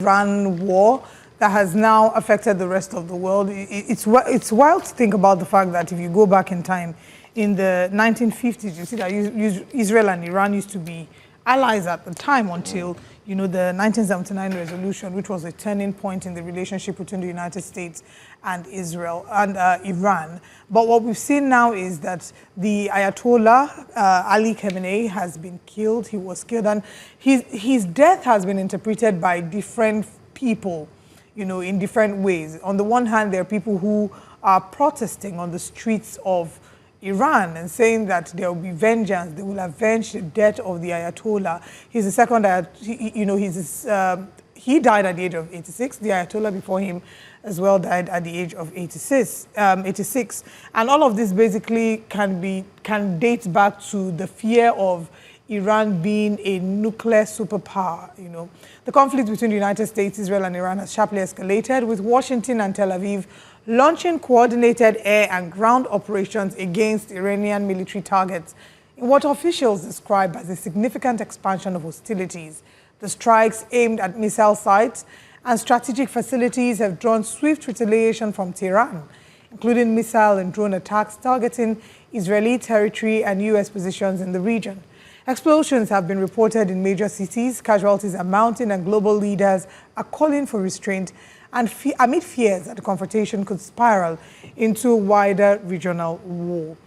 Iran war that has now affected the rest of the world. It's wild to think about the fact that if you go back in time, in the 1950s, you see that Israel and Iran used to be allies at the time until, you know, the 1979 resolution, which was a turning point in the relationship between the United States and Israel and Iran. But what we've seen now is that the Ayatollah, Ali Khamenei, has been killed. He was killed, and his death has been interpreted by different people, you know, in different ways. On the one hand, there are people who are protesting on the streets of Iran and saying that there will be vengeance, they will avenge the death of the Ayatollah. He's the second, he died at the age of 86. The Ayatollah before him as well died at the age of 86. And all of this basically can date back to the fear of Iran being a nuclear superpower. You know, the conflict between the United States, Israel, and Iran has sharply escalated, with Washington and Tel Aviv launching coordinated air and ground operations against Iranian military targets in what officials describe as a significant expansion of hostilities. The strikes aimed at missile sites and strategic facilities have drawn swift retaliation from Tehran, including missile and drone attacks targeting Israeli territory and U.S. positions in the region. Explosions have been reported in major cities, casualties are mounting, and global leaders are calling for restraint and amid fears that the confrontation could spiral into a wider regional war.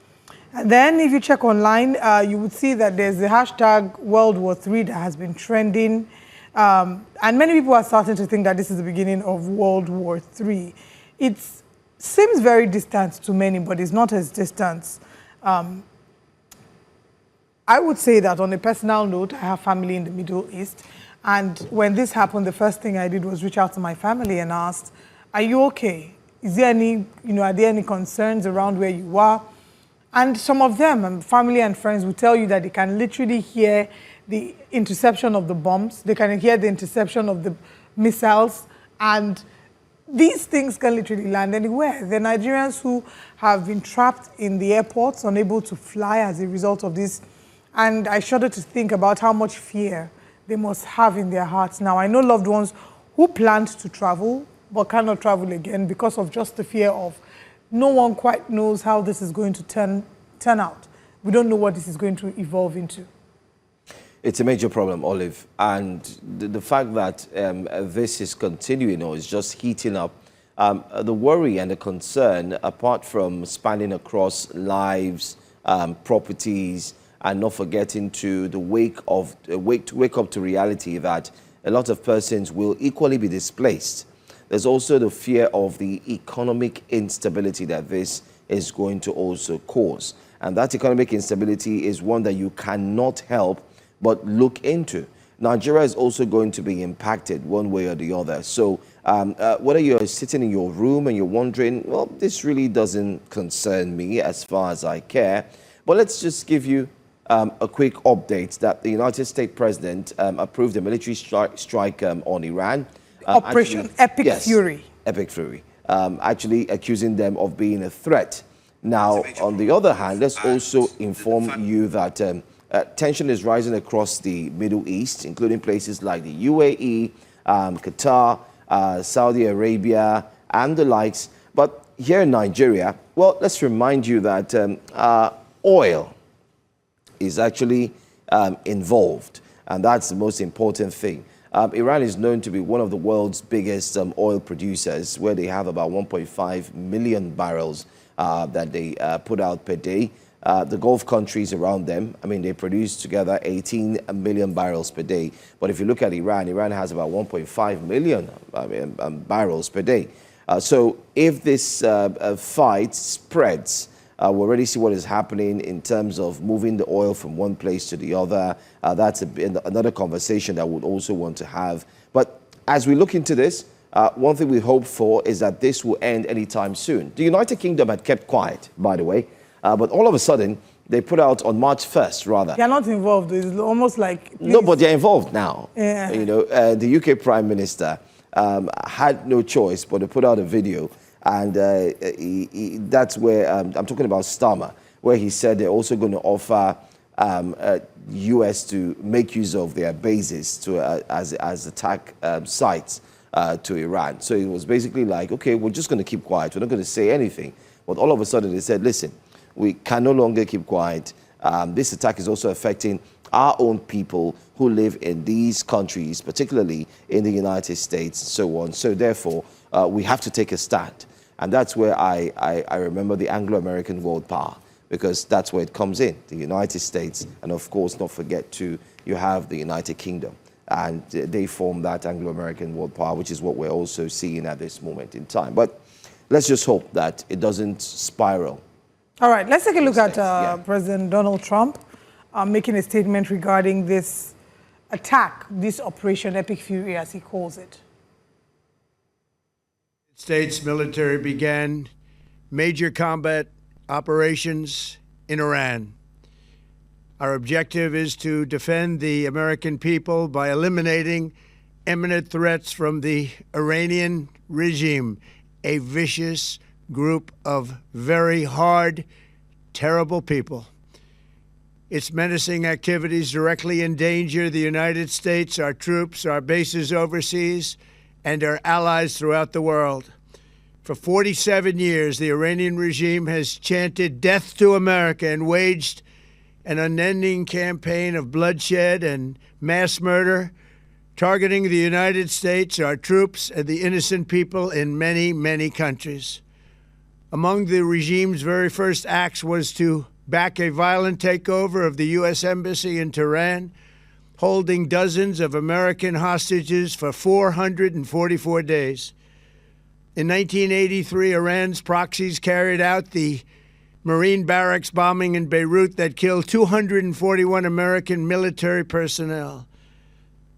And then if you check online, you would see that there's the hashtag World War III that has been trending. And many people are starting to think that this is the beginning of World War III. It seems very distant to many, but it's not as distant. I would say that on a personal note, I have family in the Middle East. And when this happened, the first thing I did was reach out to my family and asked, are you okay? Is there any, are there any concerns around where you are? And some of them, family and friends, will tell you that they can literally hear the interception of the bombs. They can hear the interception of the missiles. And these things can literally land anywhere. The Nigerians who have been trapped in the airports, unable to fly as a result of this. And I shudder to think about how much fear they must have in their hearts now. I know loved ones who planned to travel but cannot travel again because of just the fear of no one quite knows how this is going to turn out. We don't know what this is going to evolve into. It's a major problem, Olive, and the fact that this is continuing or is just heating up, the worry and the concern, apart from spanning across lives, properties, and not forgetting to the wake up to reality that a lot of persons will equally be displaced. There's also the fear of the economic instability that this is going to also cause. And that economic instability is one that you cannot help but look into. Nigeria is also going to be impacted one way or the other. So whether you're sitting in your room and you're wondering, well, this really doesn't concern me as far as I care. But let's just give you a quick update that the United States President approved a military strike on Iran. Operation Epic Fury. Epic Fury. Actually accusing them of being a threat. Now, on the other hand, let's also inform you that tension is rising across the Middle East, including places like the UAE, Qatar, Saudi Arabia, and the likes. But here in Nigeria, well, let's remind you that oil is actually involved, and that's the most important thing. Iran is known to be one of the world's biggest oil producers, where they have about 1.5 million barrels that they put out per day. The Gulf countries around them, I mean, they produce together 18 million barrels per day. But if you look at Iran, Iran has about 1.5 million barrels per day. So if this fight spreads, we already see what is happening in terms of moving the oil from one place to the other. That's another conversation that we would also want to have. But as we look into this, one thing we hope for is that this will end anytime soon. The United Kingdom had kept quiet, by the way, but all of a sudden, they put out on March 1st, rather. They're not involved. It's almost like... Please. No, but they're involved now. Yeah. You know, the UK Prime Minister had no choice but to put out a video. And that's where I'm talking about Starmer, where he said they're also going to offer U.S. to make use of their bases to as attack sites to Iran. So it was basically like, okay, we're just going to keep quiet. We're not going to say anything. But all of a sudden they said, listen, we can no longer keep quiet. This attack is also affecting our own people who live in these countries, particularly in the United States, and so on. So therefore, we have to take a stand. And that's where I remember the Anglo-American world power, because that's where it comes in, the United States. And of course, don't forget to, you have the United Kingdom. And they form that Anglo-American world power, which is what we're also seeing at this moment in time. But let's just hope that it doesn't spiral. All right, let's take a look at President Donald Trump making a statement regarding this attack, this Operation Epic Fury, as he calls it. States military began major combat operations in Iran. Our objective is to defend the American people by eliminating imminent threats from the Iranian regime, a vicious group of very hard, terrible people. Its menacing activities directly endanger the United States, our troops, our bases overseas, and our allies throughout the world. For 47 years, the Iranian regime has chanted death to America and waged an unending campaign of bloodshed and mass murder, targeting the United States, our troops, and the innocent people in many, many countries. Among the regime's very first acts was to back a violent takeover of the U.S. Embassy in Tehran, holding dozens of American hostages for 444 days. In 1983, Iran's proxies carried out the Marine barracks bombing in Beirut that killed 241 American military personnel.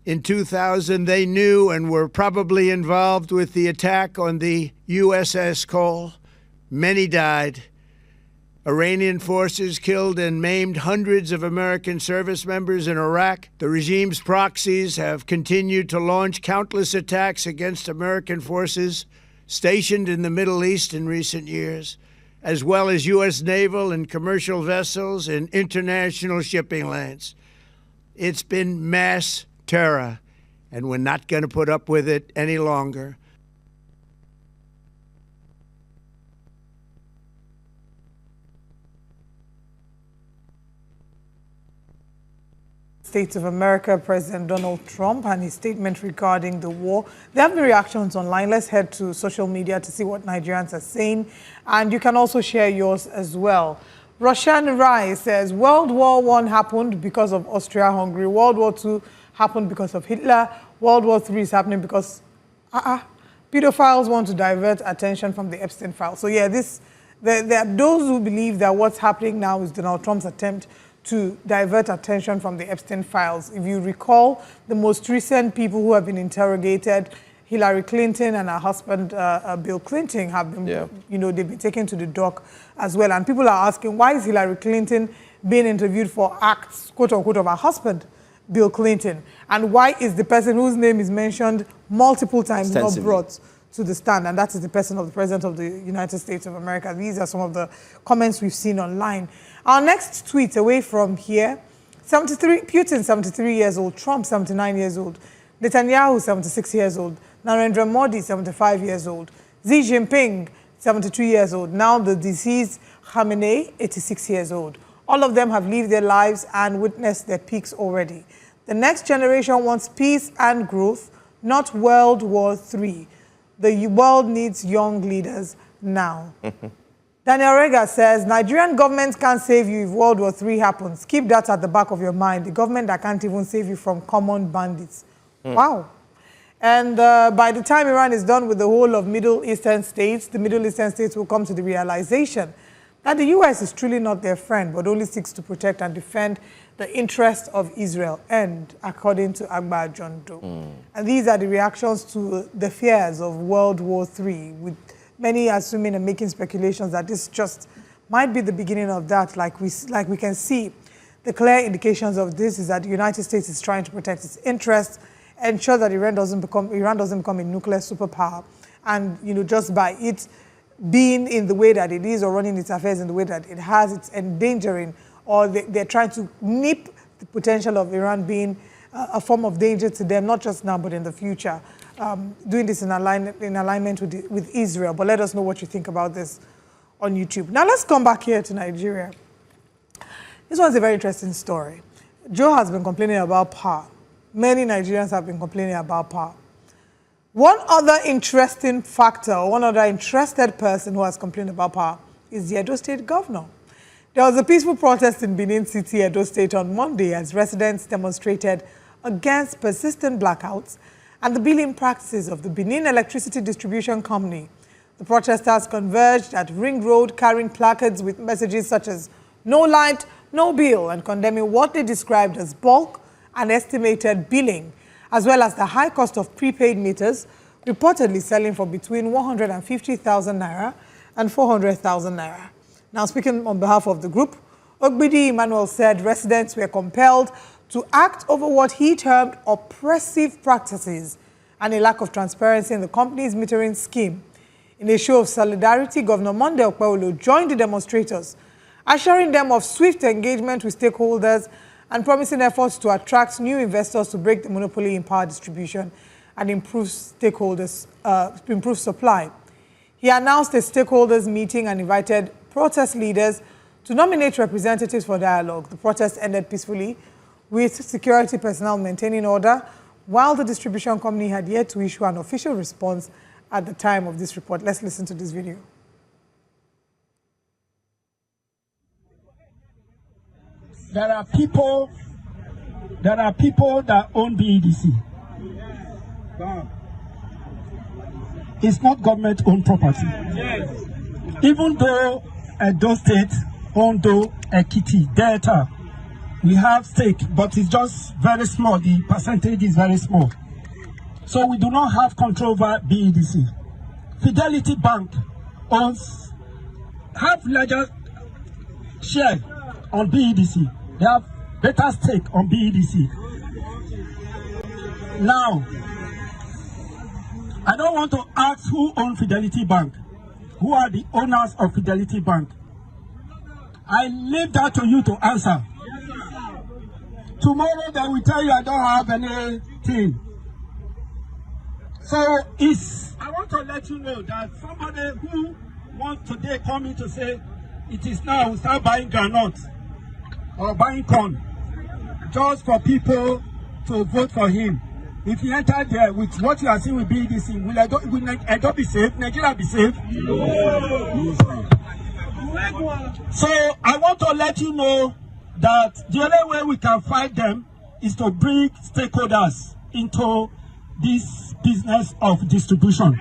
In 2000, they knew and were probably involved with the attack on the USS Cole. Many died. Iranian forces killed and maimed hundreds of American service members in Iraq. The regime's proxies have continued to launch countless attacks against American forces stationed in the Middle East in recent years, as well as U.S. naval and commercial vessels and international shipping lanes. It's been mass terror, and we're not going to put up with it any longer. States of America, President Donald Trump, and his statement regarding the war. There have been reactions online. Let's head to social media to see what Nigerians are saying. And you can also share yours as well. Roshan Rai says, World War I happened because of Austria-Hungary. World War II happened because of Hitler. World War III is happening because pedophiles want to divert attention from the Epstein files. So yeah, there are those who believe that what's happening now is Donald Trump's attempt to divert attention from the Epstein files. If you recall, the most recent people who have been interrogated, Hillary Clinton and her husband, Bill Clinton, have been, they've been taken to the dock as well. And people are asking, why is Hillary Clinton being interviewed for acts, quote unquote, of her husband, Bill Clinton? And why is the person whose name is mentioned multiple times not brought to the stand? And that is the person of the President of the United States of America. These are some of the comments we've seen online. Our next tweet away from here, Putin, 73 years old, Trump, 79 years old, Netanyahu, 76 years old, Narendra Modi, 75 years old, Xi Jinping, 72 years old, now the deceased Khamenei, 86 years old. All of them have lived their lives and witnessed their peaks already. The next generation wants peace and growth, not World War III. The world needs young leaders now. Daniel Rega says, Nigerian government can't save you if World War III happens. Keep that at the back of your mind. The government that can't even save you from common bandits. Wow. And by the time Iran is done with the whole of Middle Eastern states, the Middle Eastern states will come to the realization that the U.S. is truly not their friend, but only seeks to protect and defend the interests of Israel, and according to Agba John Doe. And these are the reactions to the fears of World War III, with many assuming and making speculations that this just might be the beginning of that. Like we can see, the clear indications of this is that the United States is trying to protect its interests, ensure that Iran doesn't become a nuclear superpower, and just by it being in the way that it is or running its affairs in the way that it has, it's endangering or they're trying to nip the potential of Iran being a form of danger to them, not just now, but in the future, doing this in alignment with Israel. But let us know what you think about this on YouTube. Now let's come back here to Nigeria. This one's a very interesting story. Joe has been complaining about power. Many Nigerians have been complaining about power. One other interesting factor, or one other interested person who has complained about power is the Edo State governor. There was a peaceful protest in Benin City, Edo State on Monday as residents demonstrated against persistent blackouts and the billing practices of the Benin Electricity Distribution Company. The protesters converged at Ring Road carrying placards with messages such as "No light, no bill," and condemning what they described as bulk and estimated billing, as well as the high cost of prepaid meters, reportedly selling for between 150,000 naira and 400,000 naira. Now, speaking on behalf of the group, Ogbidi Emmanuel said residents were compelled to act over what he termed oppressive practices and a lack of transparency in the company's metering scheme. In a show of solidarity, Governor Monday Okpebholo joined the demonstrators, assuring them of swift engagement with stakeholders and promising efforts to attract new investors to break the monopoly in power distribution and improve supply. He announced a stakeholders meeting and invited protest leaders to nominate representatives for dialogue. The protest ended peacefully, with security personnel maintaining order, while the distribution company had yet to issue an official response at the time of this report. Let's listen to this video. There are people that own BEDC. It's not government-owned property. Yes. Even though Edo State, Ondo, Ekiti, Delta, we have stake, but it's just very small. The percentage is very small. So we do not have control over BEDC. Fidelity Bank have larger share on BEDC. They have better stake on BEDC. Now, I don't want to ask who owns Fidelity Bank. Who are the owners of Fidelity Bank? I leave that to you to answer. Tomorrow they will tell you I don't have anything. So I want to let you know that somebody who wants today come in to say it is now we start buying granite or buying corn just for people to vote for him. If you enter there with what you are seeing with BEDC, will Edo be safe? Nigeria be safe? No. So I want to let you know that the only way we can fight them is to bring stakeholders into this business of distribution.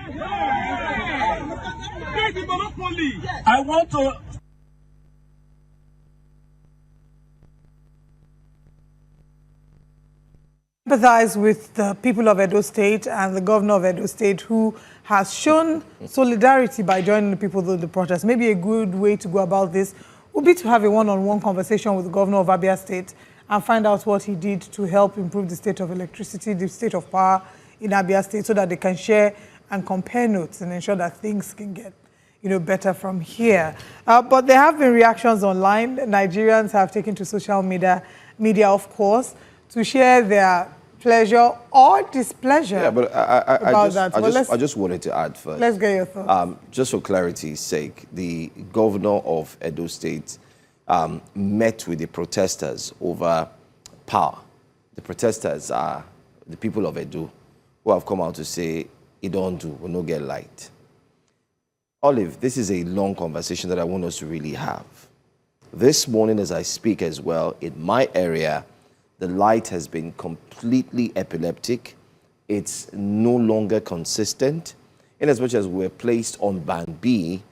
I want to empathize with the people of Edo State and the governor of Edo State, who has shown solidarity by joining the people of the protest. Maybe a good way to go about this would be to have a one-on-one conversation with the governor of Abia State and find out what he did to help improve the state of electricity, the state of power in Abia State, so that they can share and compare notes and ensure that things can get better from here. But there have been reactions online. Nigerians have taken to social media, of course, to share their pleasure or displeasure. Yeah, but I just wanted to add first. Let's get your thoughts. Just for clarity's sake, the governor of Edo State met with the protesters over power. The protesters are the people of Edo who have come out to say, "It don't do, we no get light." Olive, this is a long conversation that I want us to really have. This morning, as I speak as well, in my area, the light has been completely epileptic. It's no longer consistent. In as much as we're placed on Band B,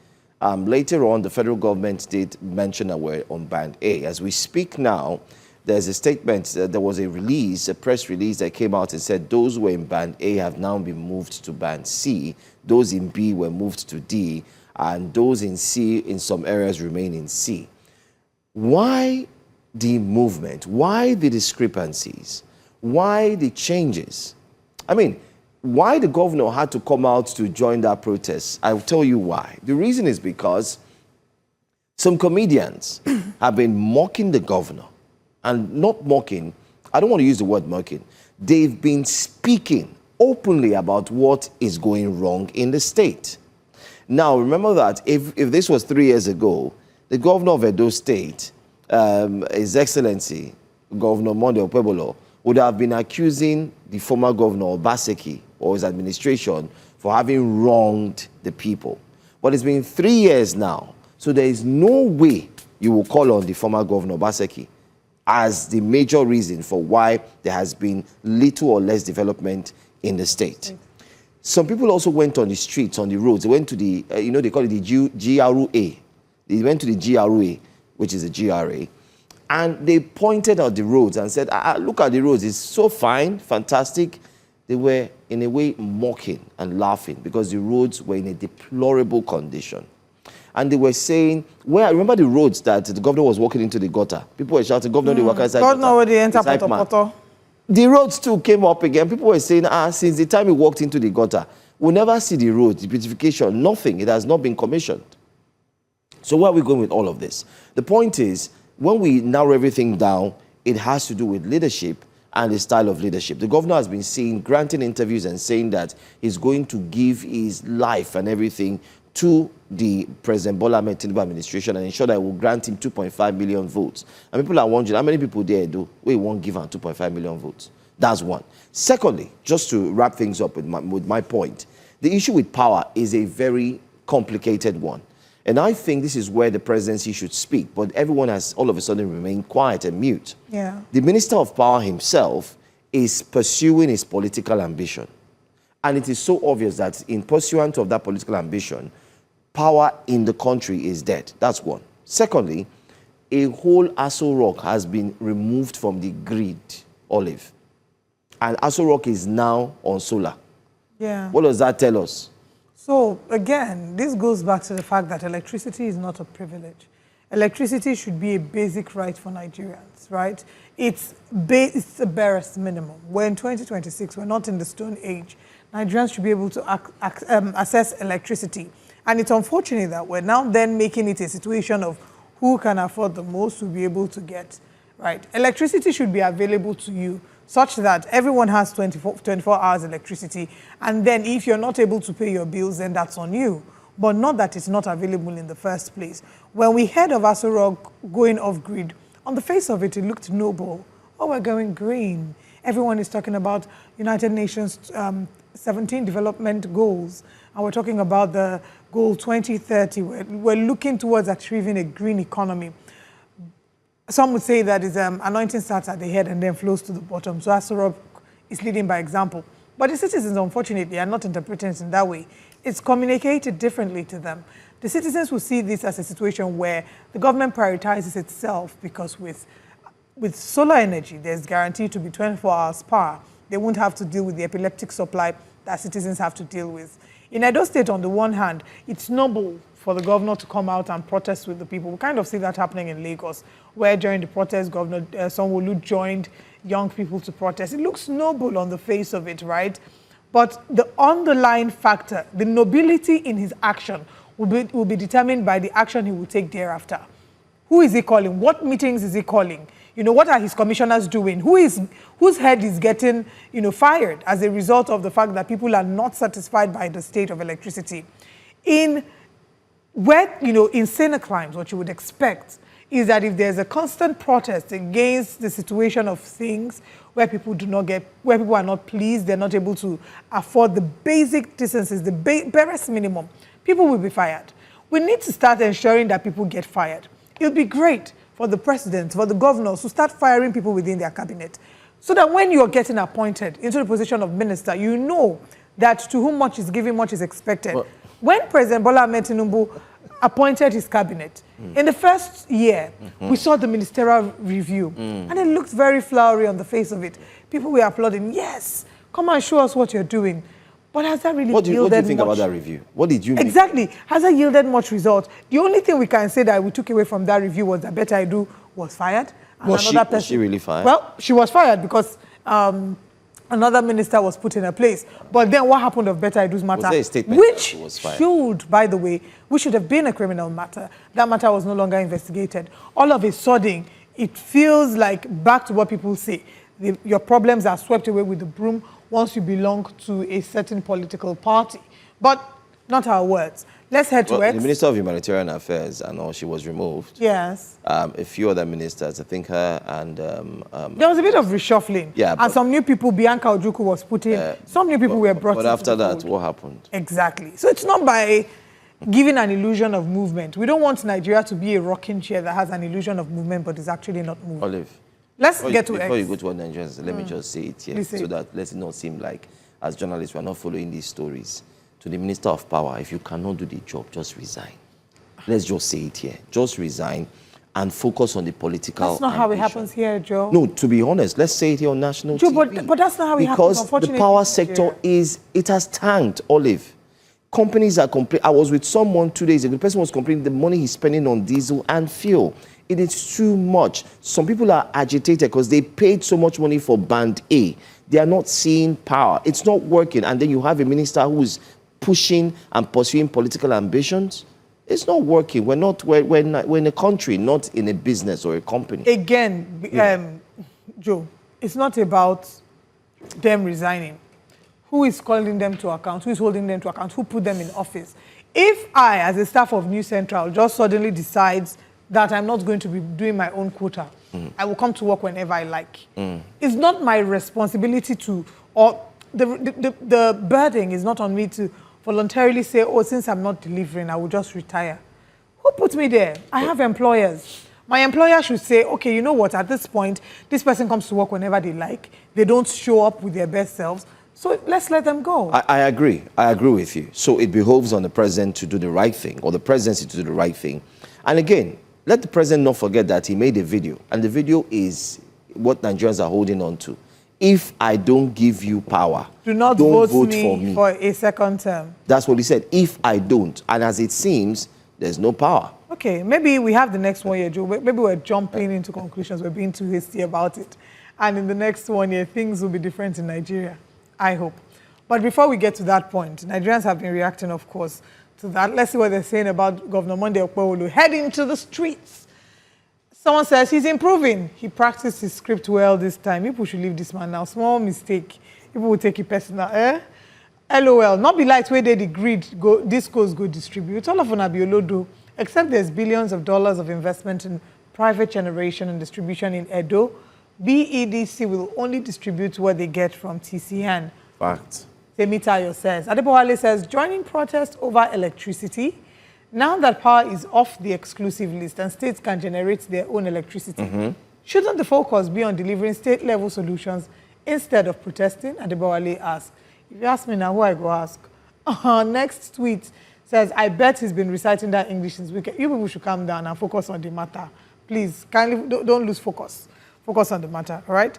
later on, the federal government did mention that we're on Band A. As we speak now, there's a statement, there was a release, a press release that came out and said those who were in Band A have now been moved to Band C, those in B were moved to D, and those in C in some areas remain in C. Why the movement? Why the discrepancies? Why the changes? I mean, why the governor had to come out to join that protest? I'll tell you why. The reason is because Some comedians have been mocking the governor, and not mocking, I don't want to use the word mocking. They've been speaking openly about what is going wrong in the state. Now, remember that if this was 3 years ago, the governor of Edo State, His Excellency, Governor Monday Okpebholo, would have been accusing the former governor, Obaseki, or his administration for having wronged the people. But it's been 3 years now, so there is no way you will call on the former governor, Obaseki, as the major reason for why there has been little or less development in the state. Some people also went on the streets, on the roads. They went to the, they call it the GRA. They went to the GRA, which is the GRA, and they pointed out the roads and said, look at the roads, it's so fine, fantastic. They were, in a way, mocking and laughing because the roads were in a deplorable condition. And they were saying, remember the roads that the governor was walking into the gutter? People were shouting, governor, they walk inside gutter. God where they enter Poto. The roads too came up again. People were saying, since the time we walked into the gutter, we'll never see the roads, the beautification, nothing. It has not been commissioned. So where are we going with all of this? The point is, when we narrow everything down, it has to do with leadership and the style of leadership. The governor has been seen granting interviews and saying that he's going to give his life and everything to the President Bola Ahmed Tinubu administration and ensure that it will grant him 2.5 million votes. And people are wondering, how many people there do we won't give him 2.5 million votes? That's one. Secondly, just to wrap things up with my point, the issue with power is a very complicated one. And I think this is where the presidency should speak, but everyone has all of a sudden remained quiet and mute. Yeah. The Minister of Power himself is pursuing his political ambition. And it is so obvious that in pursuant of that political ambition, power in the country is dead. That's one. Secondly, a whole Aso Rock has been removed from the grid, Olive. And Aso Rock is now on solar. Yeah. What does that tell us? So, again, this goes back to the fact that electricity is not a privilege. Electricity should be a basic right for Nigerians, right? It's the barest minimum. We're in 2026. We're not in the Stone Age. Nigerians should be able to access electricity. And it's unfortunate that we're now then making it a situation of who can afford the most to be able to get, right? Electricity should be available to you such that everyone has 24 hours electricity. And then if you're not able to pay your bills, then that's on you. But not that it's not available in the first place. When we heard of Aso Rock going off grid, on the face of it, it looked noble. Oh, we're going green. Everyone is talking about United Nations 17 development goals. And we're talking about the goal 2030. We're looking towards achieving a green economy. Some would say that anointing starts at the head and then flows to the bottom. So Aso Rock is leading by example. But the citizens, unfortunately, are not interpreting it in that way. It's communicated differently to them. The citizens will see this as a situation where the government prioritizes itself because with solar energy, there's guaranteed to be 24 hours power. They won't have to deal with the epileptic supply that citizens have to deal with. In Edo State, on the one hand, it's noble for the governor to come out and protest with the people. We kind of see that happening in Lagos, where during the protest, Governor Sanwo-Olu joined young people to protest. It looks noble on the face of it, right? But the underlying factor, the nobility in his action, will be determined by the action he will take thereafter. Who is he calling? What meetings is he calling? What are his commissioners doing? Whose head is getting, fired as a result of the fact that people are not satisfied by the state of electricity? In saner climes, what you would expect is that if there's a constant protest against the situation of things where people are not pleased, they're not able to afford the basic decencies, the barest minimum, people will be fired. We need to start ensuring that people get fired. It would be great for the president, for the governors to start firing people within their cabinet, so that when you're getting appointed into the position of minister, you know that to whom much is given, much is expected. Well, when President Bola Ahmed Tinubu appointed his cabinet, in the first year, we saw the ministerial review, and it looked very flowery on the face of it. People were applauding, yes, come and show us what you're doing. But has that really yielded much? What do you think about that review? What did you make? Exactly. Has that yielded much result? The only thing we can say that we took away from that review was that Better I Do was fired. Was she really fired? Well, she was fired because another minister was put in a place. But then what happened of Better Edu's matter, Was there a statement which that was fired? should, by the way, which should have been a criminal matter. That matter was no longer investigated. All of a sudden, it feels like back to what people say. Your problems are swept away with the broom once you belong to a certain political party. But not our words. Let's head to X. The Minister of Humanitarian Affairs, and all, she was removed. Yes. A few other ministers, I think her and... there was a bit of reshuffling. Yeah, and some new people, Bianca Ojukwu was put in. Some new people were brought in. But after that, fold. what happened? Exactly. So it's not by giving an illusion of movement. We don't want Nigeria to be a rocking chair that has an illusion of movement, but is actually not moving. Olive. Let's get to X. Before you go to what Nigerians, let me just say it here, Please say so it. that let it not seem like, as journalists, we're not following these stories. To the Minister of Power, if you cannot do the job, just resign. Let's just say it here. Just resign and focus on the political That's not how it ambition. happens here, Joe. No, to be honest, let's say it here on national Joe, TV. but that's not how it happens, Because unfortunately, the power in sector Nigeria. it has tanked, Olive. Companies are complaining. I was with someone 2 days ago. The person was complaining the money he's spending on diesel and fuel. It is too much. Some people are agitated because they paid so much money for Band A. They are not seeing power. It's not working. And then you have a minister who is pushing and pursuing political ambitions. It's not working. We're in a country, not in a business or a company. Again, Joe, it's not about them resigning. Who is calling them to account? Who is holding them to account? Who put them in office? If I, as a staff of New Central, just suddenly decides that I'm not going to be doing my own quota, I will come to work whenever I like. It's not my responsibility to, or the burden is not on me to voluntarily say, oh, since I'm not delivering, I will just retire. Who put me there? I have employers. My employer should say, okay, you know what, at this point, this person comes to work whenever they like. They don't show up with their best selves. So let's let them go. I agree. I agree with you. So it behoves on the president to do the right thing, or the presidency to do the right thing. And again, let the president not forget that he made a video. And the video is what Nigerians are holding on to. If I don't give you power, do not don't vote for me for a second term. That's what he said. If I don't. And as it seems, there's no power. Okay, maybe we have the next 1 year, Joe. Maybe we're jumping into conclusions. We're being too hasty about it. And in the next 1 year, things will be different in Nigeria. I hope. But before we get to that point, Nigerians have been reacting, of course, to that. Let's see what they're saying about Governor Monday Okpebholo heading to the streets. Someone says he's improving. He practiced his script well this time. People should leave this man now. Small mistake. People will take it personal. LOL. Not be light where they the greed go. Discos go distribute. All of them are Olodo. Except there's billions of dollars of investment in private generation and distribution in Edo. BEDC will only distribute what they get from TCN. Fact. Temitayo says. Adebowale says, joining protest over electricity. Now that power is off the exclusive list and states can generate their own electricity, shouldn't the focus be on delivering state-level solutions instead of protesting? Adebowale asks. If you ask me now, who I go ask? Next tweet says, I bet he's been reciting that English since weekend. You people should calm down and focus on the matter. Please, kindly don't lose focus. Focus on the matter, all right?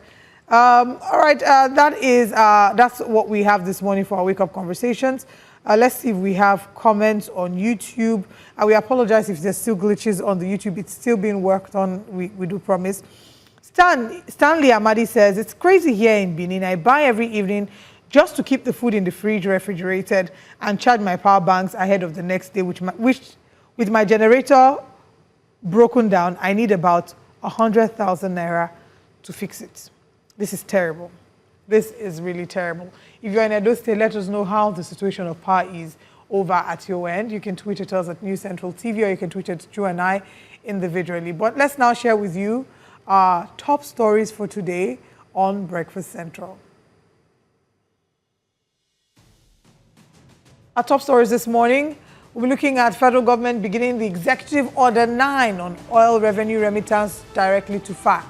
That's what we have this morning for our wake-up conversations. Let's see if we have comments on YouTube. We apologize if there's still glitches on the YouTube. It's still being worked on, we do promise. Stanley Amadi says, it's crazy here in Benin. I buy every evening just to keep the food in the fridge refrigerated and charge my power banks ahead of the next day, which with my generator broken down, I need about 100,000 naira to fix it. This is terrible. This is really terrible. If you're in Edo State, let us know how the situation of power is over at your end. You can tweet at us at News Central TV, or you can tweet at Drew and I individually. But let's now share with you our top stories for today on Breakfast Central. Our top stories this morning, we'll be looking at federal government beginning the Executive Order 9 on oil revenue remittance directly to FAC.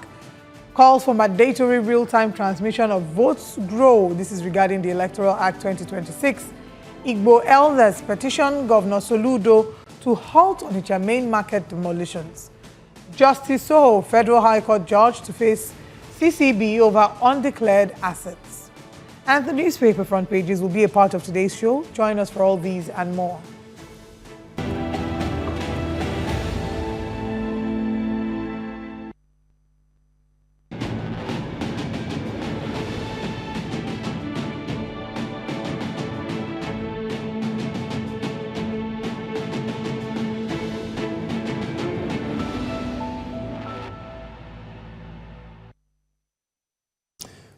Calls for mandatory real-time transmission of votes grow. This is regarding the Electoral Act 2026. Igbo Elders petitioned Governor Soludo to halt Onitsha Main Market demolitions. Justice Tsoho, Federal High Court judge, to face CCB over undeclared assets. And the newspaper front pages will be a part of today's show. Join us for all these and more.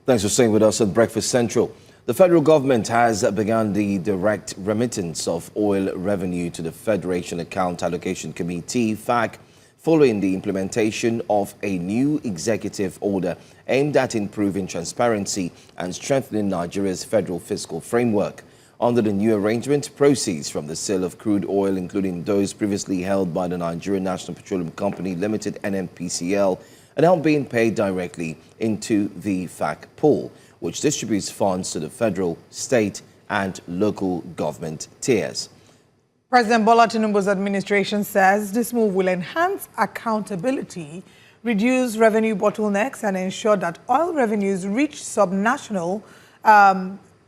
Thanks for staying with us at Breakfast Central. The federal government has begun the direct remittance of oil revenue to the Federation Account Allocation Committee, FAC, following the implementation of a new executive order aimed at improving transparency and strengthening Nigeria's federal fiscal framework. Under the new arrangement, proceeds from the sale of crude oil, including those previously held by the Nigerian National Petroleum Company Limited (NNPCL), are now being paid directly into the FAC pool, which distributes funds to the federal, state, and local government tiers. President Bola Tinubu's administration says this move will enhance accountability, reduce revenue bottlenecks, and ensure that oil revenues reach subnational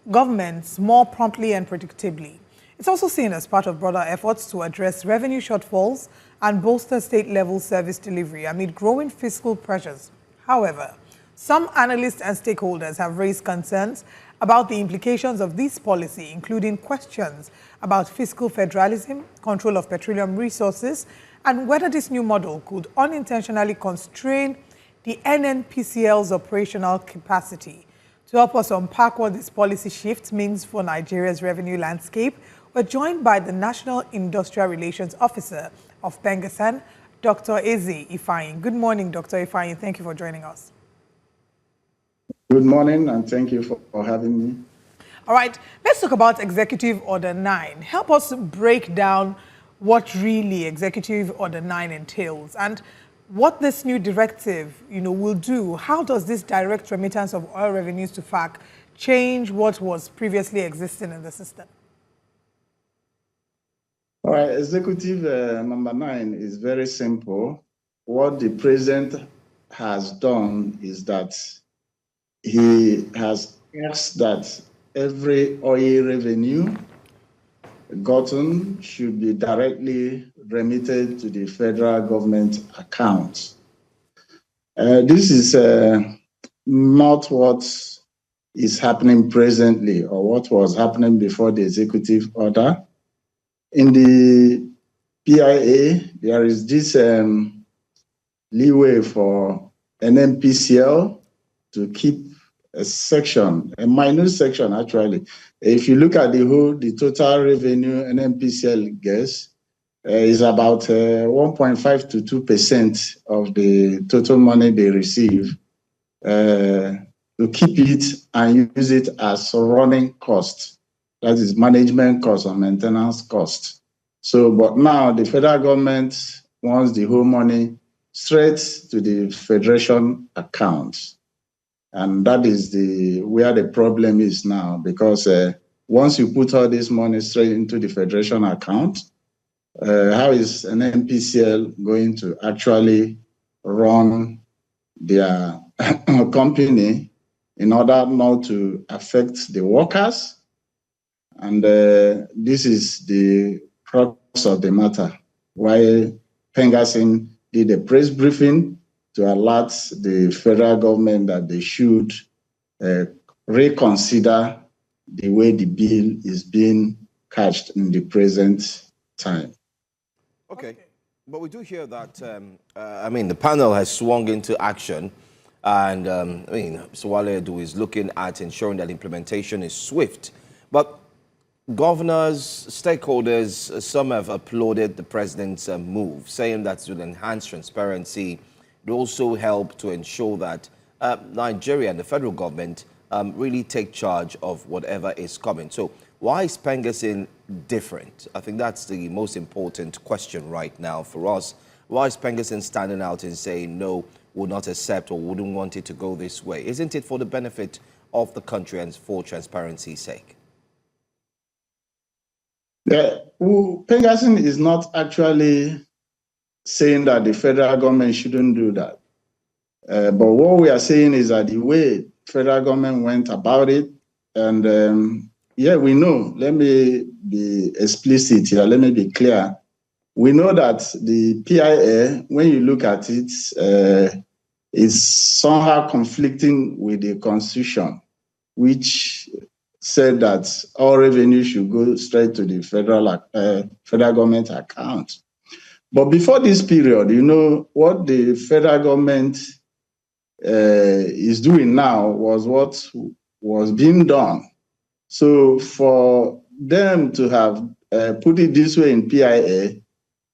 governments more promptly and predictably. It's also seen as part of broader efforts to address revenue shortfalls and bolster state-level service delivery amid growing fiscal pressures. However, some analysts and stakeholders have raised concerns about the implications of this policy, including questions about fiscal federalism, control of petroleum resources, and whether this new model could unintentionally constrain the NNPCL's operational capacity. To help us unpack what this policy shift means for Nigeria's revenue landscape, we're joined by the National Industrial Relations Officer of Pengasan, Dr. Eze Ifeanyi. Good morning, Dr. Ifeanyi. Thank you for joining us. Good morning, and thank you for having me. All right, let's talk about Executive Order 9. Help us break down what really Executive Order 9 entails and what this new directive, will do. How does this direct remittance of oil revenues to FAC change what was previously existing in the system? All right, Executive number 9 is very simple. What the president has done is that he has asked that every oil revenue gotten should be directly remitted to the federal government account. This is not what is happening presently or what was happening before the executive order. In the PIA, there is this leeway for NNPCL to keep a section, a minor section actually. If you look at the total revenue NNPCL gets is about 1.5 to 2% of the total money they receive, to keep it and use it as running cost. That is management cost or maintenance cost. So, but now the federal government wants the whole money straight to the federation account. And that is where the problem is now, because once you put all this money straight into the federation account, how is an NPCL going to actually run their company in order not to affect the workers? And this is the crux of the matter, why Pengasan did a press briefing to alert the federal government that they should reconsider the way the bill is being couched in the present time. Okay, but we do hear that, the panel has swung into action, and Swale Edu is looking at ensuring that implementation is swift. But governors, stakeholders, some have applauded the president's move, saying that it will enhance transparency. It will also help to ensure that Nigeria and the federal government really take charge of whatever is coming. So why is Pengasan different? I think that's the most important question right now for us. Why is Pengasan standing out and saying, no, will not accept or wouldn't want it to go this way? Isn't it for the benefit of the country and for transparency's sake? Pengasan is not actually saying that the federal government shouldn't do that. But what we are saying is that the way federal government went about it, and we know, let me be explicit here, let me be clear. We know that the PIA, when you look at it, is somehow conflicting with the Constitution, which said that all revenue should go straight to the federal government account. But before this period, what the federal government is doing now was what was being done. So for them to have put it this way in PIA,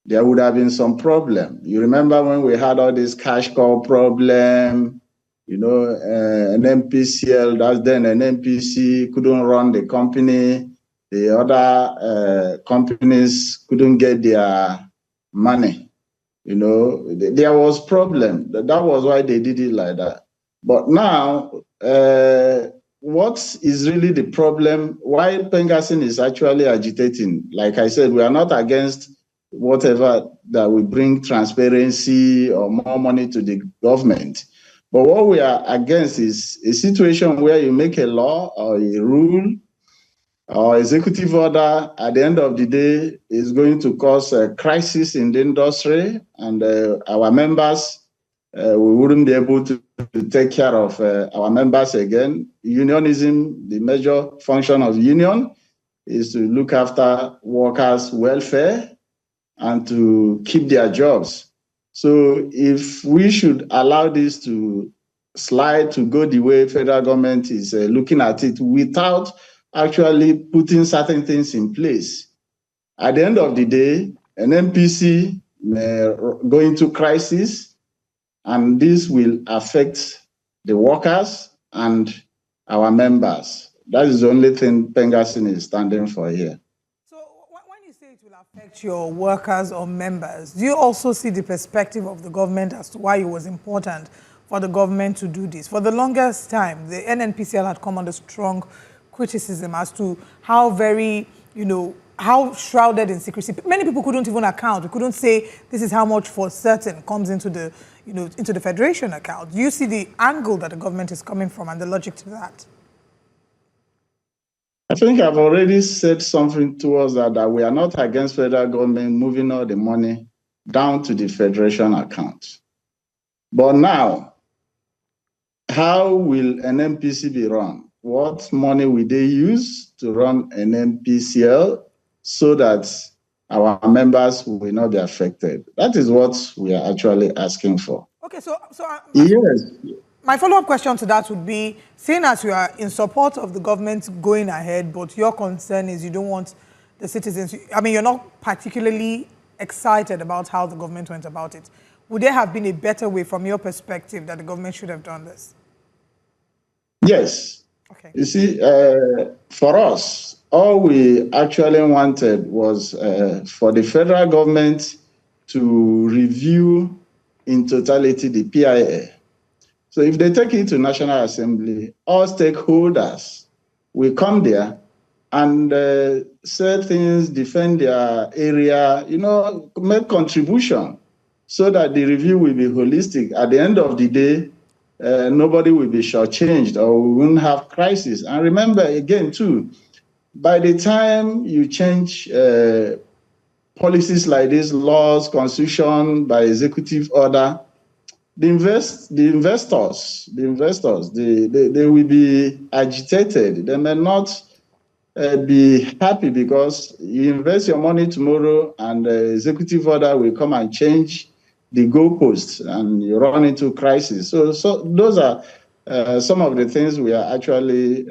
there would have been some problem. You remember when we had all this cash call problem, you know, an MPCL, that's then an MPC couldn't run the company. The other companies couldn't get their money. You know, there was problem. That was why they did it like that. But now, what is really the problem? Why Pengassin is actually agitating? Like I said, we are not against whatever that will bring transparency or more money to the government. But what we are against is a situation where you make a law or a rule or executive order, at the end of the day, is going to cause a crisis in the industry, and our members, we wouldn't be able to take care of our members again. Unionism, the major function of union is to look after workers' welfare and to keep their jobs. So if we should allow this to slide to go the way federal government is looking at it without actually putting certain things in place, at the end of the day, an MPC may go into crisis, and this will affect the workers and our members. That is the only thing Pengassin is standing for here. So when you say it will affect your workers or members, do you also see the perspective of the government as to why it was important for the government to do this? For the longest time, the NNPCL had come under strong criticism as to how very, how shrouded in secrecy. Many people couldn't even account. We couldn't say this is how much for certain comes into the, into the federation account. Do you see the angle that the government is coming from and the logic to that? I think I've already said something towards that we are not against federal government moving all the money down to the federation account. But now, how will an MPC be run? What money will they use to run an MPCL so that our members will not be affected? That is what we are actually asking for. Okay, so yes. My follow-up question to that would be, seeing as you are in support of the government going ahead, but your concern is you don't want the citizens, you're not particularly excited about how the government went about it. Would there have been a better way from your perspective that the government should have done this? Yes. Okay. You see, for us, all we actually wanted was for the federal government to review in totality the PIA. So if they take it to National Assembly, all stakeholders will come there and say things, defend their area, make contribution so that the review will be holistic. At the end of the day, nobody will be shortchanged or we won't have crisis. And remember again too, by the time you change policies like this, laws, constitution, by executive order, the investors, they will be agitated. They may not be happy because you invest your money tomorrow and the executive order will come and change the goalposts and you run into crisis. So those are some of the things we are actually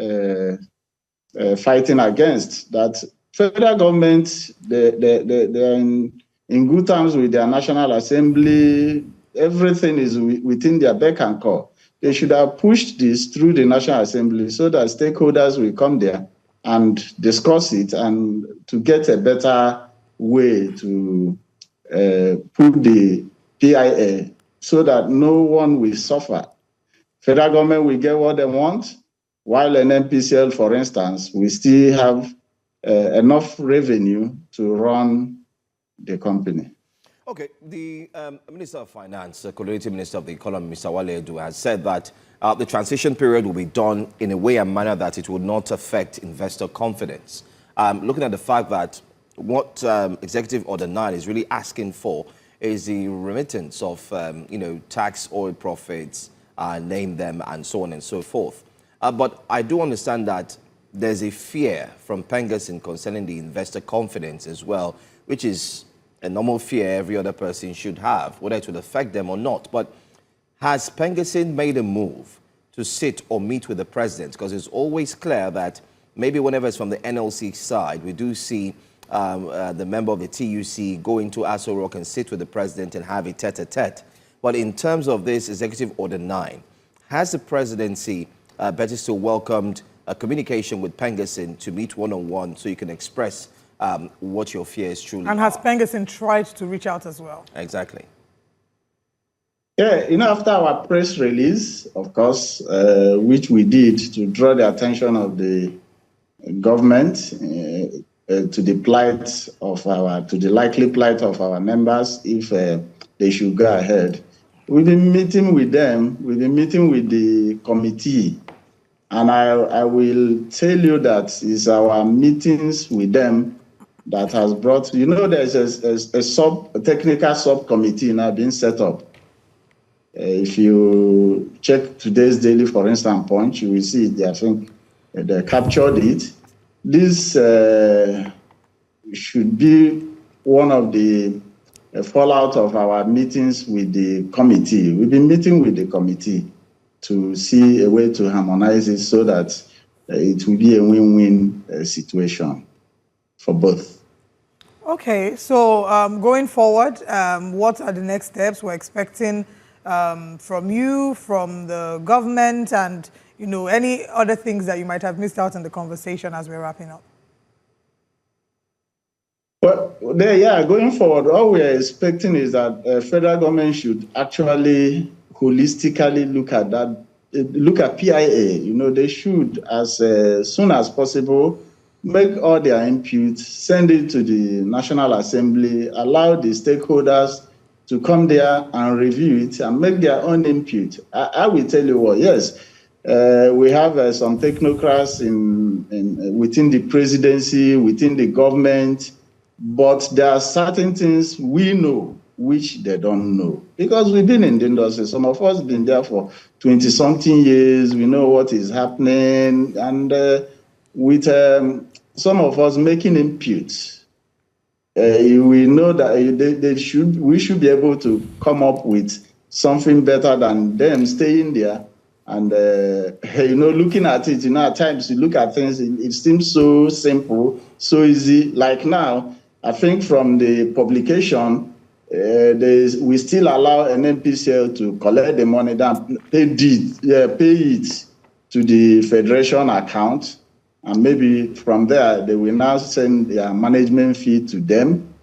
fighting against. That federal government, they're in good terms with their National Assembly. Everything is within their beck and call. They should have pushed this through the National Assembly so that stakeholders will come there and discuss it and to get a better way to put the PIA so that no one will suffer. Federal government will get what they want, while an MPCL, for instance, will still have enough revenue to run the company. Okay, the Minister of Finance, Coordinating Minister of the Economy, Mr. Wale Edu, has said that the transition period will be done in a way and manner that it will not affect investor confidence. Looking at the fact that what Executive Order 9 is really asking for is the remittance of, tax oil profits, name them, and so on and so forth. But I do understand that there's a fear from Pengassin concerning the investor confidence as well, which is a normal fear every other person should have, whether it would affect them or not. But Has Pengesin made a move to sit or meet with the president? Because it's always clear that maybe whenever it's from the NLC side, we do see the member of the TUC go into Aso Rock and sit with the president and have a tete-a-tete. But in terms of this Executive Order 9, has the presidency better still welcomed a communication with Pengesin to meet one-on-one so you can express what your fears truly are? And has Pengesin tried to reach out as well? Exactly. Yeah, after our press release, of course, which we did to draw the attention of the government to the likely plight of our members if they should go ahead. We've been meeting with them. We've been meeting with the committee, and I will tell you that it's our meetings with them that has brought. There's a technical subcommittee now being set up. If you check today's Daily, for instance, Punch, you will see I think they captured it. This should be one of the fallout of our meetings with the committee. We've been meeting with the committee to see a way to harmonize it so that it will be a win-win situation for both. Okay, so going forward, what are the next steps we're expecting from you, from the government, and any other things that you might have missed out in the conversation as we're wrapping up? Well, going forward, all we are expecting is that federal government should actually holistically look at PIA. They should, as soon as possible, make all their inputs, send it to the National Assembly, allow the stakeholders to come there and review it and make their own input. I will tell you what, yes, we have some technocrats within the presidency, within the government, but there are certain things we know which they don't know. Because we've been in the industry, some of us have been there for 20-something years, we know what is happening, and with some of us making inputs, we know that we should be able to come up with something better than them staying there and looking at it. At times you look at things, it seems so simple, so easy. Like now, I think from the publication, we still allow an NPCL to collect the money, then pay it to the federation account. And maybe from there, they will now send their management fee to them.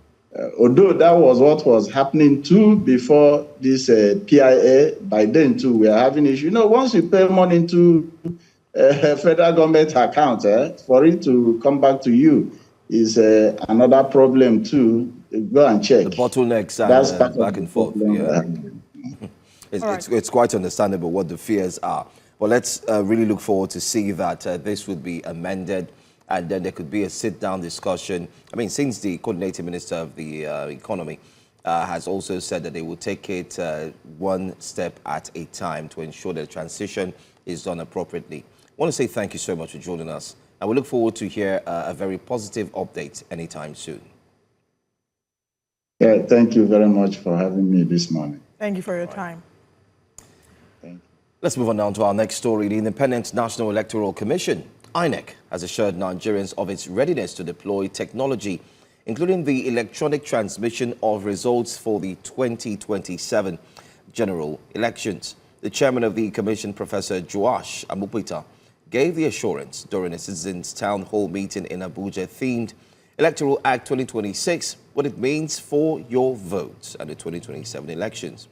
Although that was what was happening too before this PIA, by then too, we are having issues. Once you pay money to a federal government account, for it to come back to you is another problem too. Go and check. The bottlenecks That's back and forth. Yeah. It's quite understandable what the fears are. Well, let's really look forward to see that this would be amended and then there could be a sit-down discussion. I mean, since the coordinating minister of the economy has also said that they will take it one step at a time to ensure that the transition is done appropriately. I want to say thank you so much for joining us. And we look forward to hear a very positive update anytime soon. Yeah, thank you very much for having me this morning. Thank you for your time. Let's move on now to our next story. The Independent National Electoral Commission, INEC, has assured Nigerians of its readiness to deploy technology, including the electronic transmission of results for the 2027 general elections. The chairman of the commission, Professor Joash Amupita, gave the assurance during a citizens' town hall meeting in Abuja themed Electoral Act 2026, what it means for your votes and the 2027 elections.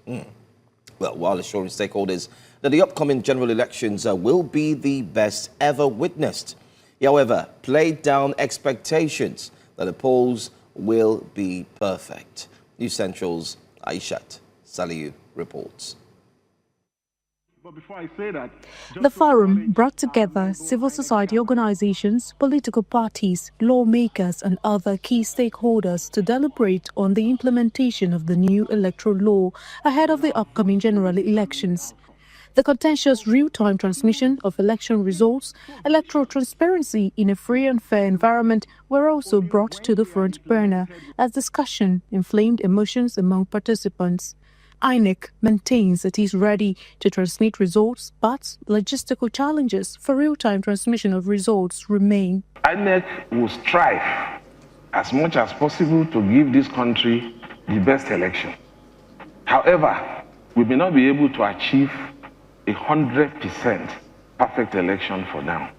Well, while assuring stakeholders that the upcoming general elections will be the best ever witnessed. He, however, played down expectations that the polls will be perfect. News Central's Aishat Saliu reports. But before I say that, the forum brought together civil society organizations, political parties, lawmakers, and other key stakeholders to deliberate on the implementation of the new electoral law ahead of the upcoming general elections. The contentious real-time transmission of election results, electoral transparency in a free and fair environment were also brought to the front burner as discussion inflamed emotions among participants. INEC maintains it is ready to transmit results, but logistical challenges for real-time transmission of results remain. INEC will strive as much as possible to give this country the best election. However, we may not be able to achieve 100% perfect election for now.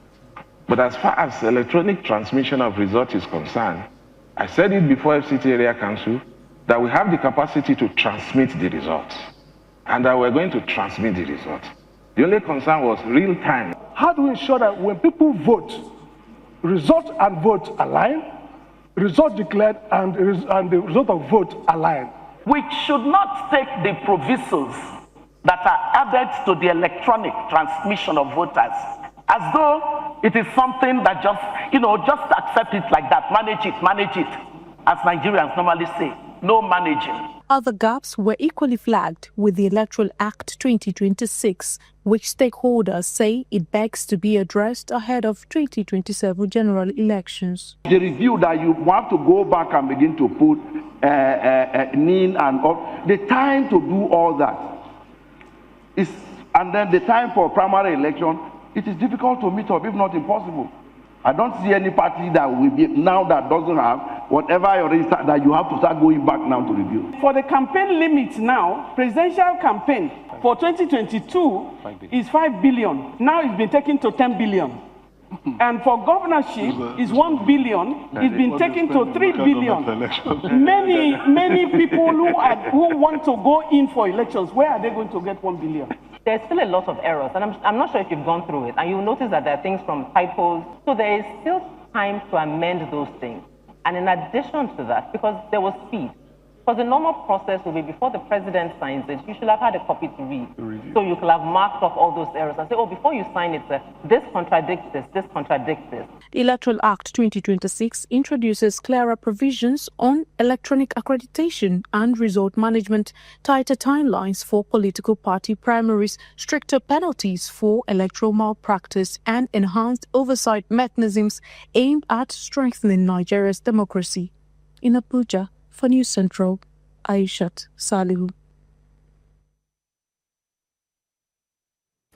But as far as electronic transmission of results is concerned, I said it before FCT Area Council that we have the capacity to transmit the results, and that we're going to transmit the results. The only concern was real time. How do we ensure that when people vote, result and vote align, result declared and the result of vote align? We should not take the provisos that are added to the electronic transmission of voters as though it is something that just accept it like that, manage it, as Nigerians normally say, no managing. Other gaps were equally flagged with the Electoral Act 2026, which stakeholders say it begs to be addressed ahead of 2027 general elections. The review that you have to go back and begin to put NIN and all, the time to do all that is, and then the time for primary election, it is difficult to meet up, if not impossible. I don't see any party that will be now that doesn't have whatever that you have to start going back now to review. For the campaign limit now, presidential campaign for 2022 is 5 billion. Now it's been taken to 10 billion. And for governorship is 1 billion. It's been taken to 3 billion. Many people who want to go in for elections, where are they going to get 1 billion? There's still a lot of errors, and I'm not sure if you've gone through it, and you'll notice that there are things from typos. So there is still time to amend those things. And in addition to that, because there was speed, because the normal process will be before the president signs it, you should have had a copy to read. So you could have marked off all those errors and say, oh, before you sign it, this contradicts this contradicts this. The Electoral Act 2026 introduces clearer provisions on electronic accreditation and result management, tighter timelines for political party primaries, stricter penalties for electoral malpractice, and enhanced oversight mechanisms aimed at strengthening Nigeria's democracy. In Abuja, for News Central, Aishat Salihu.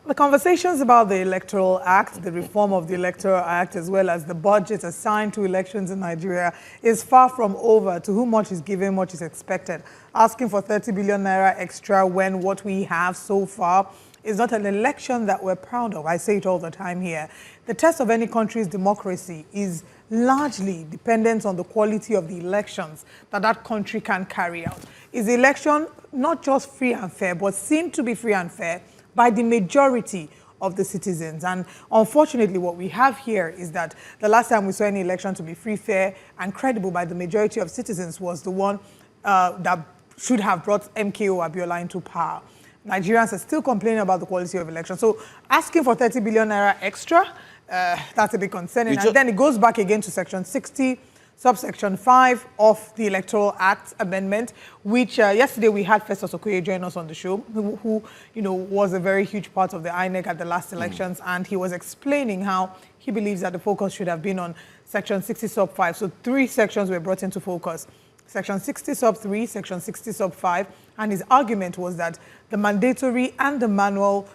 The conversations about the Electoral Act, the reform of the Electoral Act, as well as the budget assigned to elections in Nigeria is far from over. To whom much is given, much is expected. Asking for 30 billion naira extra when what we have so far is not an election that we're proud of. I say it all the time here. The test of any country's democracy is largely dependent on the quality of the elections that country can carry out. Is the election not just free and fair, but seen to be free and fair by the majority of the citizens? And unfortunately, what we have here is that the last time we saw any election to be free, fair, and credible by the majority of citizens was the one that should have brought MKO Abiola into power. Nigerians are still complaining about the quality of elections. So asking for 30 billion naira extra, that's a bit concerning. And then it goes back again to Section 60, subsection 5 of the Electoral Act amendment, which yesterday we had Festus Okoye join us on the show, who was a very huge part of the INEC at the last elections, and he was explaining how he believes that the focus should have been on Section 60 sub 5. So 3 sections were brought into focus. Section 60 sub 3, Section 60 sub 5, and his argument was that the mandatory and the manual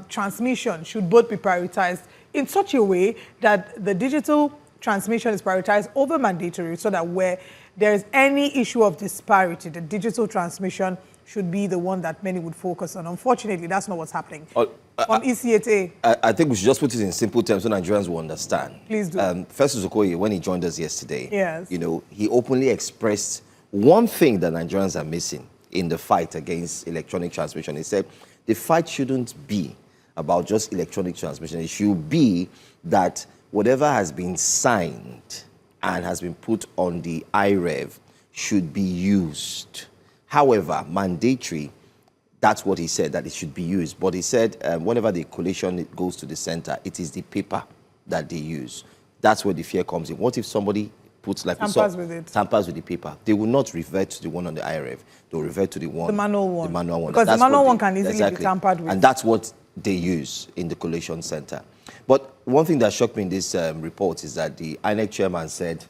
transmission should both be prioritized in such a way that the digital transmission is prioritized over mandatory, so that where there is any issue of disparity, the digital transmission should be the one that many would focus on. Unfortunately, that's not what's happening. On ECATA. I think we should just put it in simple terms so Nigerians will understand. Please do. Festus Okoye, when he joined us yesterday, yes, he openly expressed one thing that Nigerians are missing in the fight against electronic transmission. He said the fight shouldn't be about just electronic transmission. It should be that whatever has been signed and has been put on the IREV should be used. However, mandatory, that's what he said, that it should be used. But he said whenever the collation goes to the center, it is the paper that they use. That's where the fear comes in. What if somebody puts like tampers with the paper? They will not revert to the one on the IREV. They'll revert to the manual one. Because the manual one can easily be tampered with. And that's what they use in the collation center. But one thing that shocked me in this report is that the INEC chairman said,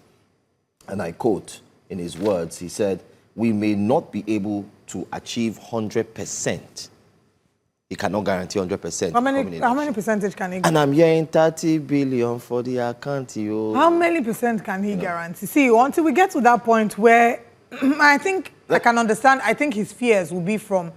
and I quote in his words, he said, "We may not be able to achieve 100%. He cannot guarantee 100%. How many percentage can he guarantee? And I'm hearing 30 billion for the account. How many percent can he guarantee? See, until we get to that point where I think I can understand, I think his fears will be from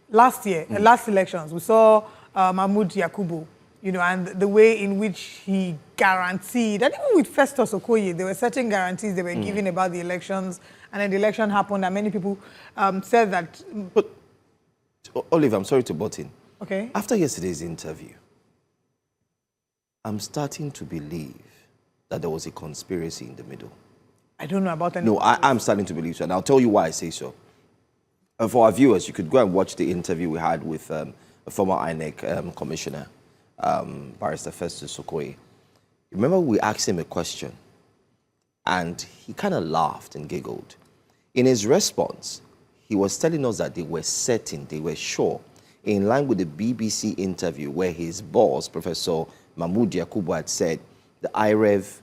last year, last elections. We saw Mahmoud Yakubu, you know, and the way in which he guaranteed, and even with Festus Okoye, there were certain guarantees they were giving about the elections, and then the election happened, and many people said that. But, Olive, I'm sorry to butt in. Okay. After yesterday's interview, I'm starting to believe that there was a conspiracy in the middle. I don't know about any. No, I'm starting to believe so, and I'll tell you why I say so. And for our viewers, you could go and watch the interview we had with a former INEC commissioner, Barrister Festus Okoye. Remember, we asked him a question, and he kind of laughed and giggled. In his response, he was telling us that they were certain, they were sure, in line with the BBC interview where his boss, Professor Mahmoud Yakubu, had said the IREV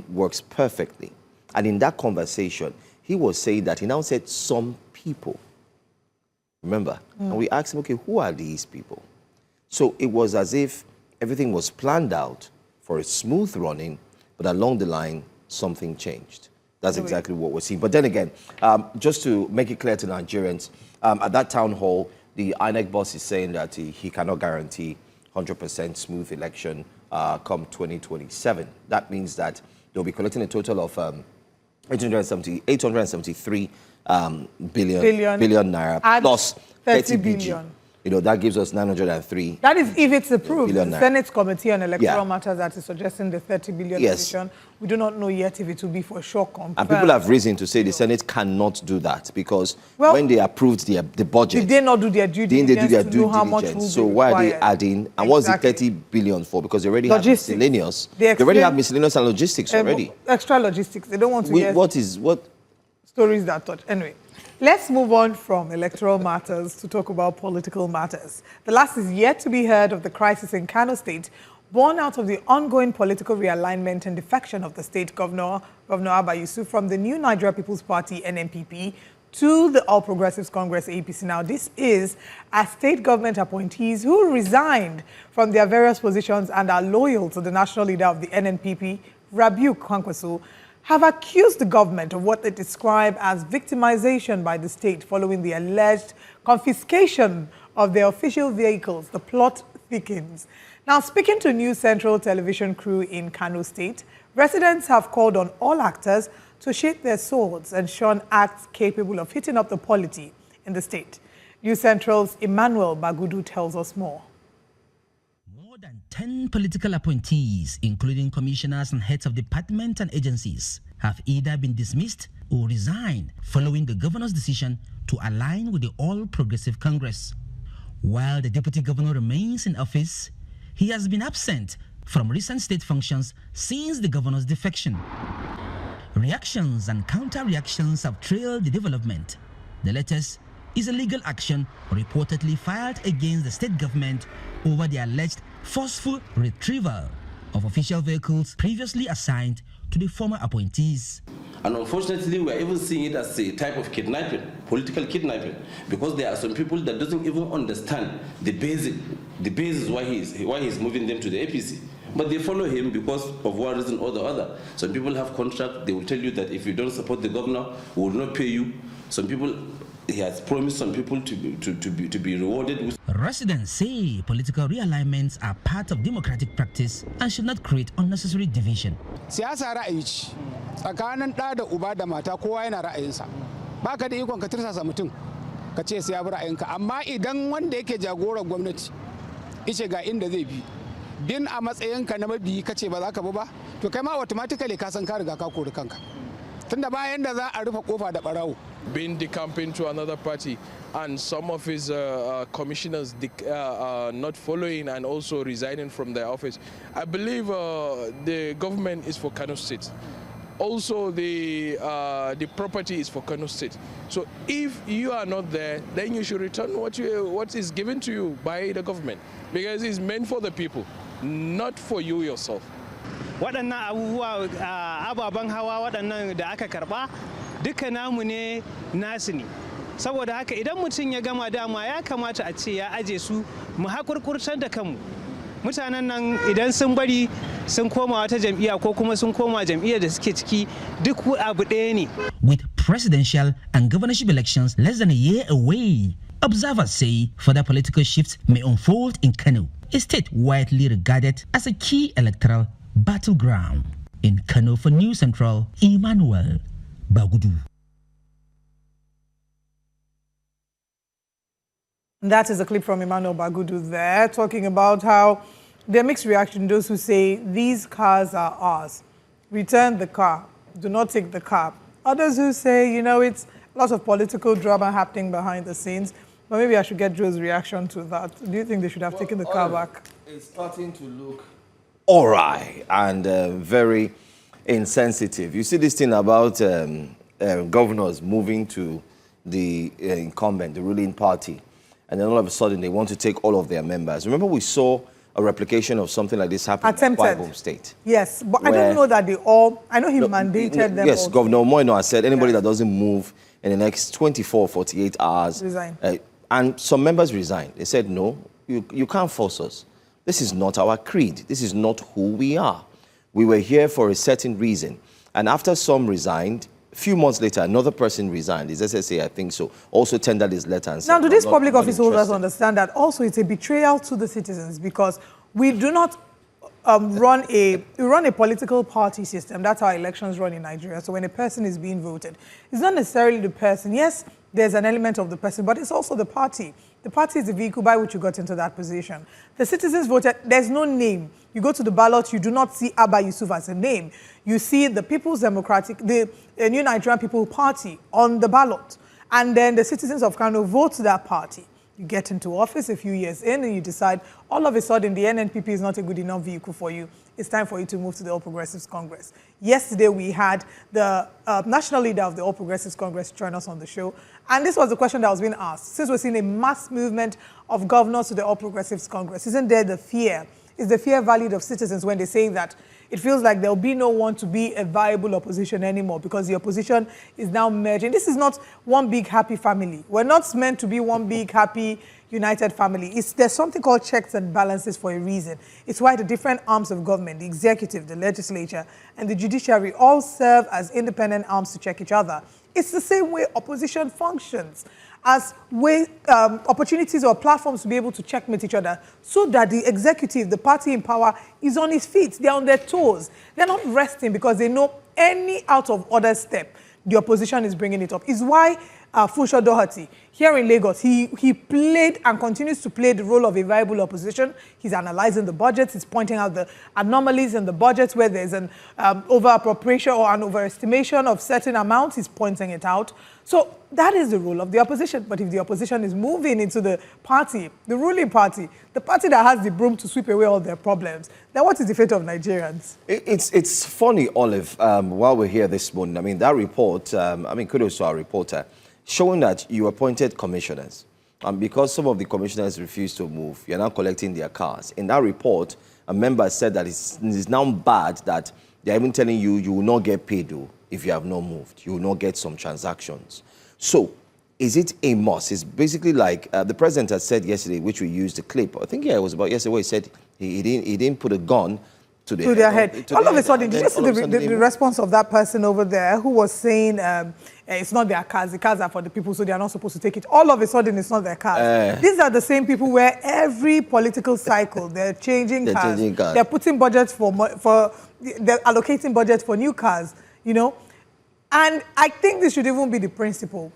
works perfectly. And in that conversation, he was saying that he now said some people. Remember? And we asked him, okay, who are these people? So it was as if everything was planned out for a smooth running, but along the line, something changed. That's exactly what we're seeing. But then again, just to make it clear to Nigerians, at that town hall, the INEC boss is saying that he cannot guarantee 100% smooth election come 2027. That means that they'll be collecting a total of 873 billion naira plus 30 billion. You know, that gives us 903. That is if it's approved. The naira. Senate Committee on Electoral Matters that is suggesting the 30 billion petition. We do not know yet if it will be for sure confirmed. And people have reason to say the Senate cannot do that because when they approved the budget, did they not do their due diligence to know how much will be So why are they adding? And what's the 30 billion for? Because they already have miscellaneous. They already have miscellaneous and logistics already. Extra logistics. They don't want to hear what stories that touch. Anyway. Let's move on from electoral matters to talk about political matters. The last is yet to be heard of the crisis in Kano State, born out of the ongoing political realignment and defection of the state governor, Governor Abba Yusuf, from the new Nigeria People's Party, NNPP, to the All Progressives Congress, APC. Now, this is as state government appointees who resigned from their various positions and are loyal to the national leader of the NNPP, Rabiu Kwankwaso, have accused the government of what they describe as victimization by the state following the alleged confiscation of their official vehicles. The plot thickens. Now, speaking to News Central television crew in Kano State, residents have called on all actors to sheath their swords and shun acts capable of hitting up the polity in the state. News Central's Emmanuel Bagudu tells us more. 10 political appointees, including commissioners and heads of departments and agencies, have either been dismissed or resigned following the governor's decision to align with the All Progressive Congress. While the deputy governor remains in office, he has been absent from recent state functions since the governor's defection. Reactions and counter-reactions have trailed the development. The latest is a legal action reportedly filed against the state government over the alleged forceful retrieval of official vehicles previously assigned to the former appointees. And unfortunately, we are even seeing it as a type of kidnapping, political kidnapping, because there are some people that doesn't even understand the basis why he's moving them to the APC. But they follow him because of one reason or the other. Some people have contract, they will tell you that if you don't support the governor, we will not pay you. Some people, he has promised some people to be rewarded with. Residents say political realignments are part of democratic practice and should not create unnecessary division. Siyasa ra'ayi ce tsakanin ɗa da uba da mata kowa yana ra'ayinsa. Baka da ikon ka tirsasa mutum ka ce sai ya bi ra'ayinka, amma idan wanda yake jagoran gwamnati ice ga inda zai bi din a matsayinka na mabiyi kace ba za ka bi ba, to kai ma automatically ka san ka riga ka kori kanka. Tunda bayan da za a rufe kofa da barawo. Being decamping to another party and some of his commissioners not following and also resigning from their office. I believe the government is for Kano State. Also, the property is for Kano State. So if you are not there, then you should return what is given to you by the government, because it's meant for the people, not for you yourself. Waɗannan abubuwa ababen hawa waɗannan da aka karɓa duka namu ne nasu ne, saboda haka idan mutum ya gama dama ya kamata a ce ya aje su mu hakurkurtar da kanmu mutanen nan idan sun bari sun koma wata jam'iyya ko kuma sun koma jam'iyyar da suke ciki duk abu ɗaya ne. With presidential and governorship elections less than a year away, observers say further political shifts may unfold in Kano, a state widely regarded as a key electoral battleground. In Kano for News Central, Emmanuel Bagudu. That is a clip from Emmanuel Bagudu there, talking about how there are mixed reaction. Those who say these cars are ours, return the car, do not take the car. Others who say, you know, it's lots of political drama happening behind the scenes. But maybe I should get Joe's reaction to that. Do you think they should have taken the car back? It's starting to look all right and very insensitive. You see this thing about governors moving to the incumbent, the ruling party, and then all of a sudden they want to take all of their members. Remember we saw a replication of something like this happen in my home state. Yes, but I don't know that they all, I know he mandated them. Yes, also. Governor Moino has said anybody that doesn't move in the next 24, 48 hours. Resign. And some members resigned. They said, no, you can't force us. This is not our creed. This is not who we are. We were here for a certain reason. And after some resigned, a few months later, another person resigned. His SSA, I think so, also tendered his letter and said, now, do these public office holders understand that also it's a betrayal to the citizens because we do not run a political party system. That's how elections run in Nigeria. So when a person is being voted, it's not necessarily the person. Yes, there's an element of the person, but it's also the party. The party is the vehicle by which you got into that position. The citizens voted, there's no name. You go to the ballot, you do not see Abba Yusuf as a name. You see the People's Democratic, the New Nigerian People Party on the ballot. And then the citizens of Kano vote that party. You get into office a few years in and you decide all of a sudden the NNPP is not a good enough vehicle for you. It's time for you to move to the All Progressives Congress. Yesterday we had the national leader of the All Progressives Congress join us on the show. And this was the question that was being asked. Since we're seeing a mass movement of governors to the All Progressives Congress, isn't there the fear? Is the fear valid of citizens when they say that it feels like there'll be no one to be a viable opposition anymore because the opposition is now merging? This is not one big happy family. We're not meant to be one big happy united family. There's something called checks and balances for a reason. It's why the different arms of government, the executive, the legislature, and the judiciary all serve as independent arms to check each other. It's the same way opposition functions, as opportunities or platforms to be able to checkmate each other so that the executive, the party in power, is on its feet. They're on their toes. They're not resting because they know any out of order step, the opposition is bringing it up. It's why Funsho Doherty, here in Lagos, he played and continues to play the role of a viable opposition. He's analyzing the budgets. He's pointing out the anomalies in the budgets where there's an over-appropriation or an overestimation of certain amounts. He's pointing it out. So that is the role of the opposition. But if the opposition is moving into the party, the ruling party, the party that has the broom to sweep away all their problems, then what is the fate of Nigerians? It's funny, Olive, while we're here this morning, I mean, that report, kudos to our reporter, showing that you appointed commissioners. And because some of the commissioners refused to move, you're now collecting their cars. In that report, a member said that it's now bad that they're even telling you you will not get paid if you have not moved. You will not get some transactions. So is it a must? It's basically like the president had said yesterday, which we used the clip. I think, it was about yesterday where he said he didn't put a gun to their head. All of a sudden, did you see the response of that person over there who was saying it's not their cars, the cars are for the people, so they are not supposed to take it. All of a sudden, it's not their cars. These are the same people where every political cycle, they're changing cars. They're putting budgets they're allocating budgets for new cars, you know. And I think this should even be the principle.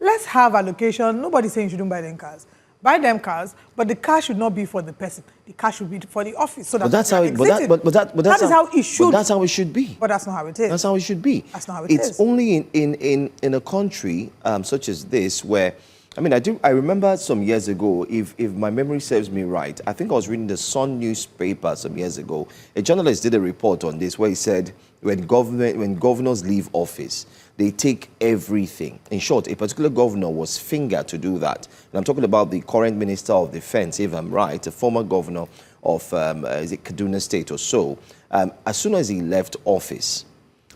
Let's have allocation. Nobody's saying you shouldn't buy them cars. Buy them cars, but the car should not be for the person. The car should be for the office. So that's how it should. But that's how it should be. But that's not how it is. That's how it should be. That's not how it is. It's only in a country such as this where, I remember some years ago, if my memory serves me right, I think I was reading the Sun newspaper some years ago. A journalist did a report on this where he said when governors leave office, they take everything. In short, a particular governor was fingered to do that. And I'm talking about the current Minister of Defense, if I'm right, a former governor of Kaduna State or so. As soon as he left office,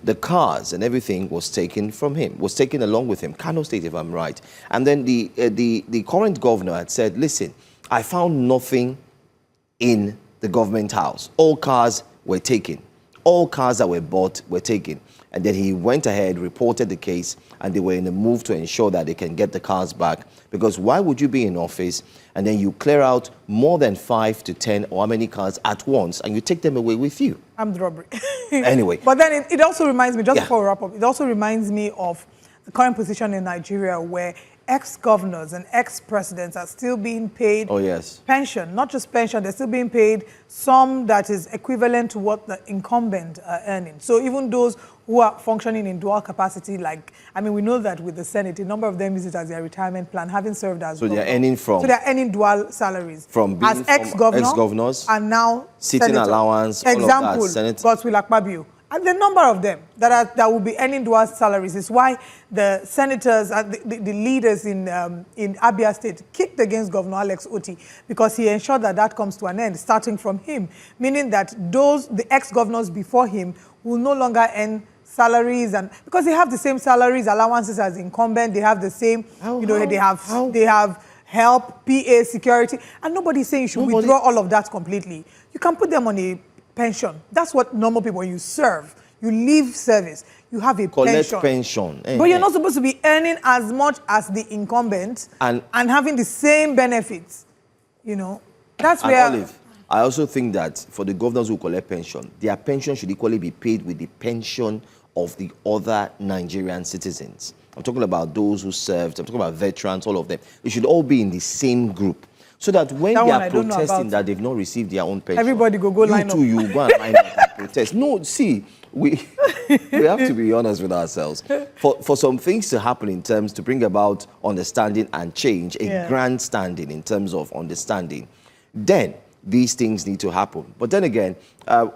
the cars and everything was taken from him, was taken along with him, Kano State, if I'm right. And then the current governor had said, listen, I found nothing in the government house. All cars were taken. All cars that were bought were taken. And then he went ahead, reported the case, and they were in a move to ensure that they can get the cars back. Because why would you be in office and then you clear out more than 5 to 10 or how many cars at once and you take them away with you? Armed robbery. Anyway. But then it also reminds me, just before we wrap up, it also reminds me of the current position in Nigeria where ex-governors and ex-presidents are still being paid pension, not just pension, they're still being paid some that is equivalent to what the incumbent are earning. So even those who are functioning in dual capacity, like, I mean, we know that with the Senate, a number of them use it as their retirement plan, having served as they're earning from... So they're earning dual salaries. From being as ex-governors and now sitting senator. Allowance, example, Senate. Godswill Akpabio. And the number of them that will be earning dual salaries is why the senators and the leaders in Abia State kicked against Governor Alex Oti, because he ensured that that comes to an end, starting from him, meaning that the ex-governors before him will no longer earn salaries, and because they have the same salaries, allowances as incumbent, they have the same, they have help, PA, security, and nobody's saying you should withdraw all of that completely. You can put them on a pension. That's what normal people, when you serve, you leave service, you have a pension. But you're not supposed to be earning as much as the incumbent and having the same benefits. You know, that's where... Olive, I also think that for the governors who collect pension, their pension should equally be paid with the pension of the other Nigerian citizens. I'm talking about those who served, I'm talking about veterans, all of them. They should all be in the same group. So that when they are protesting that they've not received their own pension, everybody go line up. You go and line up and protest. No, see, we have to be honest with ourselves. For some things to happen in terms to bring about understanding and change, a grandstanding in terms of understanding, then these things need to happen. But then again,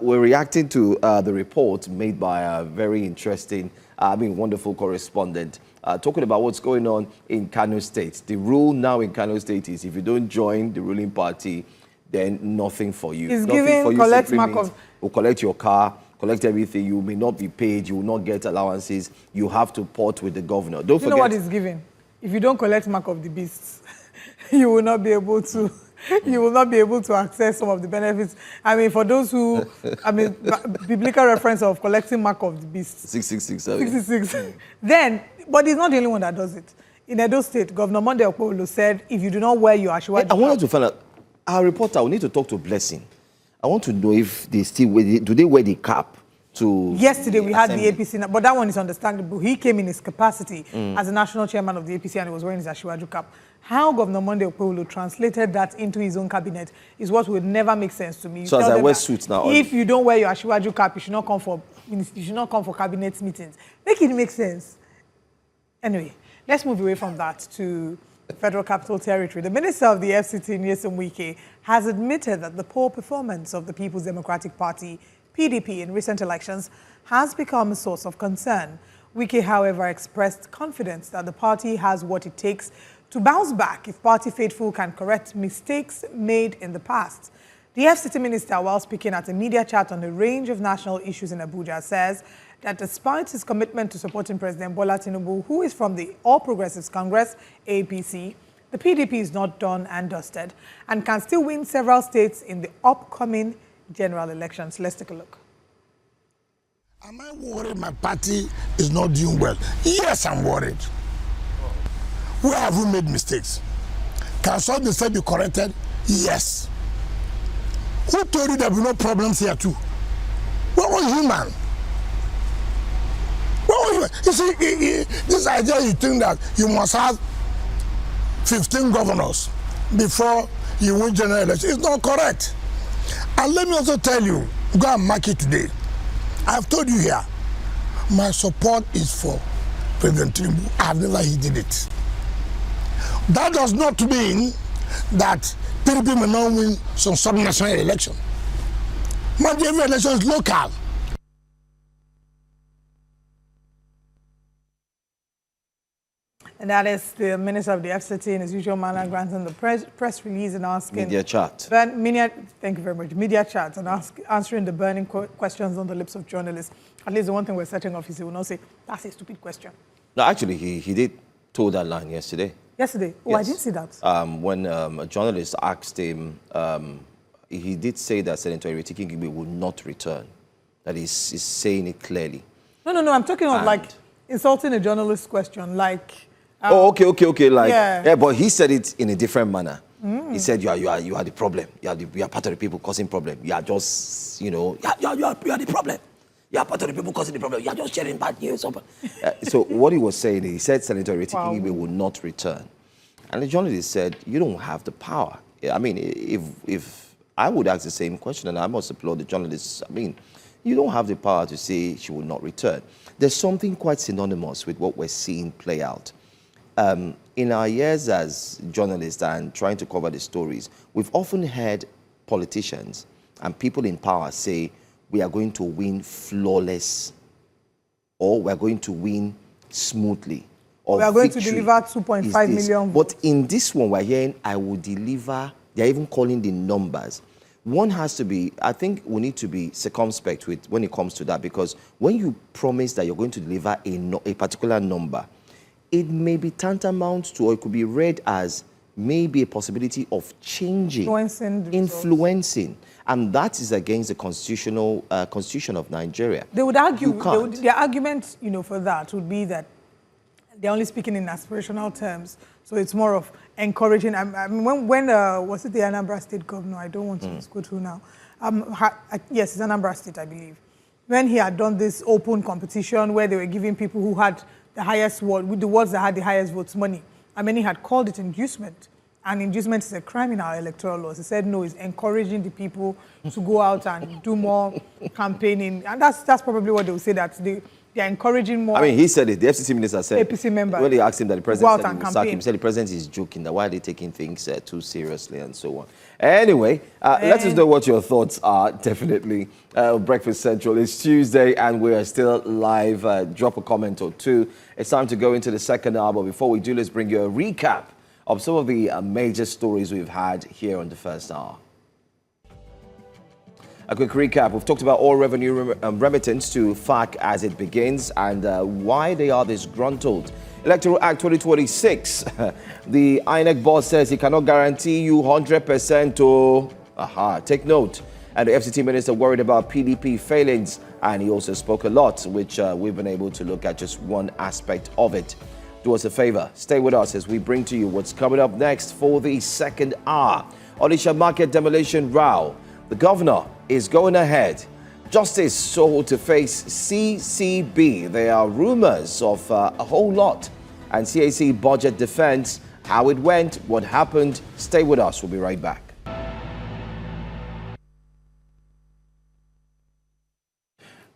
we're reacting to the report made by a very interesting, wonderful correspondent, talking about what's going on in Kano State. The rule now in Kano State is if you don't join the ruling party, then nothing for you. It's giving collect mark of... We'll collect your car, collect everything. You may not be paid. You will not get allowances. You have to port with the governor. Don't forget... You know what it's giving? If you don't collect mark of the beasts, you will not be able to... You will not be able to access some of the benefits. I mean, for those who... biblical reference of collecting mark of the beast. 666. 666. Then... But he's not the only one that does it. In Edo State, Governor Monday Okpolo said, if you do not wear your Ashiwaju... I wanted to find out, our reporter will need to talk to Blessing. I want to know if they still wear do they wear the cap to... Yesterday we had the APC, but that one is understandable. He came in his capacity as the national chairman of the APC and he was wearing his Ashiwaju cap. How Governor Monday Okpolo translated that into his own cabinet is what would never make sense to me. So as I wear suits now... If you don't wear your Ashiwaju cap, you should not come for cabinet meetings. Make it make sense. Anyway, let's move away from that to Federal Capital Territory. The Minister of the FCT, Nyesom Wike, has admitted that the poor performance of the People's Democratic Party, PDP, in recent elections has become a source of concern. Wike, however, expressed confidence that the party has what it takes to bounce back if party faithful can correct mistakes made in the past. The FCT minister, while speaking at a media chat on a range of national issues in Abuja, says that despite his commitment to supporting President Bola Tinubu, who is from the All Progressives Congress, APC, the PDP is not done and dusted and can still win several states in the upcoming general elections. Let's take a look. Am I worried my party is not doing well? Yes, I'm worried. Where have we made mistakes? Can some mistakes be corrected? Yes. Who told you there will be no problems here too? What was human? You see, this idea you think that you must have 15 governors before you win general election is not correct. And let me also tell you, go and mark it today. I've told you here, my support is for President Tinubu. I have never hidden it. That does not mean that PDP may not win some sub-national election. But every election is local. And that is the Minister of the FCT in his usual manner granting the press release and asking... Media chat. Thank you very much. Media chat and answering the burning questions on the lips of journalists. At least the one thing we're setting off is he will not say, that's a stupid question. No, actually, he did toe that line yesterday. Yesterday? Oh, yes. I didn't see that. When a journalist asked him, he did say that Senator Igbo will not return. That he's saying it clearly. No, I'm talking of like insulting a journalist's question, like... okay. Like, yeah, but he said it in a different manner. He said, you are the problem. You are part of the people causing problem. You are just, you are the problem. You are part of the people causing the problem. You are just sharing bad news. So what he was saying, he said Senator Igbo will not return. And the journalist said, you don't have the power. I mean, if I would ask the same question, and I must applaud the journalists, I mean, you don't have the power to say she will not return. There's something quite synonymous with what we're seeing play out. In our years as journalists and trying to cover the stories, we've often heard politicians and people in power say, we are going to win flawless, or we're going to win smoothly, or we are going to deliver 2.5 million votes. But in this one, we're hearing, I will deliver, they're even calling the numbers. One has to be, I think we need to be circumspect with when it comes to that, because when you promise that you're going to deliver a particular number, it may be tantamount to, or it could be read as maybe a possibility of changing, influencing, and that is against the constitution of Nigeria. They would argue, their argument, for that would be that they're only speaking in aspirational terms, so it's more of encouraging. I mean, when was it the Anambra State governor? I don't want to go through now. Yes, it's Anambra State, I believe. When he had done this open competition where they were giving people who had the highest word, with the words that had the highest votes, money. I mean, he had called it inducement. And inducement is a crime in our electoral laws. He said, no, it's encouraging the people to go out and do more campaigning. And that's probably what they will say, that they're encouraging more. I mean, he said it. The FCC minister said, APC members, when they asked him that the president said he would sack him, he said the president is joking, that why are they taking things too seriously and so on. Anyway, let us know what your thoughts are, definitely. Breakfast Central, it's Tuesday and we are still live. Drop a comment or two. It's time to go into the second hour, but before we do, let's bring you a recap of some of the major stories we've had here on the first hour. A quick recap. We've talked about all revenue remittance to FAC as it begins and why they are disgruntled. Electoral Act 2026. The INEC boss says he cannot guarantee you 100% to... Take note. And the FCT minister worried about PDP failings, and he also spoke a lot, which we've been able to look at just one aspect of it. Do us a favor, stay with us as we bring to you what's coming up next for the second hour. Onitsha Market demolition row. The governor is going ahead. Justice Tsoho to face CCB. There are rumors of a whole lot. And CAC budget defense, how it went, what happened. Stay with us. We'll be right back.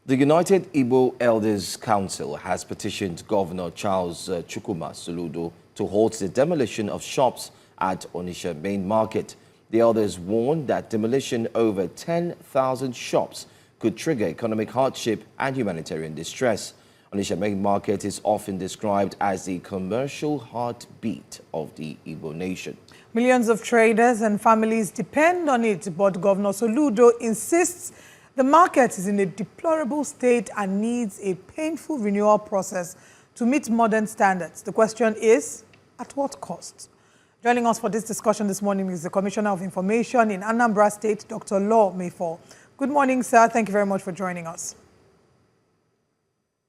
The United Igbo Elders Council has petitioned Governor Charles Chukwuma Soludo to halt the demolition of shops at Onitsha Main Market. The elders warned that demolition over 10,000 shops could trigger economic hardship and humanitarian distress. Onitsha Main Market is often described as the commercial heartbeat of the Igbo nation. Millions of traders and families depend on it, but Governor Soludo insists the market is in a deplorable state and needs a painful renewal process to meet modern standards. The question is, at what cost? Joining us for this discussion this morning is the Commissioner of Information in Anambra State, Dr. Law Mayfor. Good morning, sir. Thank you very much for joining us.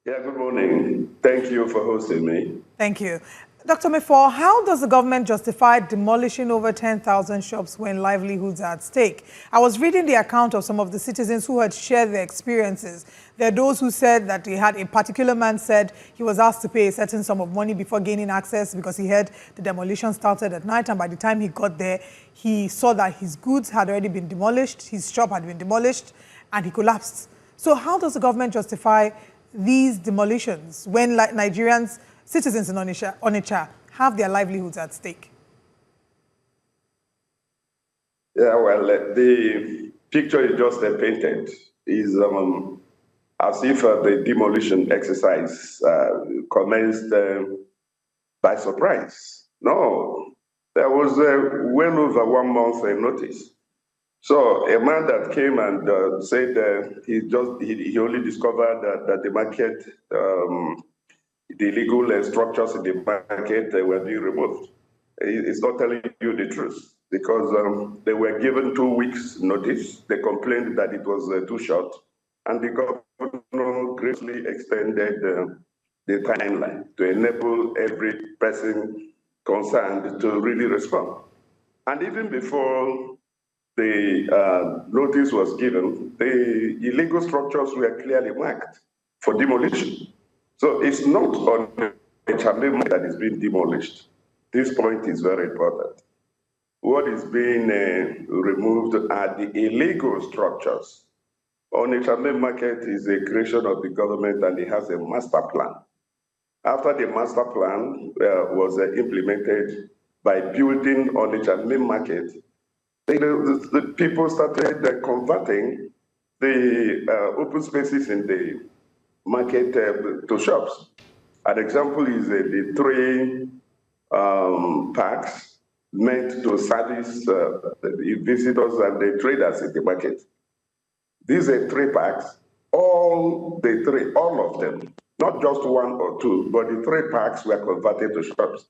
Yeah, good morning. Thank you for hosting me. Thank you. Dr. Mayfor, how does the government justify demolishing over 10,000 shops when livelihoods are at stake? I was reading the account of some of the citizens who had shared their experiences. There are those who said that they had a particular man said he was asked to pay a certain sum of money before gaining access because he heard the demolition started at night, and by the time he got there, he saw that his goods had already been demolished, his shop had been demolished, and he collapsed. So how does the government justify these demolitions when Nigerians, citizens in Onitsha have their livelihoods at stake? Yeah, well, the picture you just painted is as if the demolition exercise commenced by surprise. No, there was well over 1 month notice. So a man that came and said he only discovered that the market, the illegal structures in the market were being removed. It's not telling you the truth, because they were given 2 weeks notice. They complained that it was too short, and the governor greatly extended the timeline to enable every person concerned to really respond. And even before the notice was given, the illegal structures were clearly marked for demolition. So it's not on Onitsha Main Market that is being demolished. This point is very important. What is being removed are the illegal structures. Onitsha Main Market is a creation of the government, and it has a master plan. After the master plan was implemented by building Onitsha Main Market, the people started converting the open spaces in the market to shops. An example is the 3 parks meant to service the visitors and the traders in the market. These are 3 parks, all of them, not just 1 or 2, but the 3 parks were converted to shops.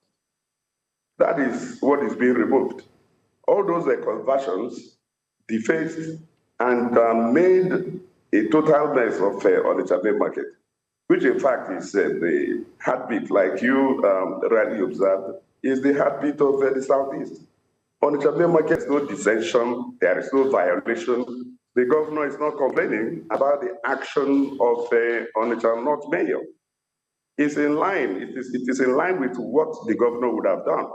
That is what is being removed. All those conversions defaced and made a total mess of Onitsha Main Market, which in fact is the heartbeat, like you rightly observed, is the heartbeat of the Southeast. Onitsha Main Market is no dissension, there is no violation. The governor is not complaining about the action of Onitsha North Mayor. It's in line, it is in line with what the governor would have done.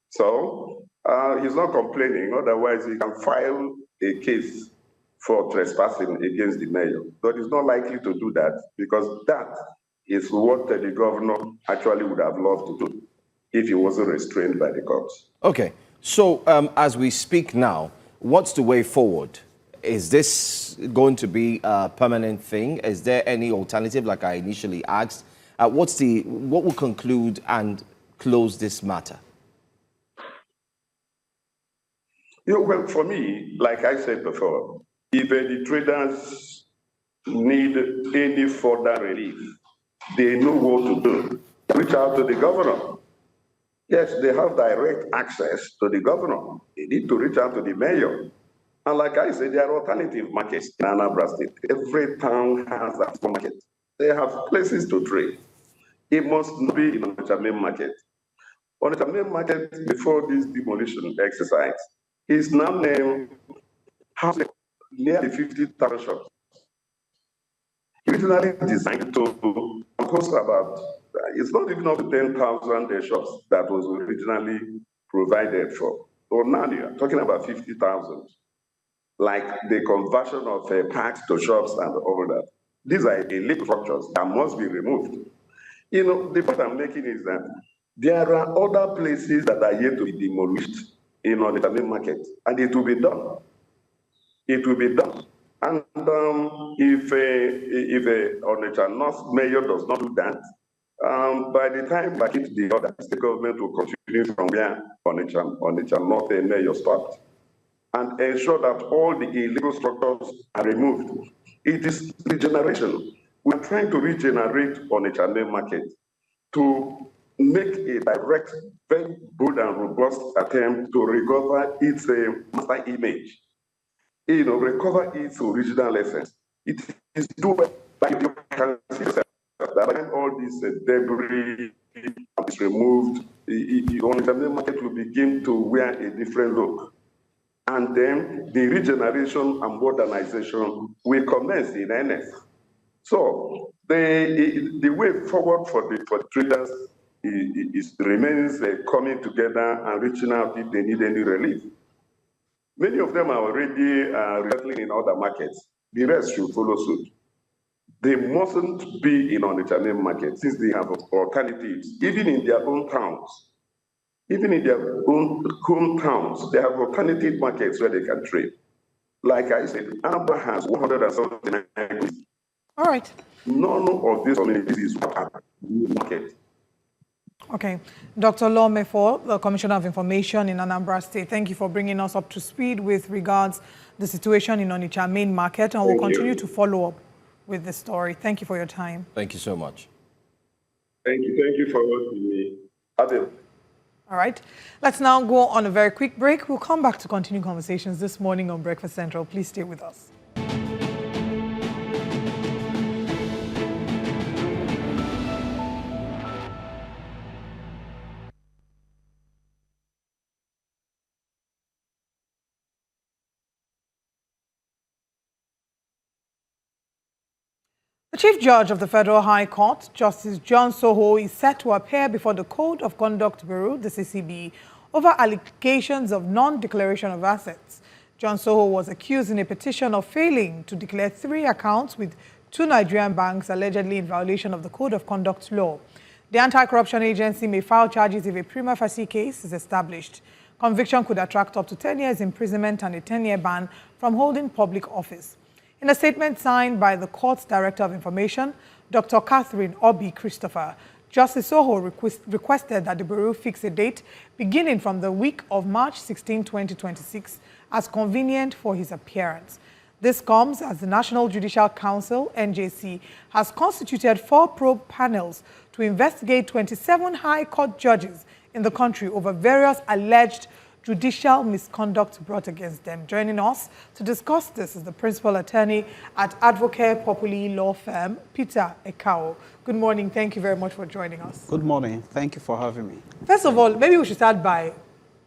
So he's not complaining, otherwise he can file a case for trespassing against the mayor. But he's not likely to do that, because that is what the governor actually would have loved to do if he wasn't restrained by the courts. Okay, so as we speak now, what's the way forward? Is this going to be a permanent thing? Is there any alternative, like I initially asked? What will conclude and close this matter? Well, for me, like I said before, if the traders need any further relief, they know what to do. Reach out to the governor. Yes, they have direct access to the governor. They need to reach out to the mayor. And like I said, there are alternative markets in Anambra State. Every town has a market. They have places to trade. It must be in Onitsha Main Market. Onitsha Main Market, before this demolition exercise, is now named nearly 50,000 shops. Originally designed to host about, it's not even up to 10,000 shops that was originally provided for. So now you're talking about 50,000. Like the conversion of parks to shops and all that. These are illegal structures that must be removed. You know, the point I'm making is that there are other places that are yet to be demolished in Onitsha Main Market, and it will be done. It will be done. And if Onitsha North Mayor does not do that, by the time I get the orders, the government will continue from where Onitsha North Mayor stopped, and ensure that all the illegal structures are removed. It is regeneration. We're trying to regenerate Onitsha Main Market to make a direct, very good and robust attempt to recover its master image. You know, recover its original essence. It is doable by you can see that all this debris is removed, Onitsha Main Market will begin to wear a different look. And then the regeneration and modernization will commence in earnest. So the way forward for the traders remains coming together and reaching out if they need any relief. Many of them are already resettling in other markets. The rest should follow suit. They mustn't be in Onitsha Main Market since they have alternatives, even in their own towns. Even in their own hometowns, they have alternative markets where they can trade. Like I said, Anambra has 179. All right. None of these communities is market. Okay. Dr. Lomefo, the Commissioner of Information in Anambra State, thank you for bringing us up to speed with regards to the situation in Onitsha Main Market, and we'll continue to follow up with the story. Thank you for your time. Thank you so much. Thank you for hosting me. All right. Let's now go on a very quick break. We'll come back to continue conversations this morning on Breakfast Central. Please stay with us. The Chief Judge of the Federal High Court, Justice John Tsoho, is set to appear before the Code of Conduct Bureau, the CCB, over allegations of non-declaration of assets. John Tsoho was accused in a petition of failing to declare 3 accounts with 2 Nigerian banks allegedly in violation of the Code of Conduct law. The Anti-Corruption Agency may file charges if a prima facie case is established. Conviction could attract up to 10 years imprisonment and a 10-year ban from holding public office. In a statement signed by the court's Director of Information, Dr. Catherine Obi Christopher, Justice Tsoho requested that the Bureau fix a date beginning from the week of March 16, 2026, as convenient for his appearance. This comes as the National Judicial Council, NJC, has constituted 4 probe panels to investigate 27 High Court judges in the country over various alleged judicial misconduct brought against them. Joining us to discuss this is the principal attorney at Advocate Populi Law Firm, Peter Ekao. Good morning. Thank you very much for joining us. Good morning. Thank you for having me. First of all, maybe we should start by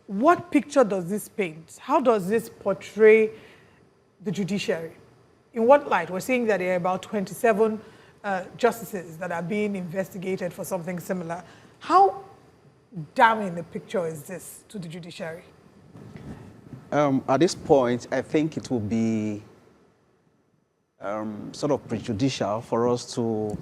what picture does this paint? How does this portray the judiciary? In what light? We're seeing that there are about 27 justices that are being investigated for something similar. How damning a picture is this to the judiciary? At this point, I think it will be sort of prejudicial for us to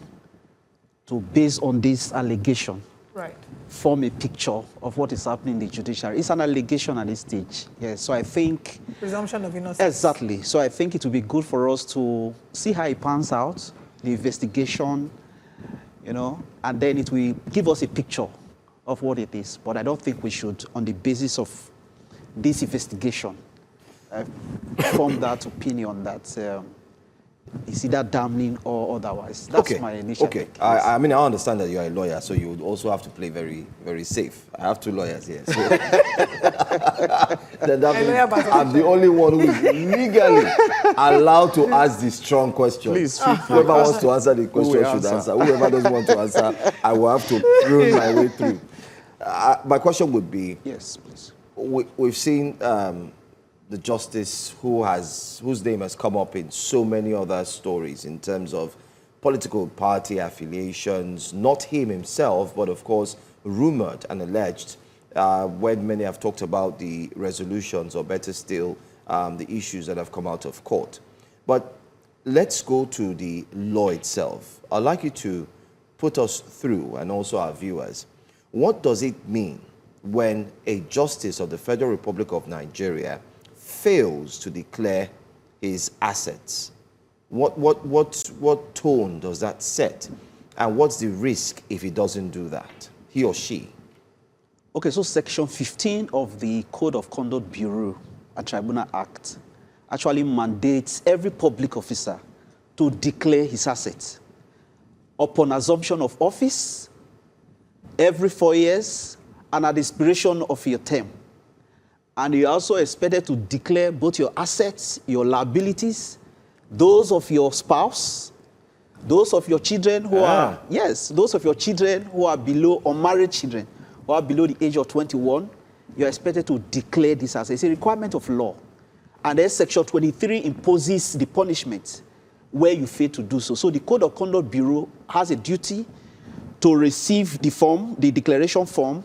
based on this allegation, right, form a picture of what is happening in the judiciary. It's an allegation at this stage. Yes, so I think presumption of innocence. Exactly. So I think it will be good for us to see how it pans out, the investigation, you know, and then it will give us a picture of what it is. But I don't think we should, on the basis of this investigation, form that opinion that is either damning or otherwise. That's my initial Okay. take, yes. I mean, I understand that you're a lawyer, so you would also have to play very, very safe. I have 2 lawyers here. So then that means I'm the only one who is legally allowed to ask the strong question. Please, feel free. Whoever wants to answer the question should answer. Whoever doesn't want to answer, I will have to prune my way through. My question would be, yes, please. We've seen the justice whose name has come up in so many other stories in terms of political party affiliations, not him himself, but of course rumored and alleged, when many have talked about the resolutions, or better still, the issues that have come out of court. But let's go to the law itself. I'd like you to put us through, and also our viewers, what does it mean when a justice of the Federal Republic of Nigeria fails to declare his assets? What tone does that set? And what's the risk if he doesn't do that, he or she? Okay, so Section 15 of the Code of Conduct Bureau and Tribunal Act actually mandates every public officer to declare his assets upon assumption of office, every 4 years, and at the expiration of your term. And you're also expected to declare both your assets, your liabilities, those of your spouse, those of your children who are, yes, those of your children who are below, unmarried children, who are below the age of 21, you're expected to declare this assets. It's a requirement of law. And then Section 23 imposes the punishment where you fail to do so. So the Code of Conduct Bureau has a duty to receive the form, the declaration form,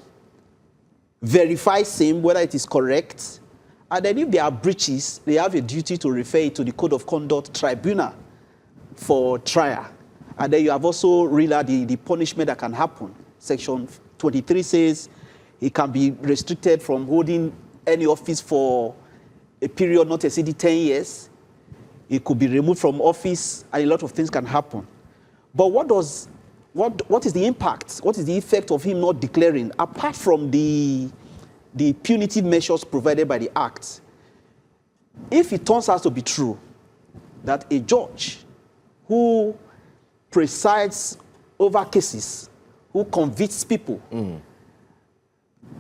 verify same, whether it is correct, and then if there are breaches, they have a duty to refer it to the Code of Conduct Tribunal for trial. And then you have also read out the punishment that can happen. Section 23 says he can be restricted from holding any office for a period not exceeding 10 years. He could be removed from office, and a lot of things can happen. But what what is the impact? What is the effect of him not declaring, apart from the punitive measures provided by the Act? If it turns out to be true that a judge who presides over cases, who convicts people,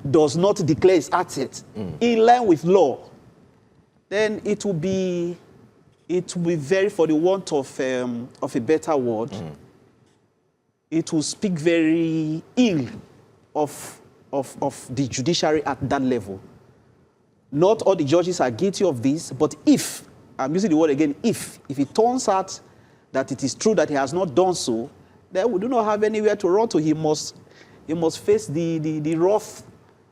does not declare his assets in line with law, then it will be very, for the want of a better word, it will speak very ill of the judiciary at that level. Not all the judges are guilty of this, but if, I'm using the word again, if it turns out that it is true that he has not done so, then we do not have anywhere to run to. He must face the wrath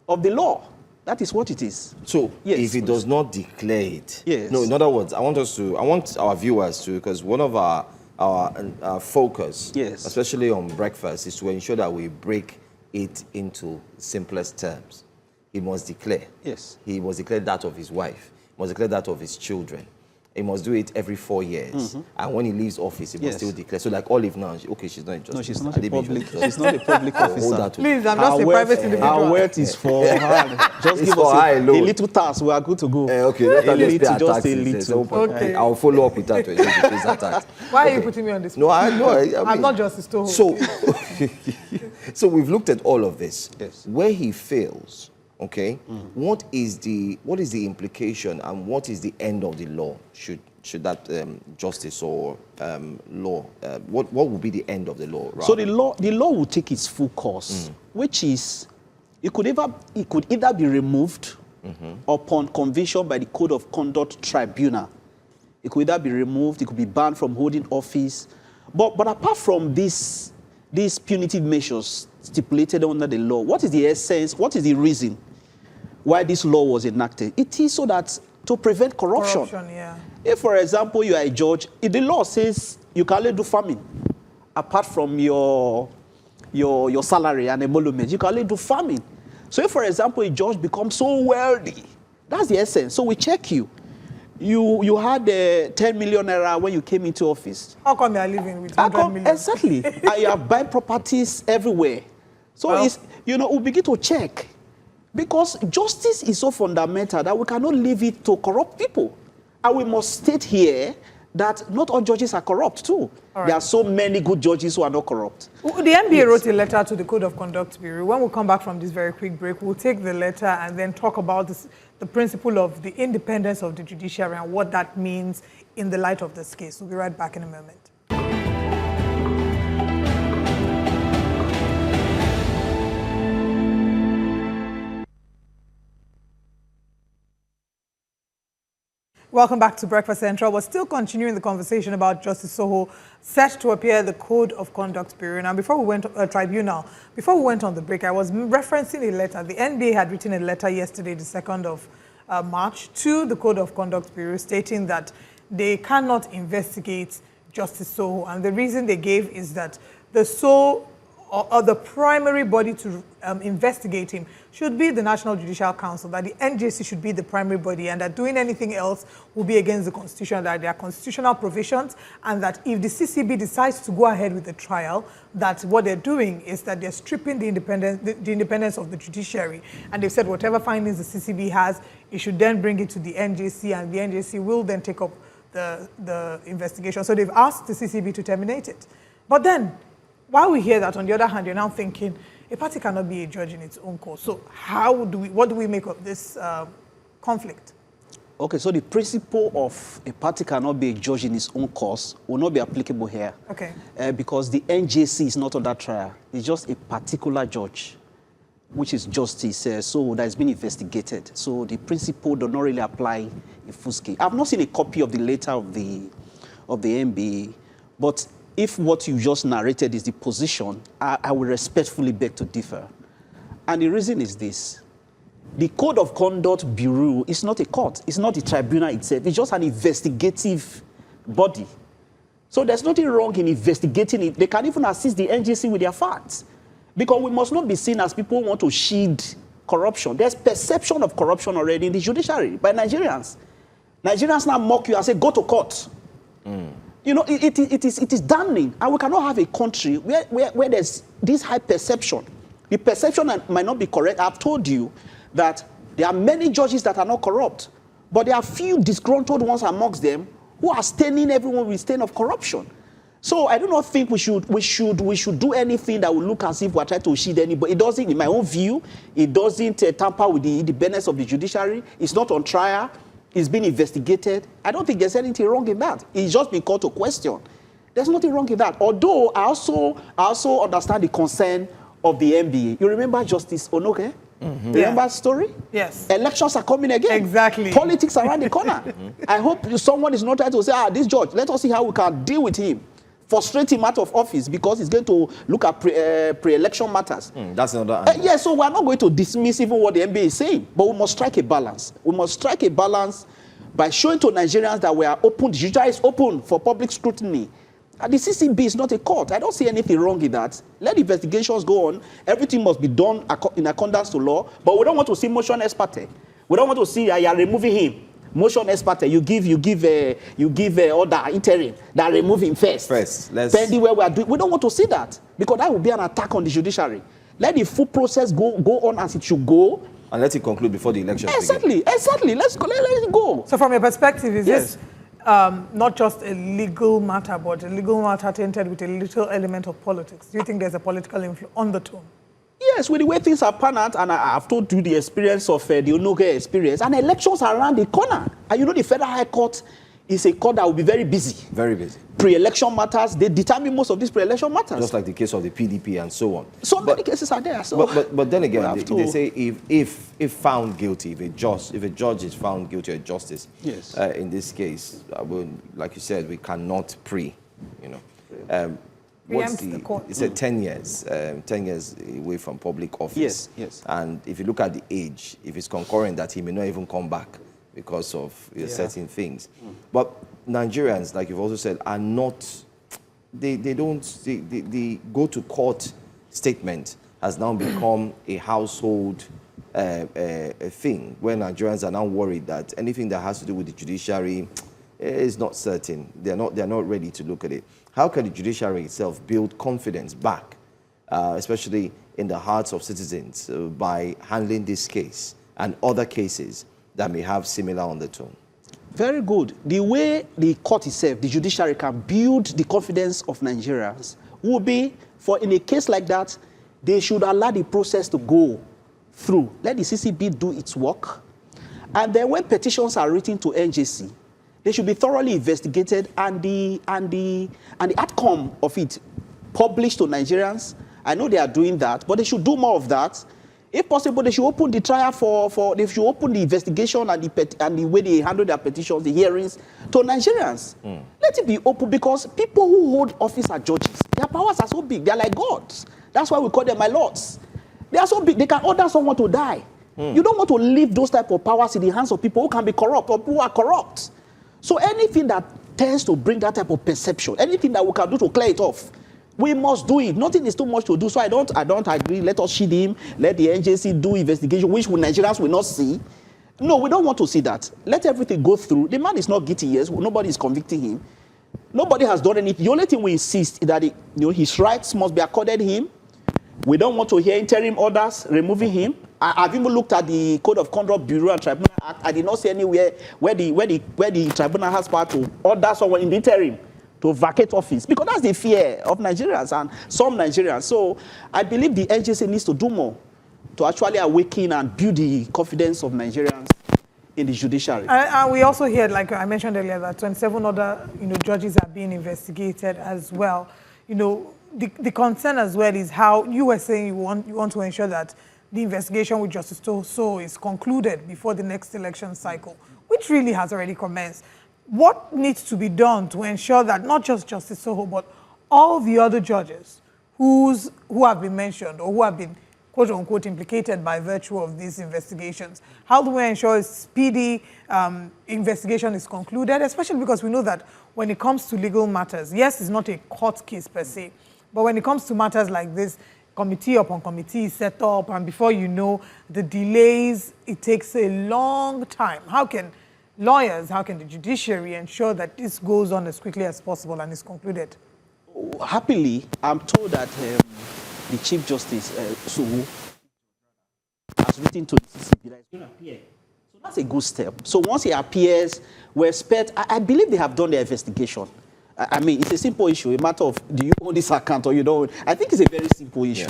of the law. That is what it is. So, yes, if he does not declare it, yes. No, in other words, I want our viewers to, because one of our focus, yes, especially on breakfast, is to ensure that we break it into simplest terms. He must declare. Yes. He must declare that of his wife. He must declare that of his children. He must do it every 4 years. And when he leaves office, he must still declare. So like Olive now, okay, she's not in justice. No, she's not a public. She's not a public officer. Please, I'm just a private individual. Our wealth is for her. Just give us a little task. We are good to go. Okay, let her just pay just a little. Okay. I'll follow up with that when she pays her tax. Why are you putting me on this? No, I know. I'm not Justice Tsoho. So we've looked at all of this. Yes. Where he fails, okay, what is the implication and what is the end of the law? Should that justice or law, what would be the end of the law? Rather? So the law will take its full course, which is it could either be removed upon conviction by the Code of Conduct Tribunal. It could either be removed, it could be banned from holding office. But apart from these punitive measures stipulated under the law, what is the essence, what is the reason why this law was enacted? It is so that to prevent corruption. Yeah. If, for example, you are a judge, if the law says you can only do farming, apart from your salary and emolument, you can only do farming. So if, for example, a judge becomes so wealthy, that's the essence. So we check you. You had 10 million naira when you came into office. How come you are living with 100 million? Exactly. And you have buying properties everywhere. So it's, we begin to check. Because justice is so fundamental that we cannot leave it to corrupt people. And we must state here that not all judges are corrupt too. Right. There are so many good judges who are not corrupt. The NBA wrote a letter to the Code of Conduct Bureau. When we come back from this very quick break, we'll take the letter and then talk about the principle of the independence of the judiciary and what that means in the light of this case. We'll be right back in a moment. Welcome back to Breakfast Central. We're still continuing the conversation about Justice Tsoho set to appear at the Code of Conduct Bureau. Now, before we went tribunal, before we went on the break, I was referencing a letter. The NBA had written a letter yesterday, the 2nd of March, to the Code of Conduct Bureau stating that they cannot investigate Justice Tsoho. And the reason they gave is that the primary body to investigate him should be the National Judicial Council, that the NJC should be the primary body, and that doing anything else will be against the Constitution, that there are constitutional provisions, and that if the CCB decides to go ahead with the trial, that what they're doing is that they're stripping the independence of the judiciary. And they've said whatever findings the CCB has, it should then bring it to the NJC, and the NJC will then take up the investigation. So they've asked the CCB to terminate it. But then, while we hear that, on the other hand, you're now thinking, a party cannot be a judge in its own course. So what do we make of this conflict? Okay, so the principle of a party cannot be a judge in its own course will not be applicable here. Okay. Because the NJC is not under trial. It's just a particular judge, which is justice, so that has been investigated. So the principle does not really apply in full scale. I've not seen a copy of the letter of the NBA, but if what you just narrated is the position, I will respectfully beg to differ. And the reason is this. The Code of Conduct Bureau is not a court. It's not the tribunal itself. It's just an investigative body. So there's nothing wrong in investigating it. They can even assist the NJC with their facts. Because we must not be seen as people who want to shield corruption. There's perception of corruption already in the judiciary by Nigerians. Nigerians now mock you and say, go to court. You know, it is damning, and we cannot have a country where there's this high perception. The perception might not be correct. I've told you that there are many judges that are not corrupt, but there are few disgruntled ones amongst them who are staining everyone with stain of corruption. So I do not think we should do anything that will look as if we're trying to shield anybody. It doesn't, in my own view, it doesn't tamper with the independence of the judiciary. It's not on trial. It's been investigated. I don't think there's anything wrong in that. It's just been called to question. There's nothing wrong in that. Although I also understand the concern of the NBA. You remember Justice Onoke? Mm-hmm. Remember that story? Yes. Elections are coming again. Exactly. Politics around the corner. I hope someone is not trying to say, this judge, let us see how we can deal with him. Frustrate him out of office because he's going to look at pre-election matters. That's another angle. Yeah, so we're not going to dismiss even what the NBA is saying, but we must strike a balance. We must strike a balance by showing to Nigerians that we are open, the judiciary is open for public scrutiny. And the CCB is not a court. I don't see anything wrong in that. Let investigations go on. Everything must be done in accordance to law, but we don't want to see motion ex parte. We don't want to see you are removing him. Motion ex parte, you give order interim that remove him first. Pending where we are doing. We don't want to see that because that will be an attack on the judiciary. Let the full process go on as it should go. And let it conclude before the election. Exactly. Let's go. Let it go. So from your perspective, is this not just a legal matter, but a legal matter tainted with a little element of politics? Do you think there's a political undertone? Yes, with the way things are panned out, and I've told you the experience of the Onoge experience, and elections are around the corner. And you know the Federal High Court is a court that will be very busy. Very busy. Pre-election matters, they determine most of these pre-election matters. Just like the case of the PDP and so on. So many cases are there. So but then again, they say if found guilty, if a judge is found guilty or justice, yes. In this case, like you said, we cannot what's the court? It's 10 years, 10 years away from public office. Yes. And if you look at the age, if it's concurrent that he may not even come back because of certain things. But Nigerians, like you've also said, are not, the go to court statement has now become a household thing where Nigerians are now worried that anything that has to do with the judiciary is not certain. They're not ready to look at it. How can the judiciary itself build confidence back, especially in the hearts of citizens, by handling this case and other cases that may have similar undertone? Very good. The way the court itself, the judiciary, can build the confidence of Nigerians will be, for in a case like that, they should allow the process to go through. Let the CCB do its work. And then when petitions are written to NJC, they should be thoroughly investigated and the outcome of it published to Nigerians. I know they are doing that, but they should do more of that. If possible, they should open the trial they should open the investigation and the way they handle their petitions, the hearings, to Nigerians. Let it be open, because people who hold office as judges, their powers are so big. They are like gods. That's why we call them my lords. They are so big, they can order someone to die. You don't want to leave those type of powers in the hands of people who can be corrupt or who are corrupt. So anything that tends to bring that type of perception, anything that we can do to clear it off, we must do it. Nothing is too much to do. So I don't agree. Let us shield him. Let the NJC do investigation, which Nigerians will not see. No, we don't want to see that. Let everything go through. The man is not guilty, yes. Nobody is convicting him. Nobody has done anything. The only thing we insist is that his rights must be accorded him. We don't want to hear interim orders removing him. I've even looked at the Code of Conduct Bureau and Tribunal Act. I did not see anywhere where the tribunal has power to order someone in the interim to vacate office, because that's the fear of Nigerians and some Nigerians. So I believe the NJC needs to do more to actually awaken and build the confidence of Nigerians in the judiciary. And we also heard, like I mentioned earlier, that 27 other judges are being investigated as well. The concern as well is how you were saying you want to ensure that the investigation with Justice Tsoho is concluded before the next election cycle, which really has already commenced. What needs to be done to ensure that not just Justice Tsoho, but all the other judges who have been mentioned or who have been quote-unquote implicated by virtue of these investigations, how do we ensure a speedy investigation is concluded, especially because we know that when it comes to legal matters, yes, it's not a court case per se, but when it comes to matters like this, committee upon committee is set up, and before you know, the delays, it takes a long time. How can lawyers, how can the judiciary ensure that this goes on as quickly as possible and is concluded? Happily, I'm told that the Chief Justice, Tsoho, has written to the CCB that he's going to appear. So that's a good step. So once he appears, we expect, I believe they have done their investigation. I mean, it's a simple issue, a matter of, do you own this account or you don't? I think it's a very simple issue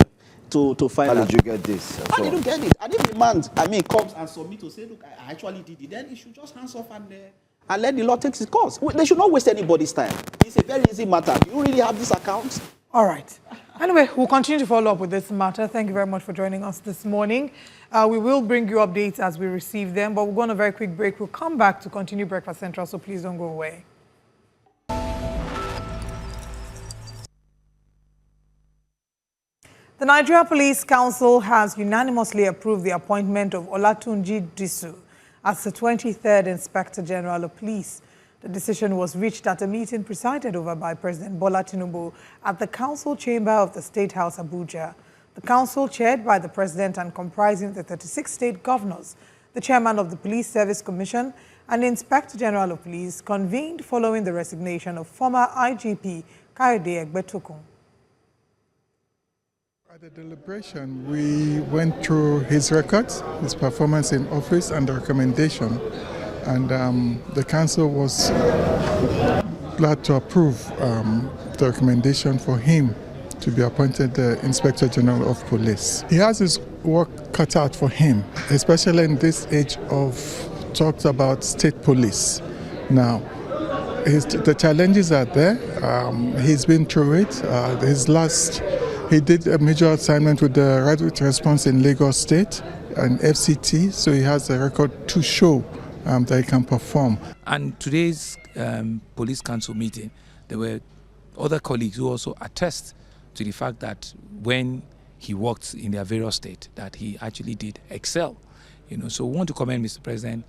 to find out. How did you get this? How did you get it? And if the man, comes and submit to say, look, I actually did it, then he should just hands off and let the law take its course. They should not waste anybody's time. It's a very easy matter. Do you really have this account? All right. Anyway, we'll continue to follow up with this matter. Thank you very much for joining us this morning. We will bring you updates as we receive them, but we'll go on a very quick break. We'll come back to continue Breakfast Central, so please don't go away. The Nigeria Police Council has unanimously approved the appointment of Olatunji Disu as the 23rd Inspector General of Police. The decision was reached at a meeting presided over by President Bola Tinubu at the Council Chamber of the State House, Abuja. The council, chaired by the President and comprising the 36 state governors, the Chairman of the Police Service Commission, and the Inspector General of Police, convened following the resignation of former IGP Kayode Egbetokun. At the deliberation, we went through his records, his performance in office, and the recommendation. And the council was glad to approve the recommendation for him to be appointed the Inspector General of Police. He has his work cut out for him, especially in this age of talks about state police. Now, the challenges are there. He's been through it. He did a major assignment with the Rapid Response in Lagos State and FCT, so he has a record to show that he can perform. And today's police council meeting, there were other colleagues who also attest to the fact that when he worked in their various states, that he actually did excel. So we want to commend Mr. President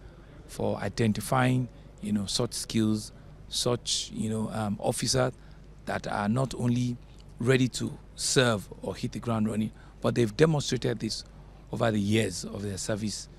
for identifying, such skills, such, officers that are not only ready to serve or hit the ground running, but they've demonstrated this over the years of their service.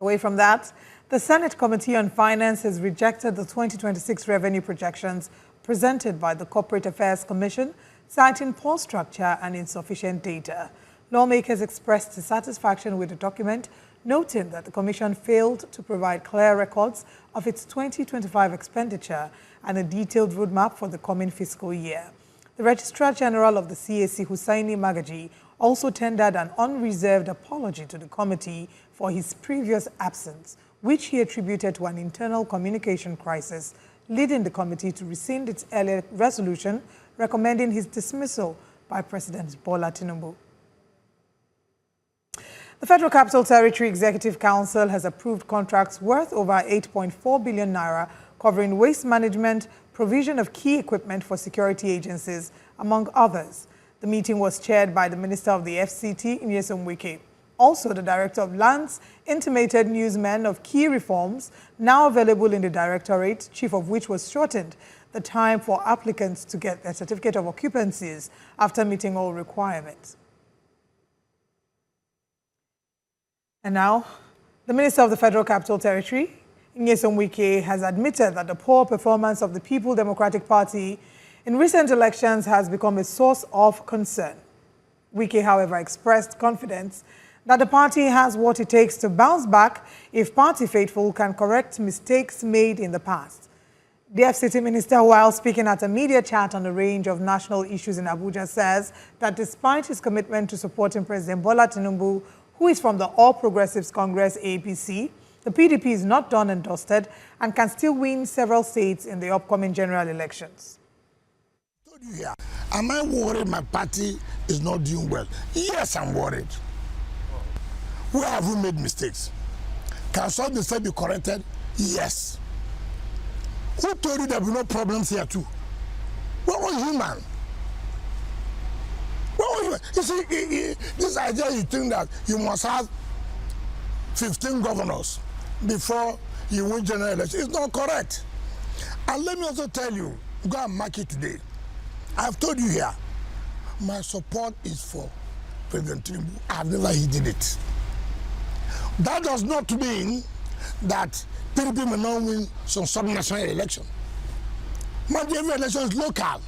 Away from that, the Senate Committee on Finance has rejected the 2026 revenue projections presented by the Corporate Affairs Commission, citing poor structure and insufficient data. Lawmakers expressed dissatisfaction with the document, noting that the Commission failed to provide clear records of its 2025 expenditure and a detailed roadmap for the coming fiscal year. The Registrar General of the CAC, Hussaini Magaji, also tendered an unreserved apology to the committee for his previous absence, which he attributed to an internal communication crisis, leading the committee to rescind its earlier resolution recommending his dismissal by President Bola Tinubu. The Federal Capital Territory Executive Council has approved contracts worth over 8.4 billion naira covering waste management, provision of key equipment for security agencies, among others. The meeting was chaired by the Minister of the FCT, Nyesom Wike. Also, the Director of Lands intimated newsmen of key reforms now available in the Directorate, chief of which was shortened the time for applicants to get their certificate of occupancies after meeting all requirements. And now, the Minister of the Federal Capital Territory, Nyesom Wike, has admitted that the poor performance of the People Democratic Party in recent elections has become a source of concern. Wike, however, expressed confidence that the party has what it takes to bounce back if party faithful can correct mistakes made in the past. The FCT minister, while speaking at a media chat on a range of national issues in Abuja, says that despite his commitment to supporting President Bola Tinubu, who is from the All Progressives Congress APC, the PDP is not done and dusted and can still win several states in the upcoming general elections. Am I worried my party is not doing well? Yes, I'm worried. Where have we made mistakes? Can some mistake be corrected? Yes. Who told you there will be no problems here too? What was human? What was human? You see, this idea you think that you must have 15 governors before you win general election is not correct. And let me also tell you, go and mark it today. I've told you here, my support is for President Tinubu. I've never hidden it. That does not mean that PDP may not win some sub-national election. But every election is local.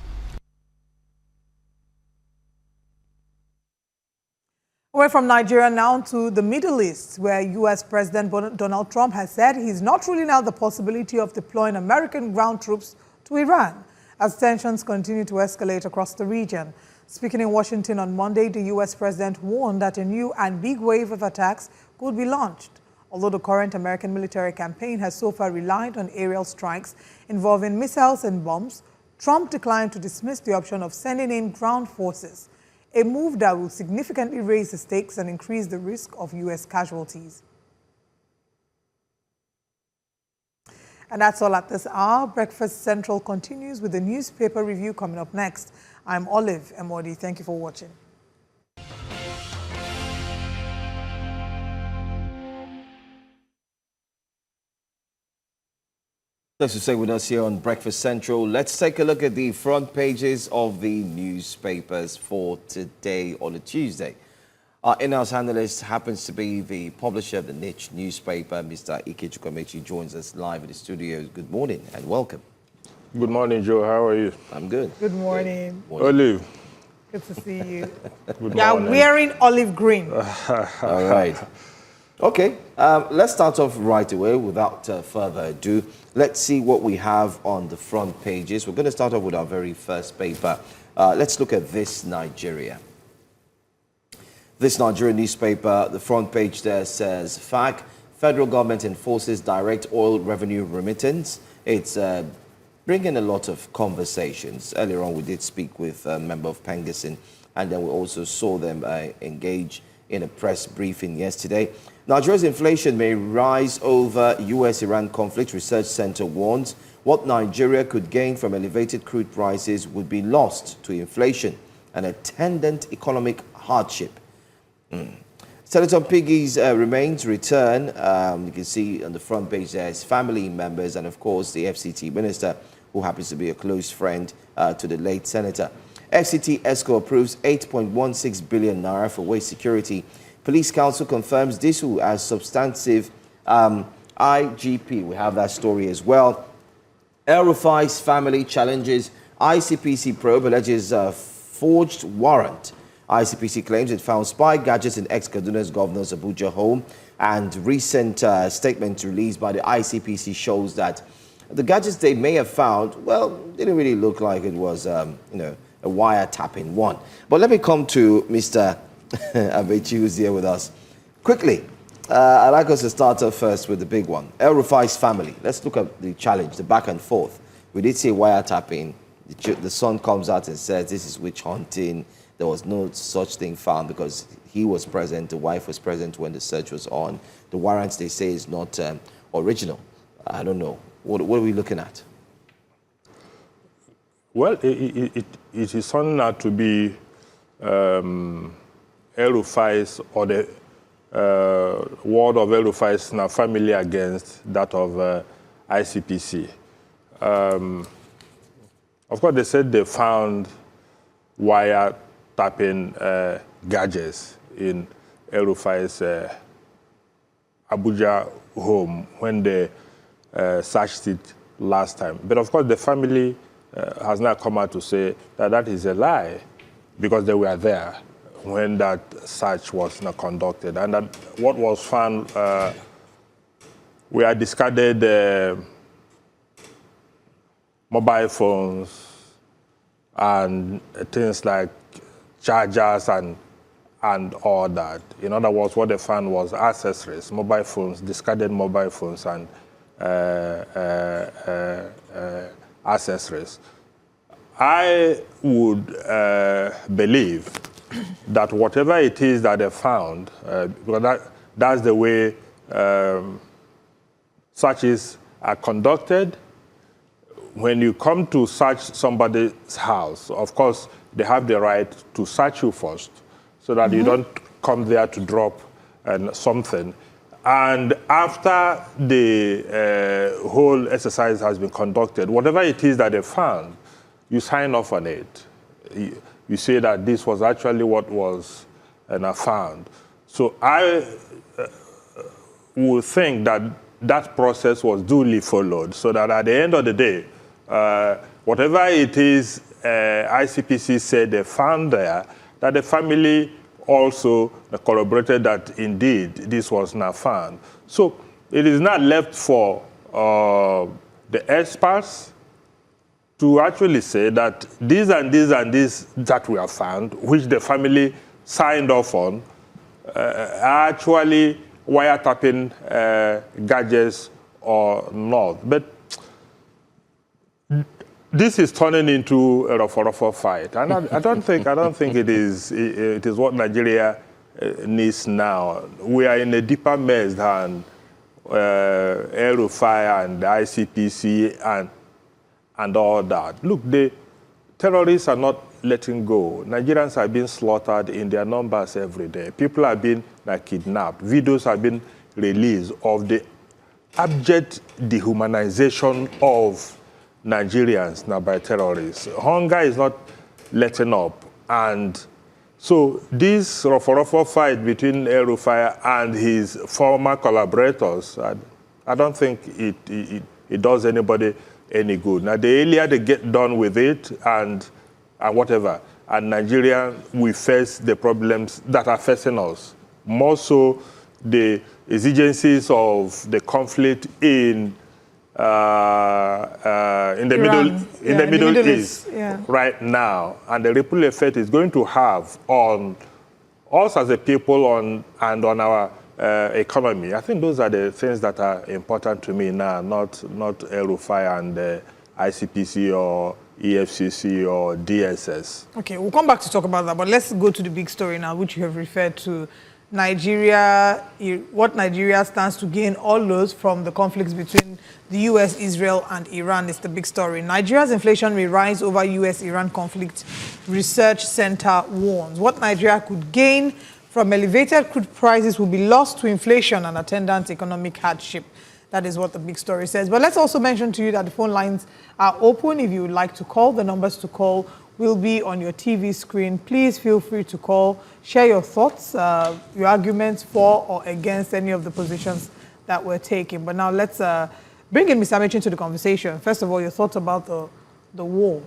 Away from Nigeria now to the Middle East, where U.S. President Donald Trump has said he's not ruling out the possibility of deploying American ground troops to Iran as tensions continue to escalate across the region. Speaking in Washington on Monday, the U.S. president warned that a new and big wave of attacks could be launched. Although the current American military campaign has so far relied on aerial strikes involving missiles and bombs, Trump declined to dismiss the option of sending in ground forces, a move that will significantly raise the stakes and increase the risk of U.S. casualties. And that's all at this hour. Breakfast Central continues with the newspaper review coming up next. I'm Olive Emodi. Thank you for watching. Thanks for staying with us here on Breakfast Central. Let's take a look at the front pages of the newspapers for today on a Tuesday. Our in-house analyst happens to be the publisher of the niche newspaper, Mr. Ike Chukwumechi, joins us live in the studio. Good morning and welcome. Good morning, Joe. How are you? I'm good. Good morning. Olive. Good to see you. Good You are morning. wearing olive green. All right. Okay, let's start off right away without further ado. Let's see what we have on the front pages. We're going to start off with our very first paper. Let's look at This Nigeria. This Nigeria newspaper, the front page there says, FAC, federal government enforces direct oil revenue remittance. It's bringing a lot of conversations. Earlier on, we did speak with a member of Pengasin, and then we also saw them engage in a press briefing yesterday. Nigeria's inflation may rise over U.S.-Iran conflict, Research Center warns. What Nigeria could gain from elevated crude prices would be lost to inflation and attendant economic hardship. Senator Piggy's remains return. You can see on the front page there is family members and, of course, the FCT minister, who happens to be a close friend to the late senator. FCT ESCO approves 8.16 billion naira for waste security. Police Council confirms Disu as substantive IGP. We have that story as well. El Rufai's family challenges ICPC probe, alleges forged warrant. ICPC claims it found spy gadgets in ex-Kaduna's governor's Abuja home, and recent statement released by the ICPC shows that the gadgets they may have found, well, didn't really look like it was, a wiretapping one. But let me come to Mr. Abechi, who's here with us. Quickly, I'd like us to start off first with the big one. El Rufai's family. Let's look at the challenge, the back and forth. We did see wiretapping. The son comes out and says this is witch hunting. There was no such thing found because he was present, the wife was present when the search was on. The warrants, they say, is not original. I don't know. What are we looking at? Well, it is something not to be El Rufai's or the word of El Rufai's now family against that of ICPC. Of course, they said they found wire-tapping gadgets in El Rufai's Abuja home when they searched it last time. But of course, the family has now come out to say that that is a lie because they were there when that search was not conducted. And that what was found were discarded mobile phones and things like chargers and all that. In other words, what they found was accessories, mobile phones, discarded mobile phones and accessories. I would believe that whatever it is that they found, because that's the way searches are conducted. When you come to search somebody's house, of course, they have the right to search you first so that you don't come there to drop something. And after the whole exercise has been conducted, whatever it is that they found, you sign off on it. You say that this was actually what was found. So I would think that that process was duly followed, so that at the end of the day, whatever it is ICPC said they found there, that the family also corroborated that indeed this was not found. So it is not left for the experts to actually say that this and this and this that we have found, which the family signed off on, are actually wiretapping gadgets or not. But this is turning into a rough fight, and I don't think it is what Nigeria needs now. We are in a deeper mess than El-Rufai and the ICPC and all that. Look, the terrorists are not letting go. Nigerians are being slaughtered in their numbers every day. People are being kidnapped. Videos have been released of the abject dehumanization of Nigerians now by terrorists. Hunger is not letting up. And so this rough fight between El-Rufai and his former collaborators, I don't think it does anybody any good. Now, the earlier they get done with it and whatever, and Nigeria, we face the problems that are facing us. More so the exigencies of the conflict in the Middle East right now, and the ripple effect is going to have on us as a people and on our economy. I think those are the things that are important to me now, not El-Rufai and ICPC or EFCC or DSS. Okay, we'll come back to talk about that, but let's go to the big story now, which you have referred to. Nigeria, what Nigeria stands to gain all those from the conflicts between the US, Israel, and Iran is the big story. Nigeria's inflation may rise over US-Iran conflict, Research Center warns. What Nigeria could gain from elevated crude prices will be lost to inflation and attendant economic hardship. That is what the big story says. But let's also mention to you that the phone lines are open. If you would like to call, the numbers to call will be on your TV screen. Please feel free to call, share your thoughts, your arguments for or against any of the positions that we're taking. But now let's bring in Mr. Amechi to the conversation. First of all, your thoughts about the war.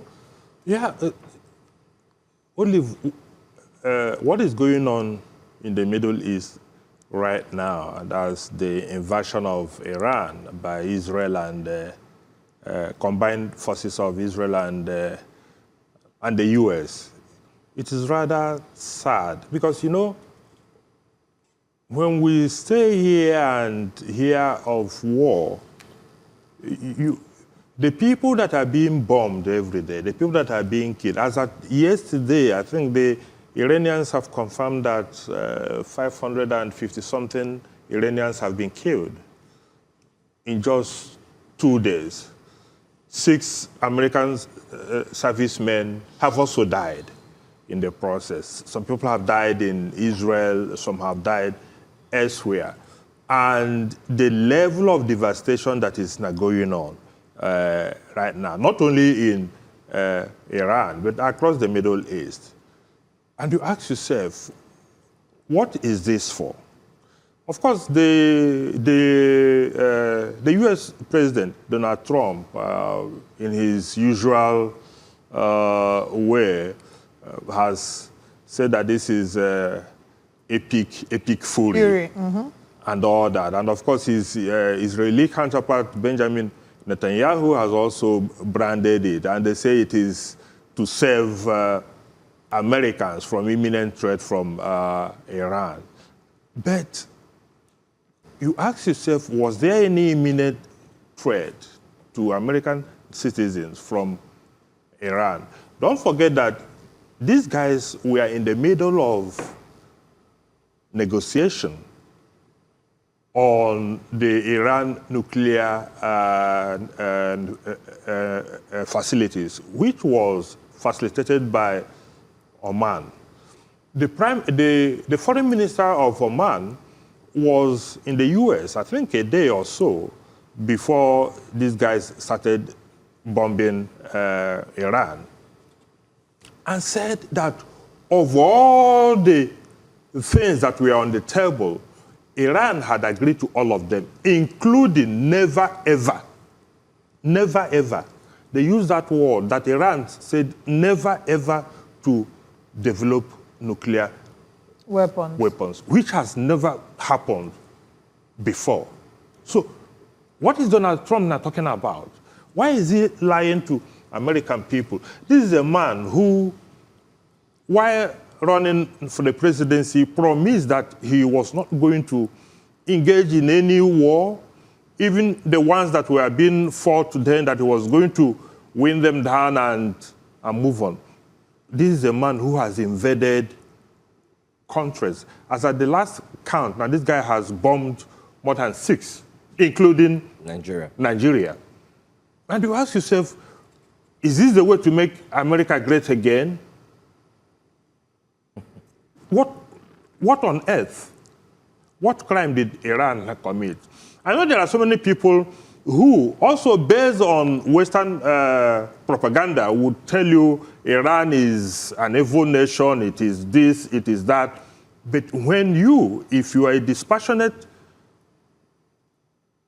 Yeah, Olive, what is going on in the Middle East right now, that's the invasion of Iran by Israel and combined forces of Israel and the US. It is rather sad because, you know, when we stay here and hear of war, the people that are being bombed every day, the people that are being killed, as at yesterday, I think the Iranians have confirmed that 550-something Iranians have been killed in just 2 days. 6 American servicemen have also died in the process. Some people have died in Israel, some have died elsewhere. And the level of devastation that is now going on right now, not only in Iran, but across the Middle East. And you ask yourself, what is this for? Of course, the U.S. President, Donald Trump, in his usual way, has said that this is epic fury. And all that. And of course, his Israeli counterpart, Benjamin Netanyahu, has also branded it. And they say it is to save Americans from imminent threat from Iran. But you ask yourself, was there any imminent threat to American citizens from Iran? Don't forget that these guys were in the middle of negotiation on the Iran nuclear facilities, which was facilitated by Oman. The foreign minister of Oman was in the US, I think a day or so before these guys started bombing Iran, and said that of all the things that were on the table, Iran had agreed to all of them, including never ever. Never ever. They used that word that Iran said never ever to develop nuclear weapons, which has never happened before. So what is Donald Trump now talking about? Why is he lying to American people? This is a man who, while running for the presidency, promised that he was not going to engage in any war, even the ones that were being fought then, that he was going to win them down and move on. This is a man who has invaded countries. As at the last count, now this guy has bombed more than 6, including Nigeria. And you ask yourself, is this the way to make America great again? What on earth? What crime did Iran commit? I know there are so many people who, also based on Western propaganda, would tell you Iran is an evil nation, it is this, it is that. But when you, if you are a dispassionate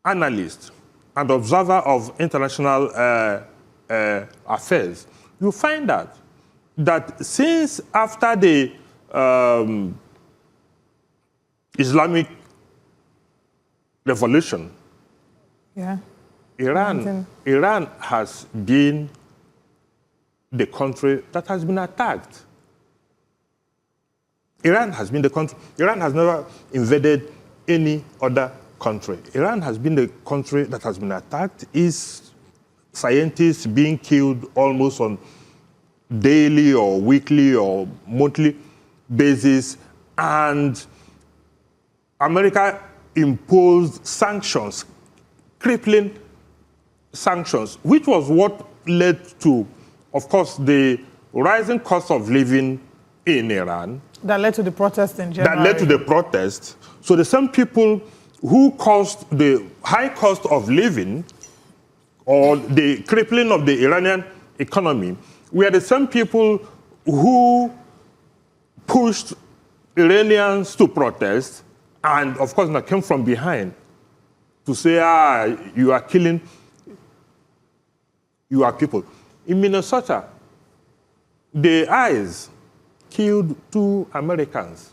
analyst and observer of international affairs, you find out that since after the Islamic Revolution, Iran has been the country that has been attacked. Iran has been the country. Iran has never invaded any other country. Iran has been the country that has been attacked. Its scientists being killed almost on daily or weekly or monthly basis, and America imposed sanctions, crippling sanctions, which was what led to, of course, the rising cost of living in Iran. That led to the protest in January. That led to the protest. So the same people who caused the high cost of living or the crippling of the Iranian economy were the same people who pushed Iranians to protest and, of course, came from behind to say, you are killing your people. In Minnesota, the ICE killed 2 Americans,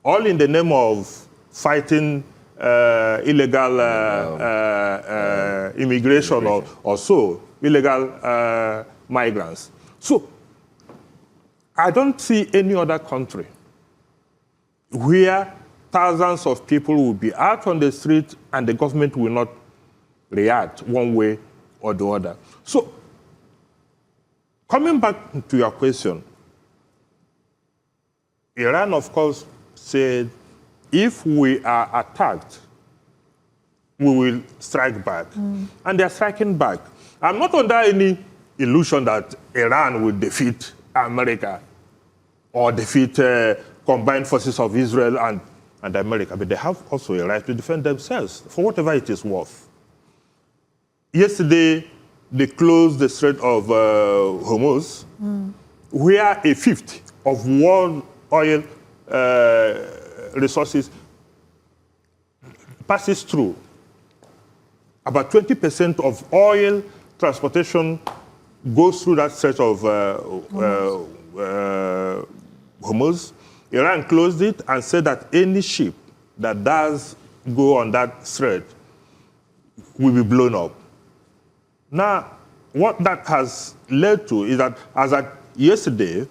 all in the name of fighting illegal immigration or so, illegal migrants. So I don't see any other country where thousands of people will be out on the street and the government will not react one way or the other. So coming back to your question, Iran, of course, said, if we are attacked, we will strike back. And they're striking back. I'm not under any illusion that Iran will defeat America or defeat combined forces of Israel and America, but they have also a right to defend themselves for whatever it is worth. Yesterday, they closed the Strait of Hormuz, where a fifth of world oil resources passes through. About 20% of oil transportation goes through that Strait of Hormuz. Iran closed it and said that any ship that does go on that strait will be blown up. Now, what that has led to is that, as at yesterday,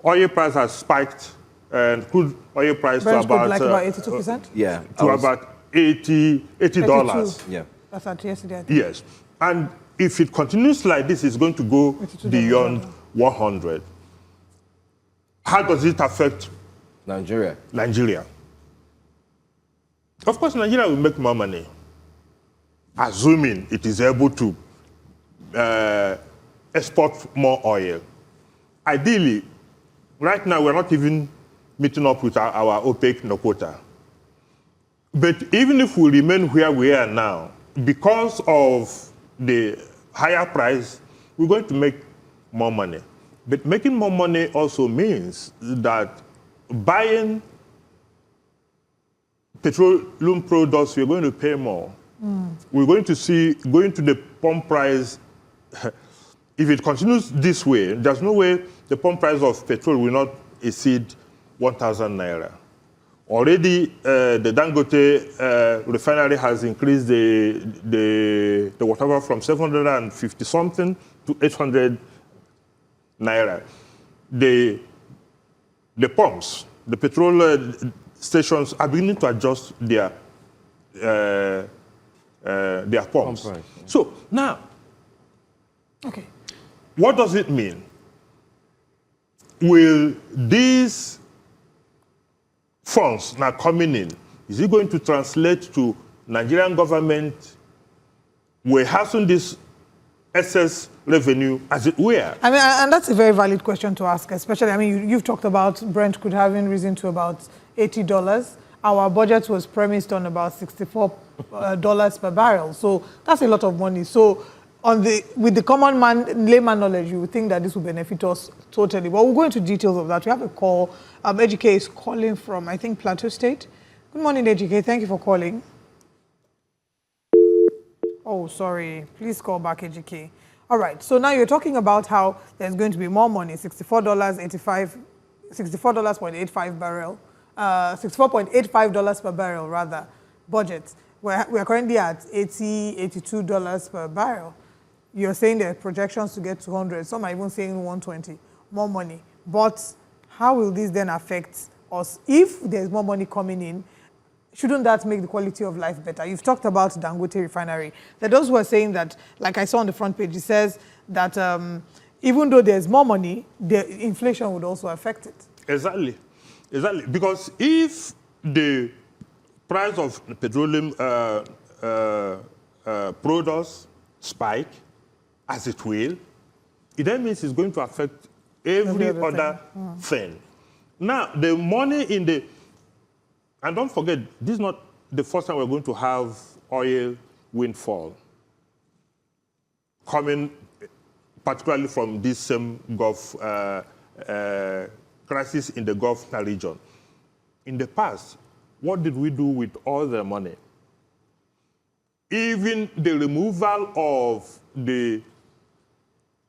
oil price has spiked, and crude oil price to about... like about 82%? Yeah. To about $80. Yeah. That's at yesterday, I think. Yes. And if it continues like this, it's going to go beyond 100. How does it affect Nigeria? Of course, Nigeria will make more money, assuming it is able to export more oil. Ideally, right now, we're not even meeting up with our OPEC quota. But even if we remain where we are now, because of the higher price, we're going to make more money. But making more money also means that buying petroleum products, we're going to pay more. We're going to see, going to the pump price, if it continues this way, there's no way the pump price of petrol will not exceed 1,000 naira. Already, the Dangote refinery has increased the whatever from 750 something to 800 naira. The pumps, the petrol stations are beginning to adjust their pumps. So now, okay, what does it mean? Will these funds now coming in, is it going to translate to Nigerian government warehousing this excess revenue as it were? I mean, and that's a very valid question to ask, especially, I mean, you've talked about Brent could have risen to about $80. Our budget was premised on about $64 per barrel. So that's a lot of money. So with the common man, layman knowledge, you would think that this would benefit us totally. But we'll go into details of that. We have a call. Ejike is calling from, I think, Plateau State. Good morning, Ejike. Thank you for calling. Oh, sorry. Please call back, Ejike. All right. So now you're talking about how there's going to be more money, $64.85 barrel, $64.85 per barrel, rather, budget. We're currently at $82 per barrel. You're saying there are projections to get 200. Some are even saying 120, more money. But how will this then affect us? If there's more money coming in, shouldn't that make the quality of life better? You've talked about Dangote refinery. There are those who are saying that, like I saw on the front page, it says that even though there's more money, the inflation would also affect it. Exactly. Exactly. Because if the price of petroleum products spike, as it will, it then means it's going to affect every other thing. Now, the money in the... And don't forget, this is not the first time we're going to have oil windfall coming particularly from this same Gulf crisis in the Gulf region. In the past, what did we do with all the money? Even the removal of the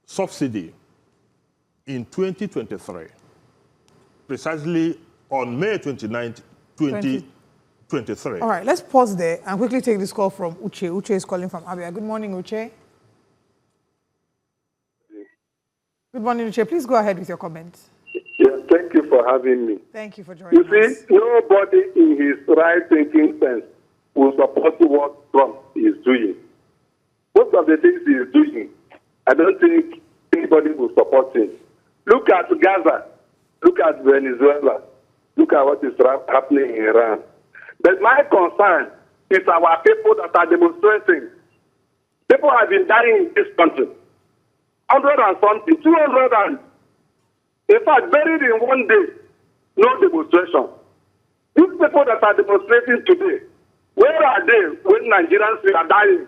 subsidy in 2023, precisely on May 29, 2023. All right, let's pause there and quickly take this call from Uche. Uche is calling from Abia. Good morning, Uche. Good morning, Uche. Please go ahead with your comments. Yeah, thank you for having me. Thank you for joining us. You see, nobody in his right thinking sense will support what Trump is doing. Most of the things he is doing, I don't think anybody will support him. Look at Gaza. Look at Venezuela. Look at what is happening in Iran. But my concern is our people that are demonstrating. People have been dying in this country. 100 and something, 200 and, in fact, buried in one day. No demonstration. These people that are demonstrating today, where are they when Nigerians are dying?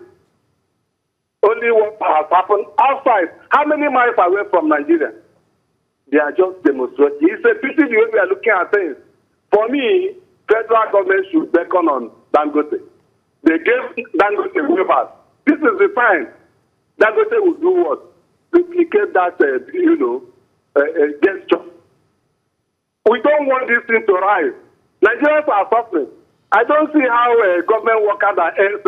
Only what has happened outside. How many miles away from Nigeria? They are just demonstrating. It's a pity the way we are looking at things. For me, federal government should beckon on Dangote. They gave Dangote waivers. This is the time. Dangote will do what? Replicate that, gesture. We don't want this thing to rise. Nigerians are suffering. I don't see how a government worker that earns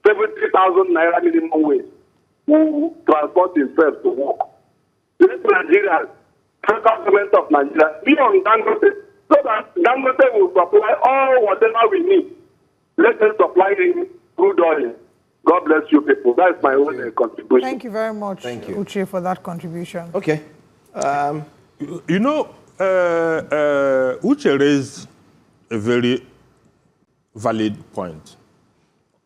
70,000 naira minimum wage will transport himself to work. Let Nigerians, federal government of Nigeria, be on Dangote so that Dangote will supply all whatever we need. Let them supply in crude oil. God bless you people. That's my own contribution. Thank you very much, Uche, for that contribution. Okay. Uche raised a very valid point.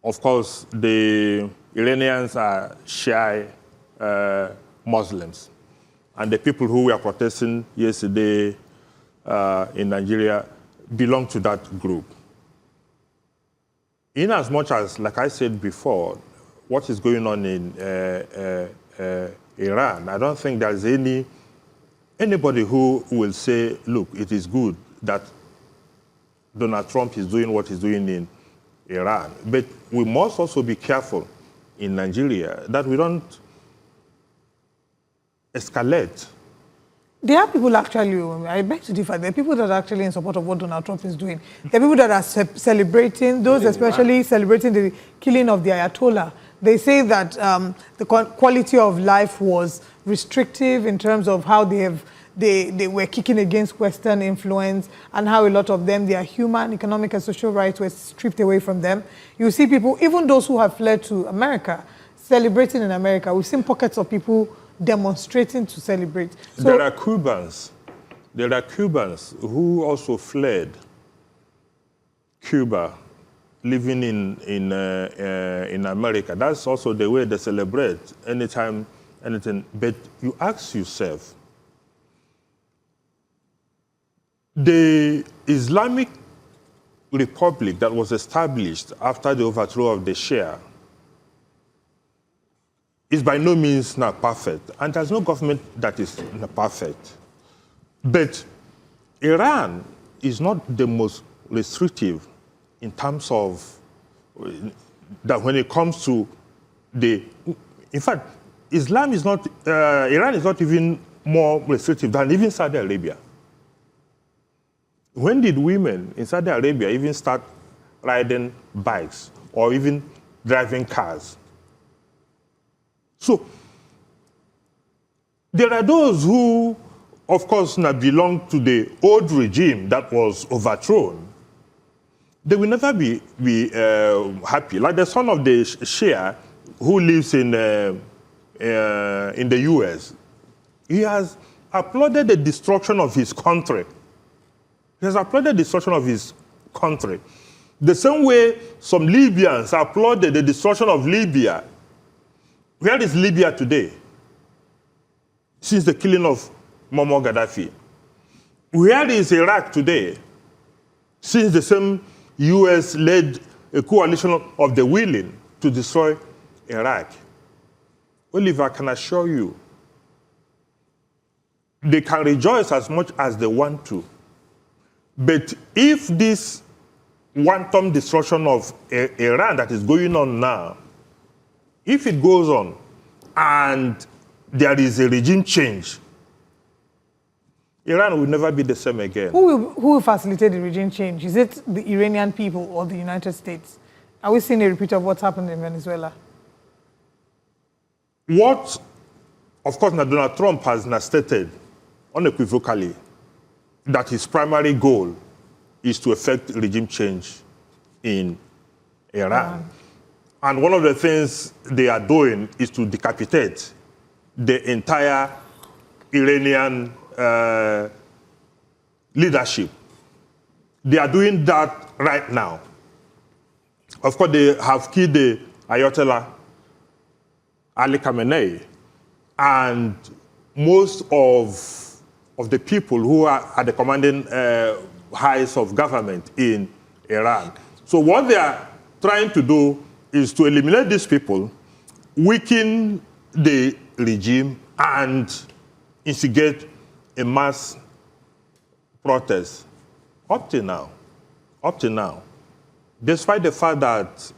Of course, the Iranians are Shia Muslims. And the people who were protesting yesterday in Nigeria belong to that group. In as much as, like I said before, what is going on in Iran, I don't think there's anybody who will say, look, it is good that Donald Trump is doing what he's doing in Iran. But we must also be careful in Nigeria that we don't escalate. There are people actually, I beg to differ, there are people that are actually in support of what Donald Trump is doing. There are people that are celebrating, those especially celebrating the killing of the Ayatollah. They say that the quality of life was restrictive in terms of how they were kicking against Western influence and how a lot of them, their human, economic, and social rights were stripped away from them. You see people, even those who have fled to America, celebrating in America. We've seen pockets of people demonstrating to celebrate. So, there are Cubans who also fled Cuba, living in America. That's also the way they celebrate anytime, anything. But you ask yourself, the Islamic Republic that was established after the overthrow of the Shia is by no means not perfect, and there's no government that is perfect. But Iran is not the most restrictive in terms of that when it comes to in fact, Iran is not even more restrictive than even Saudi Arabia. When did women in Saudi Arabia even start riding bikes or even driving cars? So there are those who, of course, now belong to the old regime that was overthrown. They will never be happy. Like the son of the Shia who lives in the US, he has applauded the destruction of his country. He has applauded the destruction of his country. The same way some Libyans applauded the destruction of Libya. Where is Libya today? Since the killing of Muammar Gaddafi. Where is Iraq today? Since the same US led a coalition of the willing to destroy Iraq. Oliver, can assure you, they can rejoice as much as they want to. But if this wanton destruction of Iran that is going on now, if it goes on and there is a regime change, Iran will never be the same again. Who will facilitate the regime change? Is it the Iranian people or the United States? Are we seeing a repeat of what's happened in Venezuela? What, of course, Donald Trump has now stated unequivocally that his primary goal is to effect regime change in Iran. And one of the things they are doing is to decapitate the entire Iranian leadership. They are doing that right now. Of course, they have killed the Ayatollah Ali Khamenei, and most of the people who are at the commanding heights of government in Iran. So what they are trying to do is to eliminate these people, weaken the regime, and instigate a mass protest. Up to now, despite the fact that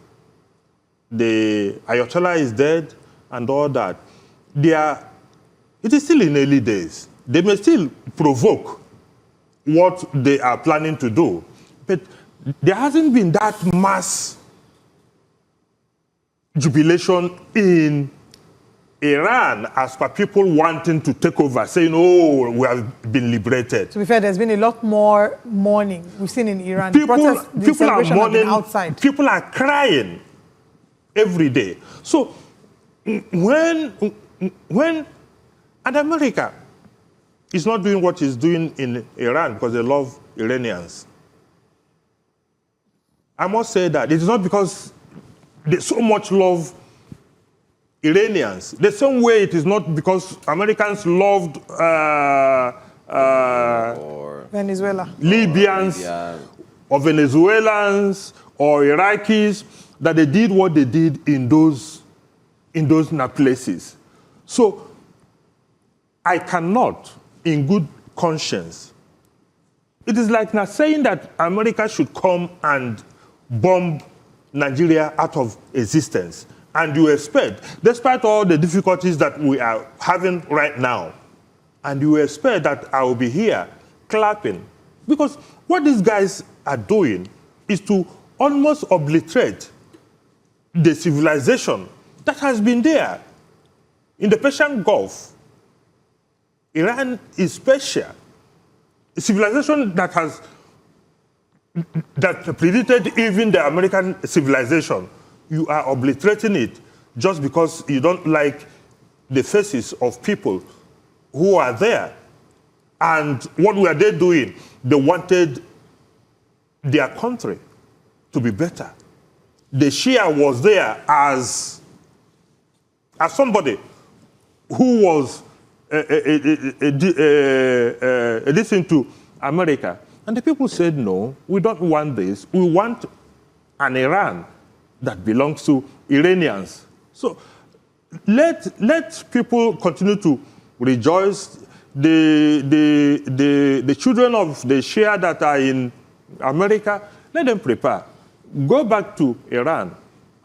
the Ayatollah is dead and all that, it is still in early days. They may still provoke what they are planning to do, but there hasn't been that mass jubilation in Iran as per people wanting to take over, saying, oh, we have been liberated. To be fair, there's been a lot more mourning we've seen in Iran. People are mourning outside. People are crying every day. So when and America is not doing what it's doing in Iran because they love Iranians. I must say that it is not because they so much love Iranians. The same way it is not because Americans loved Venezuela, Libyans, or Venezuelans, or Iraqis, that they did what they did in those places. So I cannot, in good conscience, It is like now saying that America should come and bomb Nigeria out of existence. And you expect, despite all the difficulties that we are having right now, and you expect that I will be here clapping. Because what these guys are doing is to almost obliterate the civilization that has been there. In the Persian Gulf, Iran is special. A civilization that predated even the American civilization. You are obliterating it just because you don't like the faces of people who are there. And what were they doing? They wanted their country to be better. The Shia was there as somebody who was listening to America. And the people said, no, we don't want this. We want an Iran that belongs to Iranians. So let people continue to rejoice. The children of the Shia that are in America, let them prepare. Go back to Iran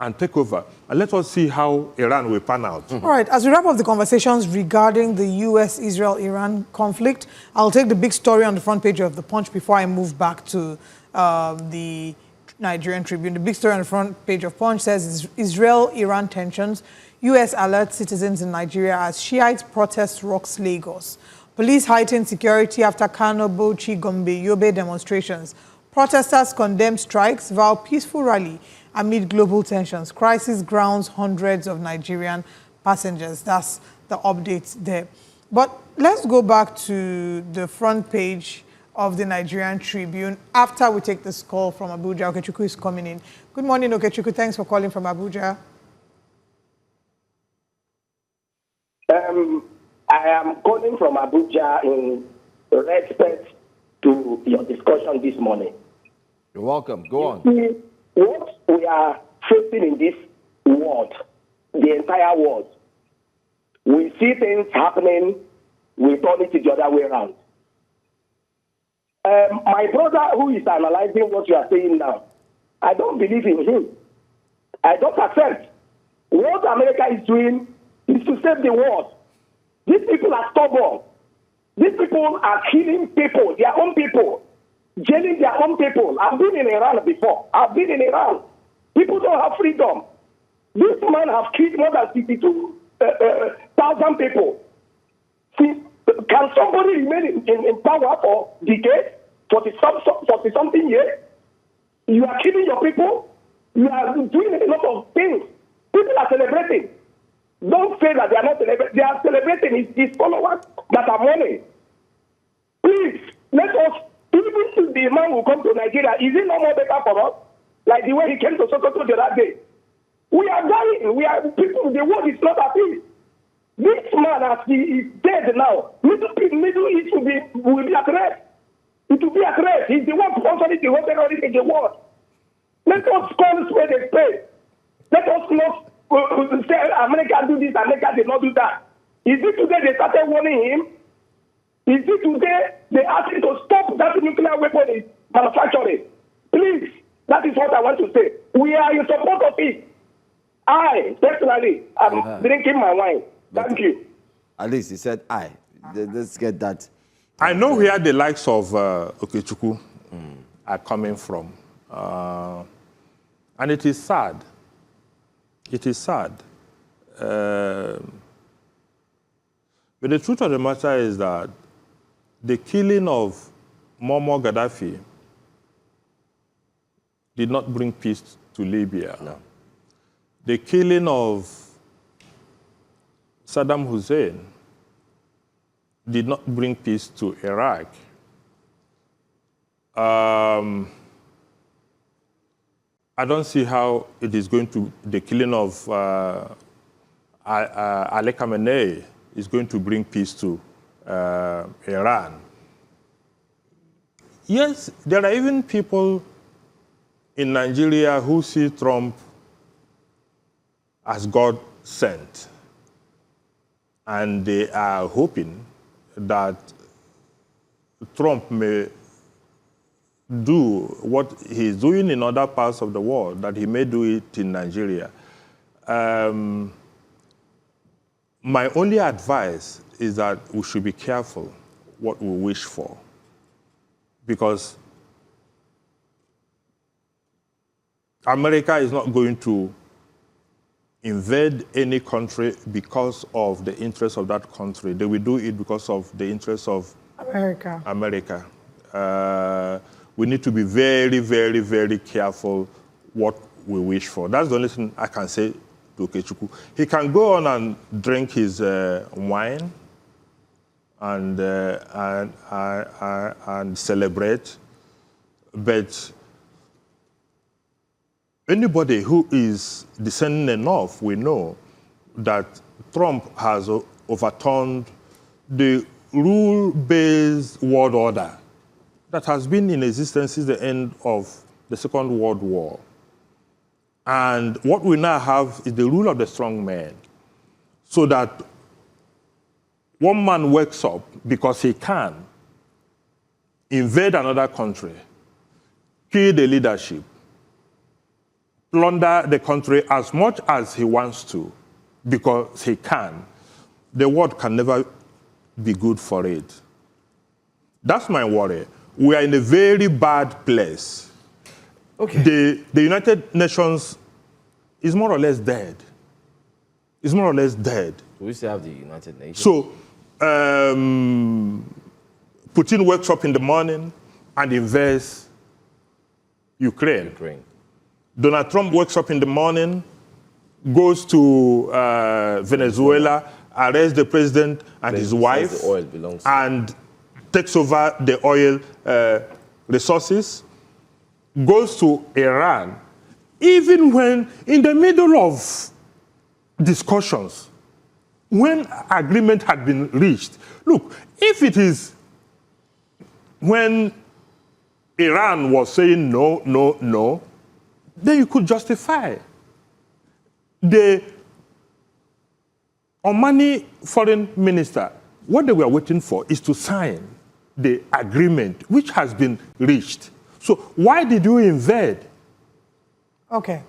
and take over. And let us see how Iran will pan out. All right, as we wrap up the conversations regarding the U.S., Israel, Iran conflict, I'll take the big story on the front page of The Punch before I move back to the Nigerian Tribune. The big story on the front page of Punch says Israel-Iran tensions. U.S. alerts citizens in Nigeria as Shiite protest rocks Lagos. Police heighten security after Kano, Bauchi, Gombe, Yobe demonstrations. Protesters condemn strikes, vow peaceful rally amid global tensions. Crisis grounds hundreds of Nigerian passengers. That's the update there. But let's go back to the front page of the Nigerian Tribune after we take this call from Abuja. Okechukwu is coming in. Good morning, Okechukwu. Thanks for calling from Abuja. I am calling from Abuja in respect to your discussion this morning. You're welcome. Go on. What we are facing in this world, the entire world, we see things happening, we turn it the other way around. My brother who is analyzing what you are saying now, I don't believe in him. I don't accept. What America is doing is to save the world. These people are stubborn. These people are killing people, their own people, jailing their own people. I've been in Iran before. I've been in Iran. People don't have freedom. This man have killed more than 62,000 people. See, can somebody remain in power for decades, 40-something years? You are killing your people. You are doing a lot of things. People are celebrating. Don't say that they are not celebrating. They are celebrating his followers that are mourning. Please, let us, even if the man will come to Nigeria, is it no more better for us? Like the way he came to Sokoto the other day. We are dying. We are people. The world is not at peace. This man, as he is dead now, Middle East will be at rest. It will be at rest. He's the one sponsoring the whole terrorism in the world. Let us call this way they pay. Let us not say America do this, America did not do that. Is it today they started warning him? Is it today they asked him to stop that nuclear weapon manufacturing? Please, that is what I want to say. We are in support of it. I, personally, am drinking my wine. Thank you. At least he said I. Let's get that. I know where the likes of Okechukwu are coming from. And it is sad. It is sad. But the truth of the matter is that the killing of Muammar Gaddafi did not bring peace to Libya. No. The killing of Saddam Hussein did not bring peace to Iraq. I don't see how it is going to, the killing of Ali Khamenei is going to bring peace to Iran. Yes, there are even people in Nigeria who see Trump as God sent. And they are hoping that Trump may do what he's doing in other parts of the world, that he may do it in Nigeria. My only advice is that we should be careful what we wish for, because America is not going to invade any country because of the interests of that country. They will do it because of the interests of America. We need to be very, very, very careful what we wish for. That's the only thing I can say to Okechukwu. He can go on and drink his wine and celebrate, but anybody who is discerning enough, we know that Trump has overturned the rule-based world order that has been in existence since the end of the Second World War. And what we now have is the rule of the strong man, so that one man wakes up because he can invade another country, kill the leadership, plunder the country as much as he wants to because he can. The world can never be good for it. That's my worry. We are in a very bad place. Okay. The United Nations is more or less dead. It's more or less dead. We still have the United Nations. So, Putin wakes up in the morning and invades Ukraine. Donald Trump wakes up in the morning, goes to Venezuela, arrests the president and his wife, and takes over the oil resources, goes to Iran, even when in the middle of discussions, when agreement had been reached. Look, if it is when Iran was saying no, no, no, then you could justify. The Omani foreign minister, what they were waiting for is to sign the agreement which has been reached. So why did you invade? Okay.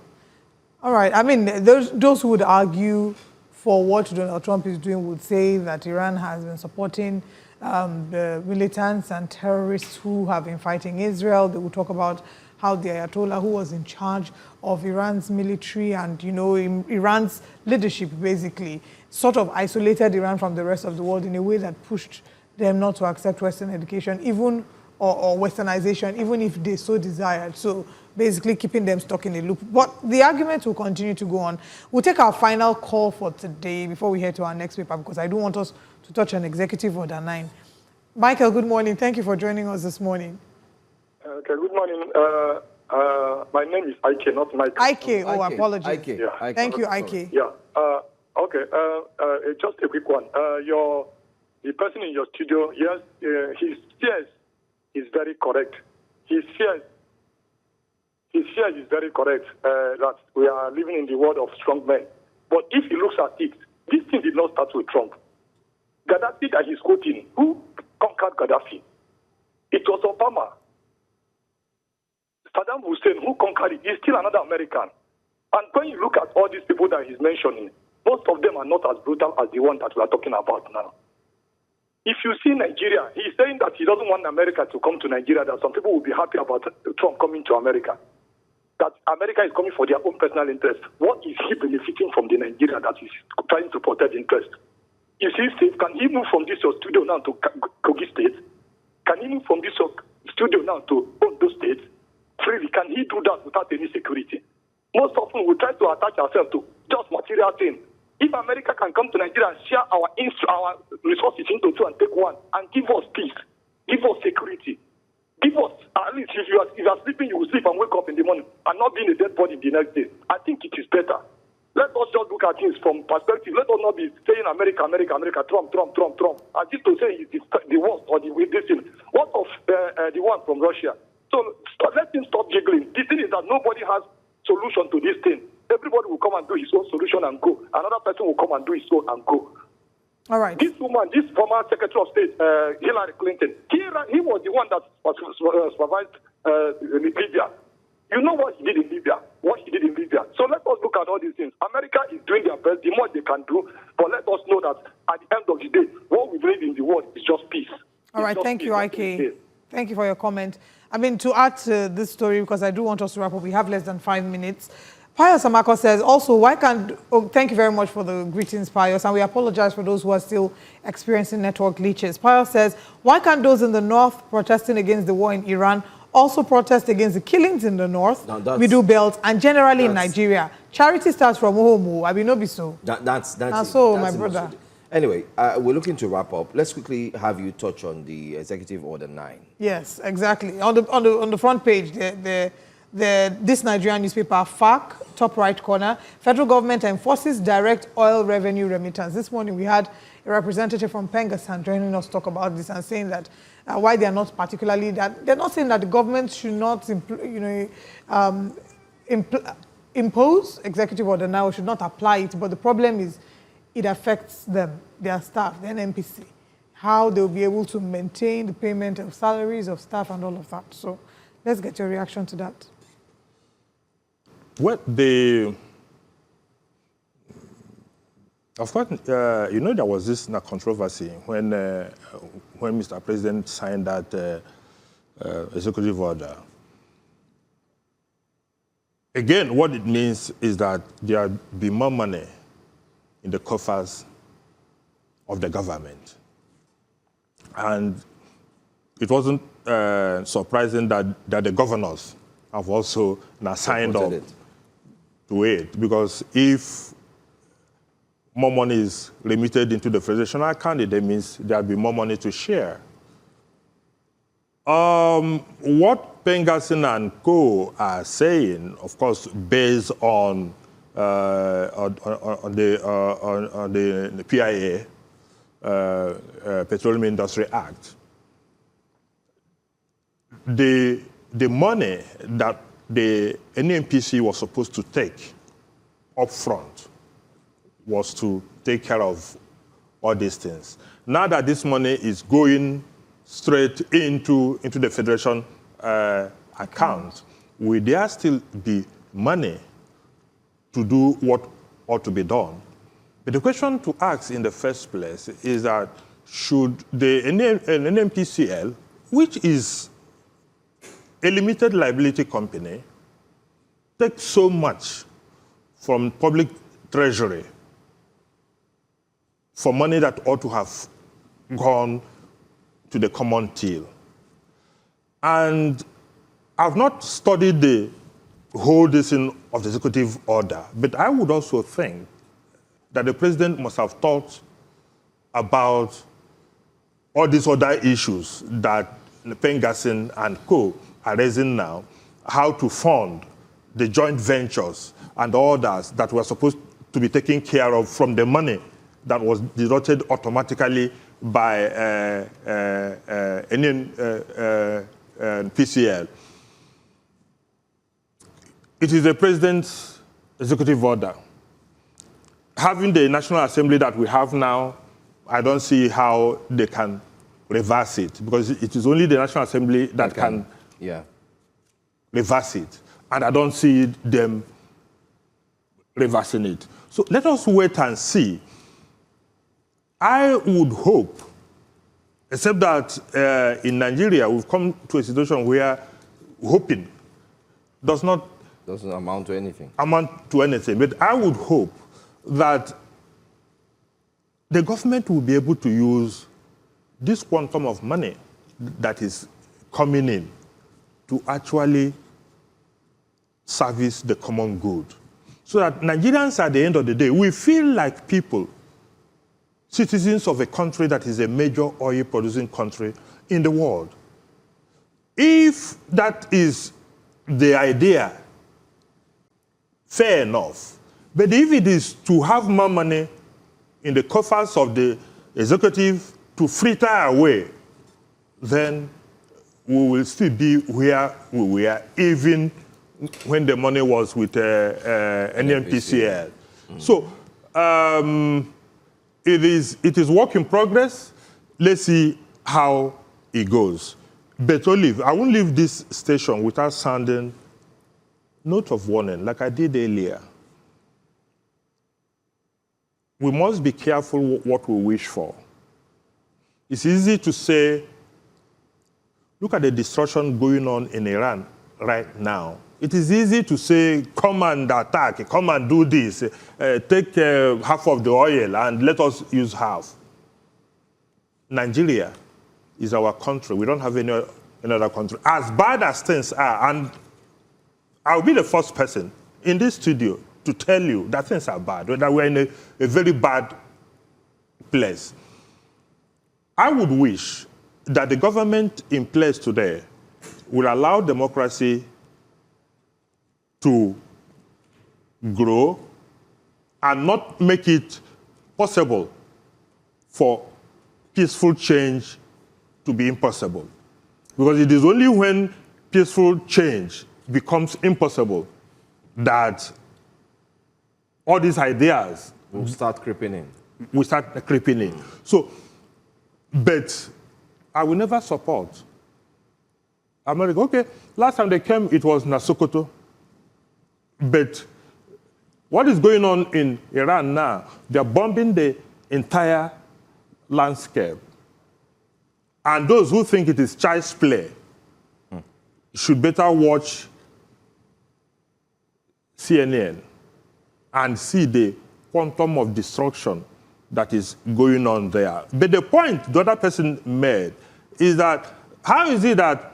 All right. I mean, those who would argue for what Donald Trump is doing would say that Iran has been supporting the militants and terrorists who have been fighting Israel. They will talk about how the Ayatollah, who was in charge of Iran's military and, Iran's leadership, basically, sort of isolated Iran from the rest of the world in a way that pushed them not to accept Western education, even or Westernization, even if they so desired. So basically keeping them stuck in a loop. But the argument will continue to go on. We'll take our final call for today before we head to our next paper, because I do want us to touch on Executive Order 9. Michael, good morning. Thank you for joining us this morning. Okay, good morning. My name is Ike, not Michael. Ike, apologies. Ike. Yeah. Thank you, Ike. Yeah. Okay, just a quick one. The person in your studio, yes, his fears is very correct. His fears is very correct, that we are living in the world of strong men. But if he looks at it, this thing did not start with Trump. Gaddafi that he's quoting, who conquered Gaddafi? It was Obama. Saddam Hussein, who conquered it, is still another American. And when you look at all these people that he's mentioning, most of them are not as brutal as the one that we are talking about now. If you see Nigeria, he's saying that he doesn't want America to come to Nigeria, that some people will be happy about Trump coming to America. That America is coming for their own personal interest. What is he benefiting from the Nigeria that is trying to protect interest? You see, Steve, can he move from this studio now to Kogi State? Can he move from this studio now to Ondo State? Freely, can he do that without any security? Most often we try to attach ourselves to just material things. If America can come to Nigeria and share our resources into two and take one and give us peace, give us security, give us, at least if you are sleeping, you will sleep and wake up in the morning and not being a dead body the next day. I think it is better. Let us just look at things from perspective. Let us not be saying America, America, America, Trump, Trump, Trump, Trump, as if to say it's the worst or the this thing. What of the one from Russia? So let him stop giggling. The thing is that nobody has solution to this thing. Everybody will come and do his own solution and go. Another person will come and do his own and go. All right. This woman, this former Secretary of State, Hillary Clinton, he was the one that supervised Libya. You know what he did in Libya, So let us look at all these things. America is doing their best, the more they can do, but let us know that at the end of the day, what we need in the world is just peace. All right, thank you, IK. Thank you for your comment. I mean, to add to this story, because I do want us to wrap up, we have less than 5 minutes. Pius Amako says, also, why can't... Oh, thank you very much for the greetings, Pius, and we apologize for those who are still experiencing network glitches. Pius says, why can't those in the north protesting against the war in Iran also protest against the killings in the north, Middle Belt, and generally in Nigeria? Charity starts from home. I mean, no be so. That's so, my brother. Anyway, we're looking to wrap up. Let's quickly have you touch on the Executive Order 9. Yes, exactly. On the front page, this Nigerian newspaper, FAC, top right corner, federal government enforces direct oil revenue remittance. This morning we had a representative from Pengassan joining us talk about this and saying that why they are not particularly that they're not saying that the government should not impose Executive Order now, should not apply it, but the problem is it affects them, their staff, the NNPC, how they'll be able to maintain the payment of salaries of staff and all of that. So let's get your reaction to that. Well, of course, you know, there was this controversy when Mr. President signed that executive order. Again, what it means is that there will be more money in the coffers of the government. And it wasn't surprising that the governors have also now signed up to it, because if more money is remitted into the federation account, it means there will be more money to share. What Pengassan and co are saying, of course, based on the PIA, Petroleum Industry Act, the money that the NNPC was supposed to take up front was to take care of all these things. Now that this money is going straight into the federation account, will there still be money to do what ought to be done? But the question to ask in the first place is that should the NNPCL, which is a limited liability company, take so much from public treasury for money that ought to have gone to the common till? And I've not studied the whole decision of the executive order, but I would also think that the president must have thought about all these other issues that Pengassan and co are raising now, how to fund the joint ventures and others that were supposed to be taken care of from the money that was deducted automatically by PCL. It is the president's executive order. Having the National Assembly that we have now, I don't see how they can reverse it, because it is only the National Assembly that can reverse it. And I don't see them reversing it. So let us wait and see. I would hope, except that in Nigeria, we've come to a situation where hoping doesn't amount to anything. But I would hope that the government will be able to use this quantum of money that is coming in to actually service the common good. So that Nigerians, at the end of the day, we feel like people, citizens of a country that is a major oil-producing country in the world. If that is the idea, fair enough. But if it is to have more money in the coffers of the executive to fritter away, then we will still be where we were, even when the money was with NNPCL. So it is work in progress. Let's see how it goes. But Olive, I won't leave this station without sounding note of warning, like I did earlier. We must be careful what we wish for. It's easy to say, look at the destruction going on in Iran right now. It is easy to say, come and attack, come and do this, take half of the oil and let us use half. Nigeria is our country. We don't have any other country. As bad as things are, and I'll be the first person in this studio to tell you that things are bad, that we're in a very bad place. I would wish that the government in place today will allow democracy to grow and not make it possible for peaceful change to be impossible. Because it is only when peaceful change becomes impossible that all these ideas will start creeping in. So, but I will never support America. Okay, last time they came, it was Sokoto. But what is going on in Iran now? They're bombing the entire landscape. And those who think it is child's play should better watch CNN and see the quantum of destruction that is going on there. But the point the other person made is that how is it that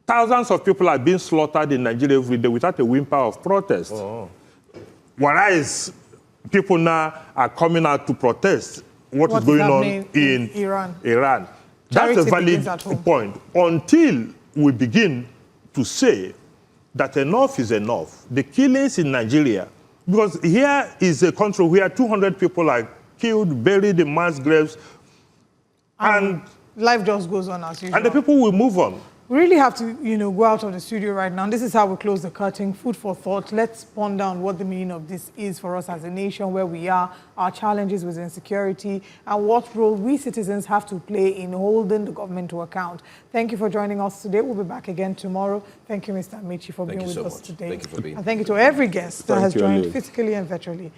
thousands of people are being slaughtered in Nigeria every day without a whimper of protest? Whereas people now are coming out to protest what is going on in Iran. That's a valid point. Until we begin to say that enough is enough. The killings in Nigeria, because here is a country where 200 people are killed, buried in mass graves, and life just goes on as usual. And the people will move on. We really have to, go out of the studio right now. This is how we close the curtain. Food for thought. Let's ponder on what the meaning of this is for us as a nation, where we are, our challenges with insecurity, and what role we citizens have to play in holding the government to account. Thank you for joining us today. We'll be back again tomorrow. Thank you, Mr. Amici, for being with us today. Thank you for being here. And thank you to every guest that has joined physically and virtually.